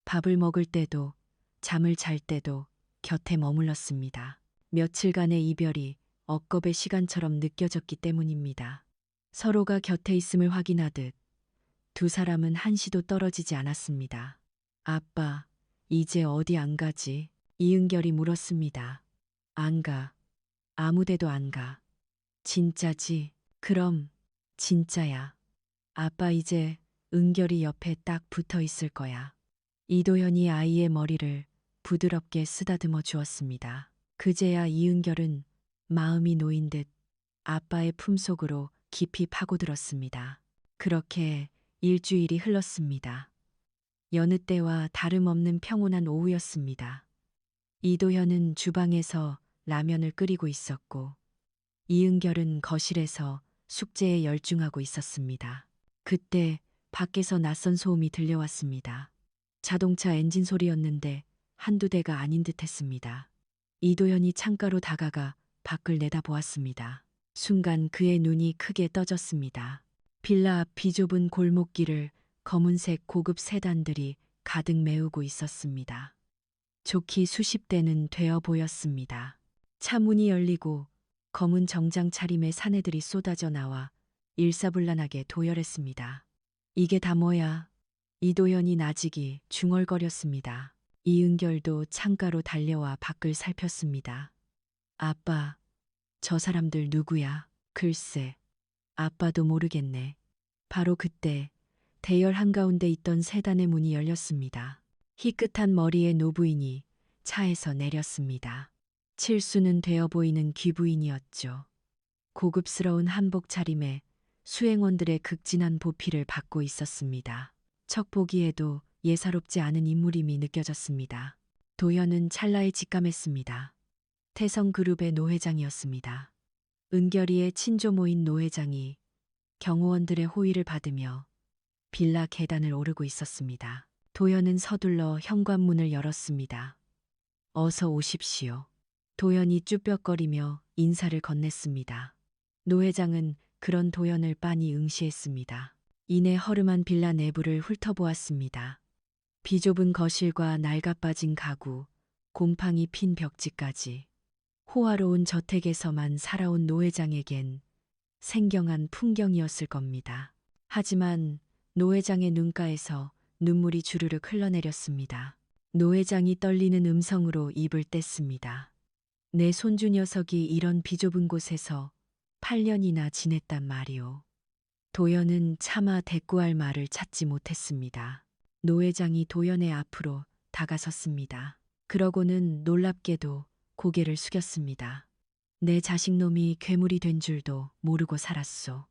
밥을 먹을 때도 잠을 잘 때도 곁에 머물렀습니다. 며칠간의 이별이 억겁의 시간처럼 느껴졌기 때문입니다. 서로가 곁에 있음을 확인하듯 두 사람은 한시도 떨어지지 않았습니다. 아빠, 이제 어디 안 가지? 이은결이 물었습니다. 안 가. 아무데도 안 가. 진짜지? 그럼 진짜야. 아빠 이제 은결이 옆에 딱 붙어 있을 거야. 이도현이 아이의 머리를 부드럽게 쓰다듬어 주었습니다. 그제야 이은결은 마음이 놓인 듯 아빠의 품속으로 깊이 파고들었습니다. 그렇게 일주일이 흘렀습니다. 여느 때와 다름없는 평온한 오후였습니다. 이도현은 주방에서 라면을 끓이고 있었고 이은결은 거실에서 숙제에 열중하고 있었습니다. 그때 밖에서 낯선 소음이 들려왔습니다. 자동차 엔진 소리였는데 한두 대가 아닌 듯 했습니다. 이도현이 창가로 다가가 밖을 내다보았습니다. 순간 그의 눈이 크게 떠졌습니다. 빌라 앞 비좁은 골목길을 검은색 고급 세단들이 가득 메우고 있었습니다. 좋기 수십 대는 되어 보였습니다. 차 문이 열리고 검은 정장 차림의 사내들이 쏟아져 나와 일사불란하게 도열했습니다. 이게 다 뭐야? 이도현이 나직이 중얼거렸습니다. 이은결도 창가로 달려와 밖을 살폈습니다. 아빠, 저 사람들 누구야? 글쎄, 아빠도 모르겠네. 바로 그때 대열 한가운데 있던 세단의 문이 열렸습니다. 희끗한 머리의 노부인이 차에서 내렸습니다. 칠수는 되어 보이는 귀부인이었죠. 고급스러운 한복 차림에 수행원들의 극진한 보필을 받고 있었습니다. 척 보기에도 예사롭지 않은 인물임이 느껴졌습니다. 도현은 찰나에 직감했습니다. 태성그룹의 노회장이었습니다. 은결이의 친조모인 노회장이 경호원들의 호의를 받으며 빌라 계단을 오르고 있었습니다. 도현은 서둘러 현관문을 열었습니다. 어서 오십시오. 도현이 쭈뼛거리며 인사를 건넸습니다. 노 회장은 그런 도연을 빤히 응시했습니다. 이내 허름한 빌라 내부를 훑어보았습니다. 비좁은 거실과 낡아빠진 가구, 곰팡이 핀 벽지까지 호화로운 저택에서만 살아온 노 회장에겐 생경한 풍경이었을 겁니다. 하지만 노 회장의 눈가에서 눈물이 주르륵 흘러내렸습니다. 노 회장이 떨리는 음성으로 입을 뗐습니다. 내 손주 녀석이 이런 비좁은 곳에서 8년이나 지냈단 말이오. 도연은 차마 대꾸할 말을 찾지 못했습니다. 노 회장이 도연의 앞으로 다가섰습니다. 그러고는 놀랍게도 고개를 숙였습니다. 내 자식놈이 괴물이 된 줄도 모르고 살았소.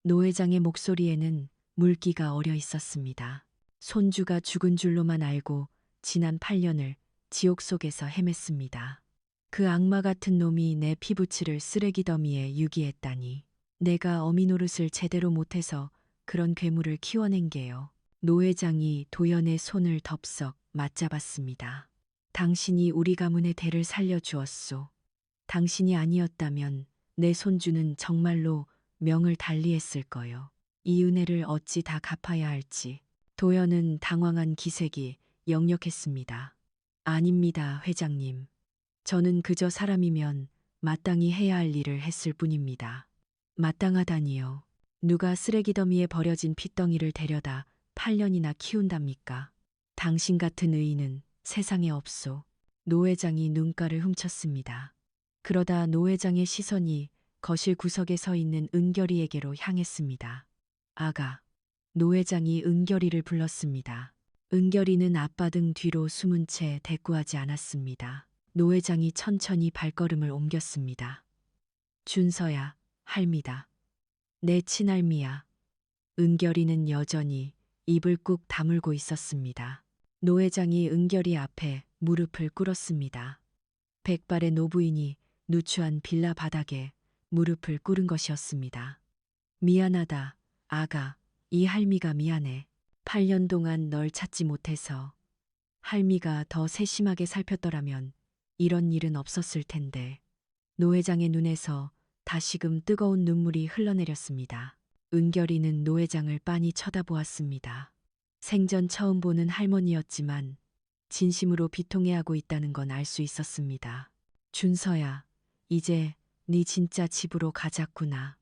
노 회장의 목소리에는 물기가 어려 있었습니다. 손주가 죽은 줄로만 알고 지난 8년을 지옥 속에서 헤맸습니다. 그 악마 같은 놈이 내 피부치를 쓰레기 더미에 유기했다니. 내가 어미 노릇을 제대로 못해서 그런 괴물을 키워낸 게요. 노 회장이 도연의 손을 덥석 맞잡았습니다. 당신이 우리 가문의 대를 살려주었소. 당신이 아니었다면 내 손주는 정말로 명을 달리했을 거요. 이 은혜를 어찌 다 갚아야 할지. 도연은 당황한 기색이 역력했습니다. 아닙니다, 회장님. 저는 그저 사람이면 마땅히 해야 할 일을 했을 뿐입니다. 마땅하다니요. 누가 쓰레기 더미에 버려진 핏덩이를 데려다 8년이나 키운답니까? 당신 같은 의인은 세상에 없소. 노 회장이 눈가를 훔쳤습니다. 그러다 노 회장의 시선이 거실 구석에 서 있는 은결이에게로 향했습니다. 아가. 노 회장이 은결이를 불렀습니다. 은결이는 아빠 등 뒤로 숨은 채 대꾸하지 않았습니다. 노 회장이 천천히 발걸음을 옮겼습니다. 준서야, 할미다. 내 친할미야. 은결이는 여전히 입을 꾹 다물고 있었습니다. 노 회장이 은결이 앞에 무릎을 꿇었습니다. 백발의 노부인이 누추한 빌라 바닥에 무릎을 꿇은 것이었습니다. 미안하다, 아가. 이 할미가 미안해. 8년 동안 널 찾지 못해서. 할미가 더 세심하게 살폈더라면 이런 일은 없었을 텐데. 노 회장의 눈에서 다시금 뜨거운 눈물이 흘러내렸습니다. 은결이는 노 회장을 빤히 쳐다보았습니다. 생전 처음 보는 할머니였지만 진심으로 비통해하고 있다는 건 알 수 있었습니다. 준서야, 이제 네 진짜 집으로 가자꾸나.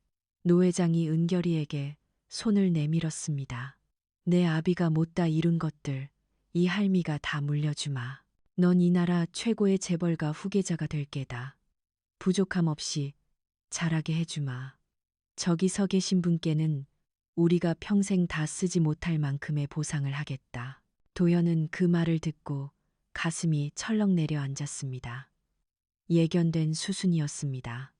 노 회장이 은결이에게 손을 내밀었습니다. 내 아비가 못다 이룬 것들 이 할미가 다 물려주마. 넌 이 나라 최고의 재벌가 후계자가 될 게다. 부족함 없이 자라게 해주마. 저기 서 계신 분께는 우리가 평생 다 쓰지 못할 만큼의 보상을 하겠다. 도연은 그 말을 듣고 가슴이 철렁 내려앉았습니다. 예견된 수순이었습니다.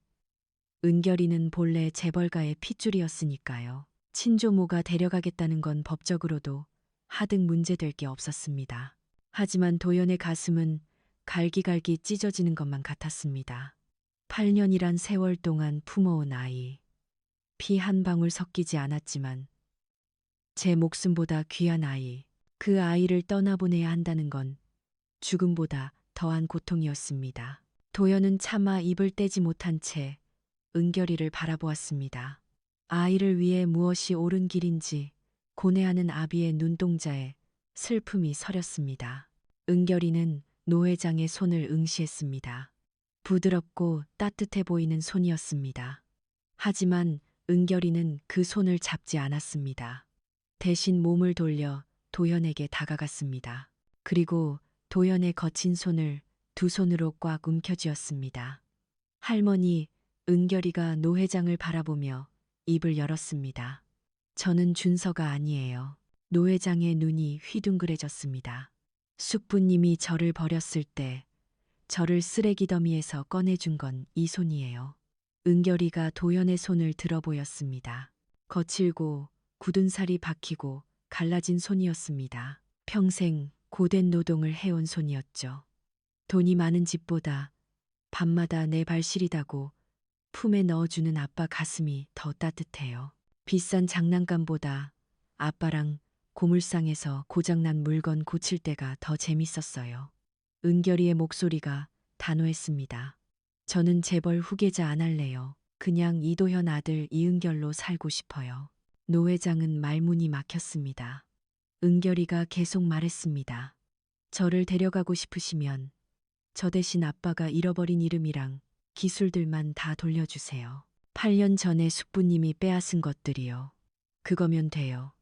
은결이는 본래 재벌가의 핏줄이었으니까요. 친조모가 데려가겠다는 건 법적으로도 하등 문제될 게 없었습니다. 하지만 도연의 가슴은 갈기갈기 찢어지는 것만 같았습니다. 8년이란 세월 동안 품어온 아이. 피 한 방울 섞이지 않았지만 제 목숨보다 귀한 아이. 그 아이를 떠나보내야 한다는 건 죽음보다 더한 고통이었습니다. 도연은 차마 입을 떼지 못한 채 은결이를 바라보았습니다. 아이를 위해 무엇이 옳은 길인지 고뇌하는 아비의 눈동자에 슬픔이 서렸습니다. 은결이는 노 회장의 손을 응시했습니다. 부드럽고 따뜻해 보이는 손이었습니다. 하지만 은결이는 그 손을 잡지 않았습니다. 대신 몸을 돌려 도연에게 다가갔습니다. 그리고 도연의 거친 손을 두 손으로 꽉 움켜쥐었습니다. 할머니, 은결이가 노 회장을 바라보며 입을 열었습니다. 저는 준서가 아니에요. 노 회장의 눈이 휘둥그레졌습니다. 숙부님이 저를 버렸을 때 저를 쓰레기 더미에서 꺼내준 건 이 손이에요. 은결이가 도연의 손을 들어 보였습니다. 거칠고 굳은 살이 박히고 갈라진 손이었습니다. 평생 고된 노동을 해온 손이었죠. 돈이 많은 집보다 밤마다 내 발 시리다고 품에 넣어주는 아빠 가슴이 더 따뜻해요. 비싼 장난감보다 아빠랑 고물상에서 고장난 물건 고칠 때가 더 재밌었어요. 은결이의 목소리가 단호했습니다. 저는 재벌 후계자 안 할래요. 그냥 이도현 아들 이은결로 살고 싶어요. 노 회장은 말문이 막혔습니다. 은결이가 계속 말했습니다. 저를 데려가고 싶으시면 저 대신 아빠가 잃어버린 이름이랑 기술들만 다 돌려주세요. 8년 전에 숙부님이 빼앗은 것들이요. 그거면 돼요.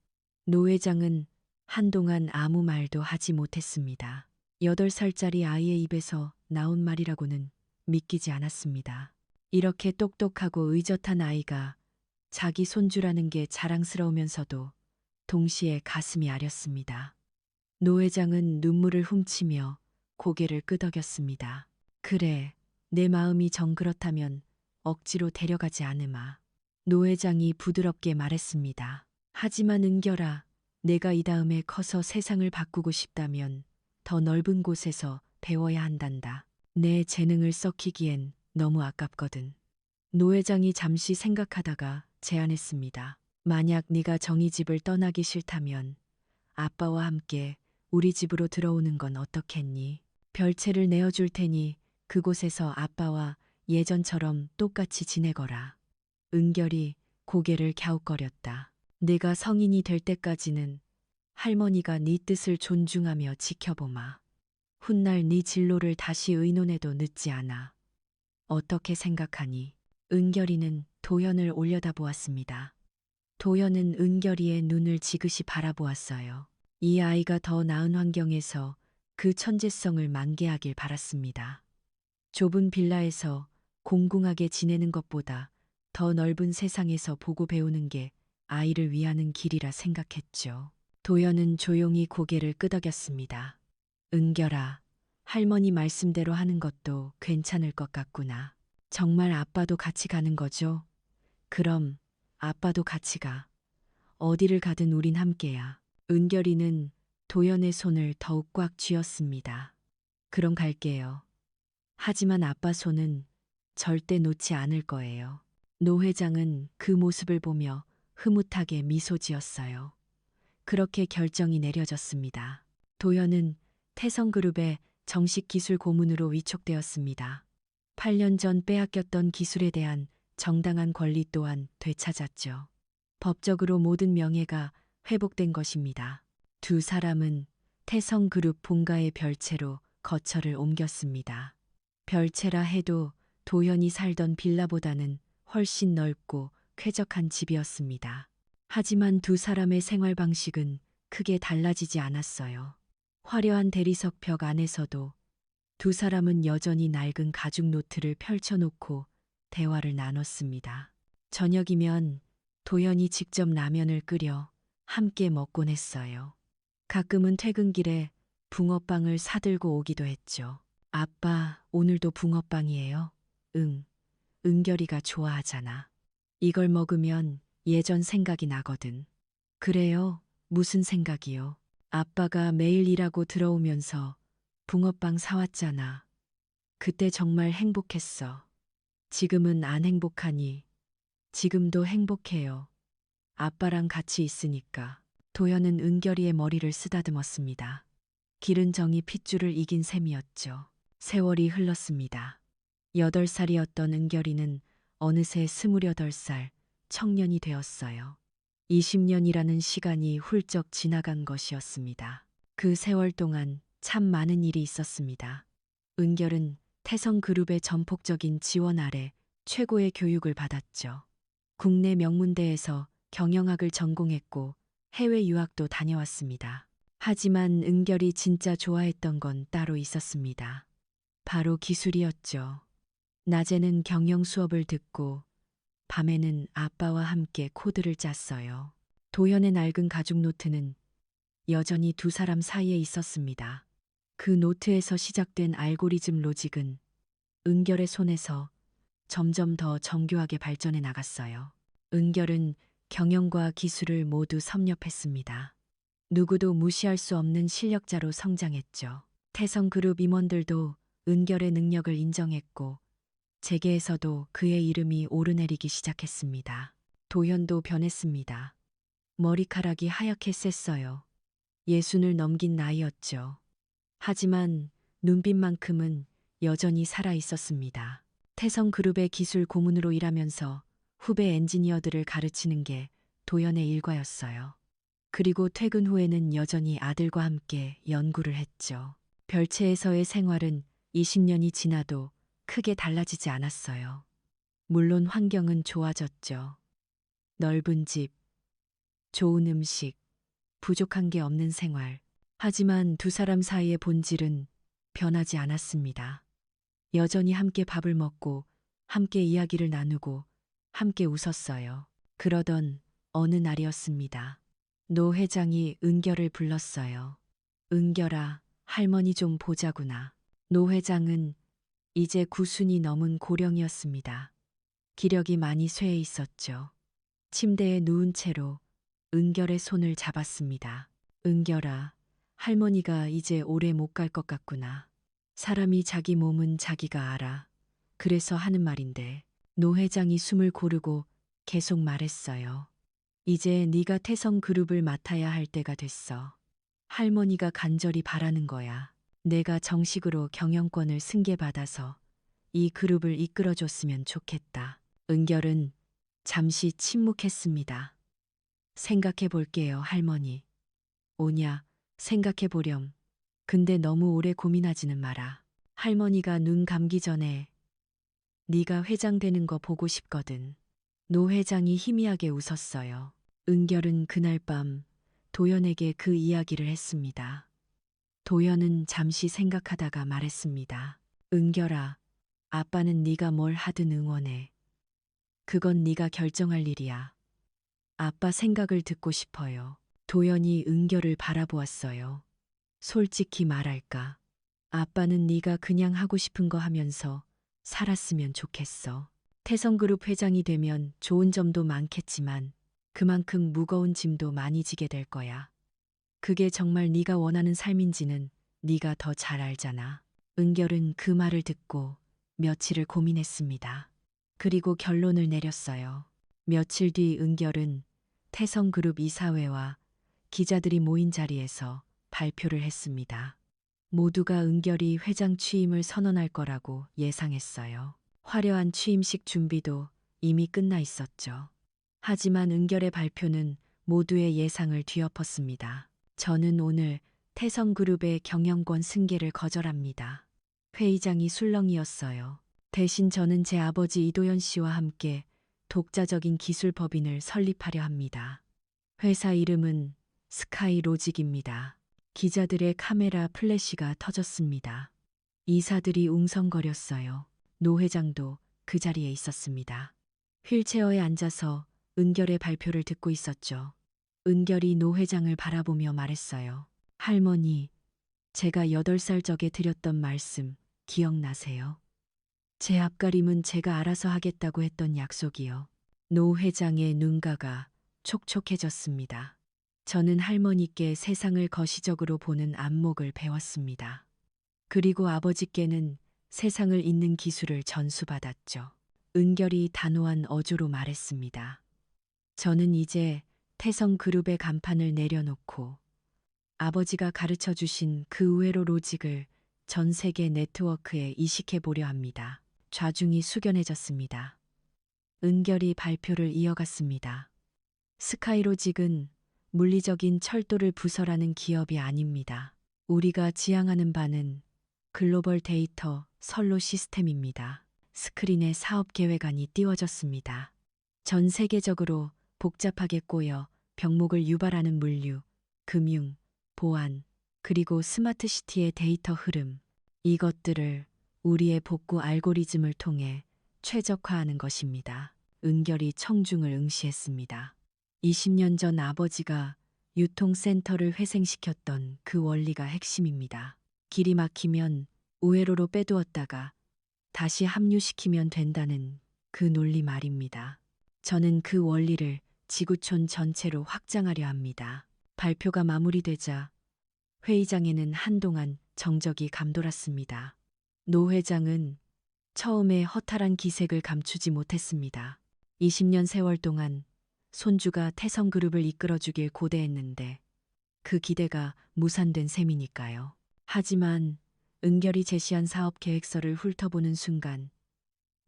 노 회장은 한동안 아무 말도 하지 못했습니다. 8살짜리 아이의 입에서 나온 말이라고는 믿기지 않았습니다. 이렇게 똑똑하고 의젓한 아이가 자기 손주라는 게 자랑스러우면서도 동시에 가슴이 아렸습니다. 노 회장은 눈물을 훔치며 고개를 끄덕였습니다. 그래, 내 마음이 정 그렇다면 억지로 데려가지 않으마. 노 회장이 부드럽게 말했습니다. 하지만 은결아, 내가 이 다음에 커서 세상을 바꾸고 싶다면 더 넓은 곳에서 배워야 한단다. 내 재능을 썩히기엔 너무 아깝거든. 노 회장이 잠시 생각하다가 제안했습니다. 만약 네가 정희 집을 떠나기 싫다면 아빠와 함께 우리 집으로 들어오는 건 어떻겠니? 별채를 내어줄 테니 그곳에서 아빠와 예전처럼 똑같이 지내거라. 은결이 고개를 갸웃거렸다. 내가 성인이 될 때까지는 할머니가 네 뜻을 존중하며 지켜보마. 훗날 네 진로를 다시 의논해도 늦지 않아. 어떻게 생각하니? 은결이는 도연을 올려다보았습니다. 도연은 은결이의 눈을 지그시 바라보았어요. 이 아이가 더 나은 환경에서 그 천재성을 만개하길 바랐습니다. 좁은 빌라에서 공공하게 지내는 것보다 더 넓은 세상에서 보고 배우는 게 아이를 위하는 길이라 생각했죠. 도연은 조용히 고개를 끄덕였습니다. 은결아, 할머니 말씀대로 하는 것도 괜찮을 것 같구나. 정말 아빠도 같이 가는 거죠? 그럼 아빠도 같이 가. 어디를 가든 우린 함께야. 은결이는 도연의 손을 더욱 꽉 쥐었습니다. 그럼 갈게요. 하지만 아빠 손은 절대 놓지 않을 거예요. 노 회장은 그 모습을 보며 흐뭇하게 미소 지었어요. 그렇게 결정이 내려졌습니다. 도연은 태성그룹의 정식 기술 고문으로 위촉되었습니다. 8년 전 빼앗겼던 기술에 대한 정당한 권리 또한 되찾았죠. 법적으로 모든 명예가 회복된 것입니다. 두 사람은 태성그룹 본가의 별채로 거처를 옮겼습니다. 별채라 해도 도연이 살던 빌라보다는 훨씬 넓고 쾌적한 집이었습니다. 하지만 두 사람의 생활 방식은 크게 달라지지 않았어요. 화려한 대리석 벽 안에서도 두 사람은 여전히 낡은 가죽 노트를 펼쳐놓고 대화를 나눴습니다. 저녁이면 도연이 직접 라면을 끓여 함께 먹곤 했어요. 가끔은 퇴근길에 붕어빵을 사들고 오기도 했죠. 아빠, 오늘도 붕어빵이에요? 응, 은결이가 좋아하잖아. 이걸 먹으면 예전 생각이 나거든. 그래요? 무슨 생각이요? 아빠가 매일 일하고 들어오면서 붕어빵 사왔잖아. 그때 정말 행복했어. 지금은 안 행복하니 지금도 행복해요. 아빠랑 같이 있으니까. 도연은 은결이의 머리를 쓰다듬었습니다. 기른 정이 핏줄을 이긴 셈이었죠. 세월이 흘렀습니다. 8살이었던 은결이는 어느새 28살 청년이 되었어요. 20년이라는 시간이 훌쩍 지나간 것이었습니다. 그 세월 동안 참 많은 일이 있었습니다. 은결은 태성그룹의 전폭적인 지원 아래 최고의 교육을 받았죠. 국내 명문대에서 경영학을 전공했고 해외 유학도 다녀왔습니다. 하지만 은결이 진짜 좋아했던 건 따로 있었습니다. 바로 기술이었죠. 낮에는 경영 수업을 듣고 밤에는 아빠와 함께 코드를 짰어요. 도연의 낡은 가죽 노트는 여전히 두 사람 사이에 있었습니다. 그 노트에서 시작된 알고리즘 로직은 은결의 손에서 점점 더 정교하게 발전해 나갔어요. 은결은 경영과 기술을 모두 섭렵했습니다. 누구도 무시할 수 없는 실력자로 성장했죠. 태성그룹 임원들도 은결의 능력을 인정했고 재계에서도 그의 이름이 오르내리기 시작했습니다. 도연도 변했습니다. 머리카락이 하얗게 셌어요. 60을 넘긴 나이였죠. 하지만 눈빛만큼은 여전히 살아 있었습니다. 태성그룹의 기술 고문으로 일하면서 후배 엔지니어들을 가르치는 게 도연의 일과였어요. 그리고 퇴근 후에는 여전히 아들과 함께 연구를 했죠. 별채에서의 생활은 20년이 지나도 크게 달라지지 않았어요. 물론 환경은 좋아졌죠. 넓은 집, 좋은 음식, 부족한 게 없는 생활. 하지만 두 사람 사이의 본질은 변하지 않았습니다. 여전히 함께 밥을 먹고, 함께 이야기를 나누고, 함께 웃었어요. 그러던 어느 날이었습니다. 노 회장이 은결을 불렀어요. 은결아, 할머니 좀 보자구나. 노 회장은 이제 9순이 넘은 고령이었습니다. 기력이 많이 쇠해 있었죠. 침대에 누운 채로 은결의 손을 잡았습니다. 은결아, 할머니가 이제 오래 못 갈 것 같구나. 사람이 자기 몸은 자기가 알아. 그래서 하는 말인데. 노 회장이 숨을 고르고 계속 말했어요. 이제 네가 태성그룹을 맡아야 할 때가 됐어. 할머니가 간절히 바라는 거야. 내가 정식으로 경영권을 승계받아서 이 그룹을 이끌어줬으면 좋겠다. 은결은 잠시 침묵했습니다. 생각해 볼게요, 할머니. 오냐, 생각해 보렴. 근데 너무 오래 고민하지는 마라. 할머니가 눈 감기 전에 네가 회장 되는 거 보고 싶거든. 노 회장이 희미하게 웃었어요. 은결은 그날 밤 도연에게 그 이야기를 했습니다. 도연은 잠시 생각하다가 말했습니다. 은결아, 아빠는 네가 뭘 하든 응원해. 그건 네가 결정할 일이야. 아빠 생각을 듣고 싶어요. 도연이 은결을 바라보았어요. 솔직히 말할까? 아빠는 네가 그냥 하고 싶은 거 하면서 살았으면 좋겠어. 태성그룹 회장이 되면 좋은 점도 많겠지만 그만큼 무거운 짐도 많이 지게 될 거야. 그게 정말 네가 원하는 삶인지는 네가 더 잘 알잖아. 은결은 그 말을 듣고 며칠을 고민했습니다. 그리고 결론을 내렸어요. 며칠 뒤 은결은 태성그룹 이사회와 기자들이 모인 자리에서 발표를 했습니다. 모두가 은결이 회장 취임을 선언할 거라고 예상했어요. 화려한 취임식 준비도 이미 끝나 있었죠. 하지만 은결의 발표는 모두의 예상을 뒤엎었습니다. 저는 오늘 태성그룹의 경영권 승계를 거절합니다. 회의장이 술렁이었어요. 대신 저는 제 아버지 이도현 씨와 함께 독자적인 기술법인을 설립하려 합니다. 회사 이름은 스카이로직입니다. 기자들의 카메라 플래시가 터졌습니다. 이사들이 웅성거렸어요. 노 회장도 그 자리에 있었습니다. 휠체어에 앉아서 은결의 발표를 듣고 있었죠. 은결이 노 회장을 바라보며 말했어요. 할머니, 제가 8살 적에 드렸던 말씀 기억나세요? 제 앞가림은 제가 알아서 하겠다고 했던 약속이요. 노 회장의 눈가가 촉촉해졌습니다. 저는 할머니께 세상을 거시적으로 보는 안목을 배웠습니다. 그리고 아버지께는 세상을 잇는 기술을 전수받았죠. 은결이 단호한 어조로 말했습니다. 저는 이제 태성그룹의 간판을 내려놓고 아버지가 가르쳐 주신 그 우회로 로직을 전 세계 네트워크에 이식해 보려 합니다. 좌중이 숙연해졌습니다. 은결이 발표를 이어갔습니다. 스카이로직은 물리적인 철도를 부설하는 기업이 아닙니다. 우리가 지향하는 바는 글로벌 데이터 선로 시스템입니다. 스크린에 사업 계획안이 띄워졌습니다. 전 세계적으로 복잡하게 꼬여 병목을 유발하는 물류, 금융, 보안, 그리고 스마트시티의 데이터 흐름, 이것들을 우리의 복구 알고리즘을 통해 최적화하는 것입니다. 은결이 청중을 응시했습니다. 20년 전 아버지가 유통센터를 회생시켰던 그 원리가 핵심입니다. 길이 막히면 우회로로 빼두었다가 다시 합류시키면 된다는 그 논리 말입니다. 저는 그 원리를 지구촌 전체로 확장하려 합니다. 발표가 마무리되자 회의장에는 한동안 정적이 감돌았습니다. 노 회장은 처음에 허탈한 기색을 감추지 못했습니다. 20년 세월 동안 손주가 태성그룹을 이끌어주길 고대했는데 그 기대가 무산된 셈이니까요. 하지만 은결이 제시한 사업 계획서를 훑어보는 순간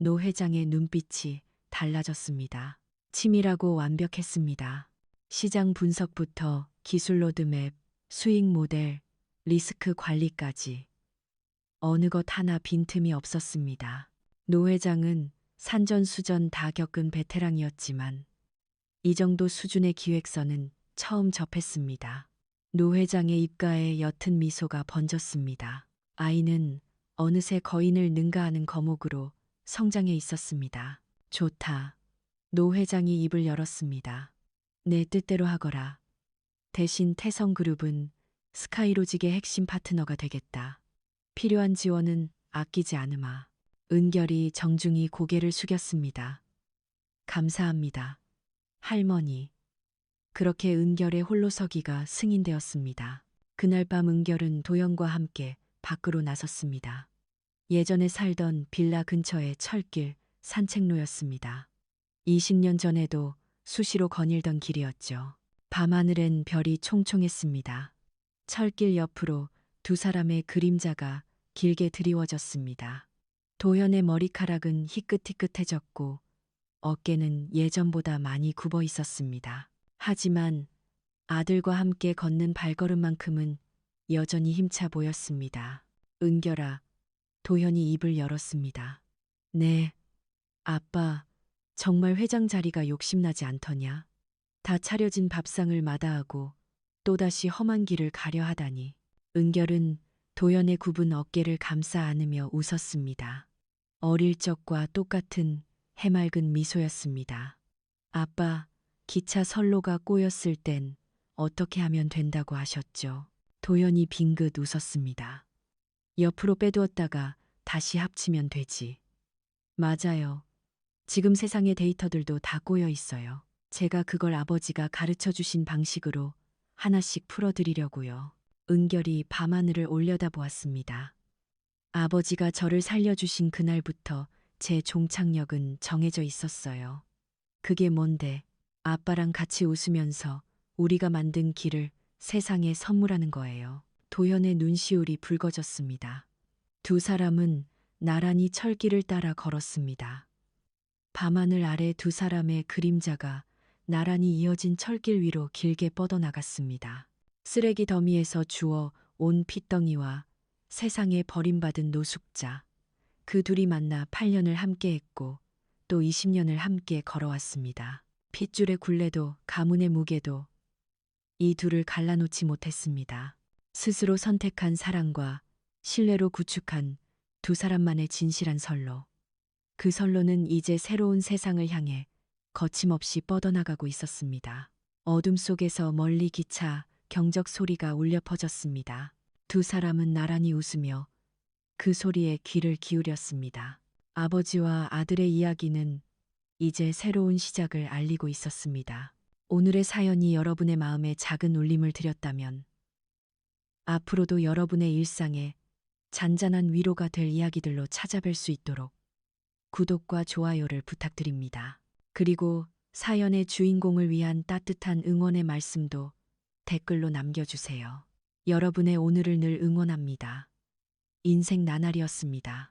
노 회장의 눈빛이 달라졌습니다. 치밀하고 완벽했습니다. 시장 분석부터 기술 로드맵, 수익 모델, 리스크 관리까지 어느 것 하나 빈틈이 없었습니다. 노 회장은 산전수전 다 겪은 베테랑이었지만 이 정도 수준의 기획서는 처음 접했습니다. 노 회장의 입가에 옅은 미소가 번졌습니다. 아이는 어느새 거인을 능가하는 거목으로 성장해 있었습니다. 좋다. 노 회장이 입을 열었습니다. 내 뜻대로 하거라. 대신 태성그룹은 스카이로직의 핵심 파트너가 되겠다. 필요한 지원은 아끼지 않으마. 은결이 정중히 고개를 숙였습니다. 감사합니다. 할머니. 그렇게 은결의 홀로서기가 승인되었습니다. 그날 밤 은결은 도연과 함께 밖으로 나섰습니다. 예전에 살던 빌라 근처의 철길 산책로였습니다. 20년 전에도 수시로 거닐던 길이었죠. 밤하늘엔 별이 총총했습니다. 철길 옆으로 두 사람의 그림자가 길게 드리워졌습니다. 도현의 머리카락은 희끗희끗해졌고 어깨는 예전보다 많이 굽어 있었습니다. 하지만 아들과 함께 걷는 발걸음만큼은 여전히 힘차 보였습니다. 은결아, 도현이 입을 열었습니다. 네, 아빠, 정말 회장 자리가 욕심나지 않더냐? 다 차려진 밥상을 마다하고 또다시 험한 길을 가려 하다니. 은결은 도연의 굽은 어깨를 감싸 안으며 웃었습니다. 어릴 적과 똑같은 해맑은 미소였습니다. 아빠, 기차 선로가 꼬였을 땐 어떻게 하면 된다고 하셨죠? 도연이 빙긋 웃었습니다. 옆으로 빼두었다가 다시 합치면 되지. 맞아요. 지금 세상의 데이터들도 다 꼬여 있어요. 제가 그걸 아버지가 가르쳐 주신 방식으로 하나씩 풀어드리려고요. 은결이 밤하늘을 올려다보았습니다. 아버지가 저를 살려주신 그날부터 제 종착역은 정해져 있었어요. 그게 뭔데? 아빠랑 같이 웃으면서 우리가 만든 길을 세상에 선물하는 거예요. 도연의 눈시울이 붉어졌습니다. 두 사람은 나란히 철길을 따라 걸었습니다. 밤하늘 아래 두 사람의 그림자가 나란히 이어진 철길 위로 길게 뻗어나갔습니다. 쓰레기 더미에서 주워 온 핏덩이와 세상에 버림받은 노숙자. 그 둘이 만나 8년을 함께 했고 또 20년을 함께 걸어왔습니다. 핏줄의 굴레도 가문의 무게도 이 둘을 갈라놓지 못했습니다. 스스로 선택한 사랑과 신뢰로 구축한 두 사람만의 진실한 선로. 그 선로는 이제 새로운 세상을 향해 거침없이 뻗어나가고 있었습니다. 어둠 속에서 멀리 기차 경적 소리가 울려 퍼졌습니다. 두 사람은 나란히 웃으며 그 소리에 귀를 기울였습니다. 아버지와 아들의 이야기는 이제 새로운 시작을 알리고 있었습니다. 오늘의 사연이 여러분의 마음에 작은 울림을 드렸다면 앞으로도 여러분의 일상에 잔잔한 위로가 될 이야기들로 찾아뵐 수 있도록 구독과 좋아요를 부탁드립니다. 그리고 사연의 주인공을 위한 따뜻한 응원의 말씀도 댓글로 남겨주세요. 여러분의 오늘을 늘 응원합니다. 인생 나날이었습니다.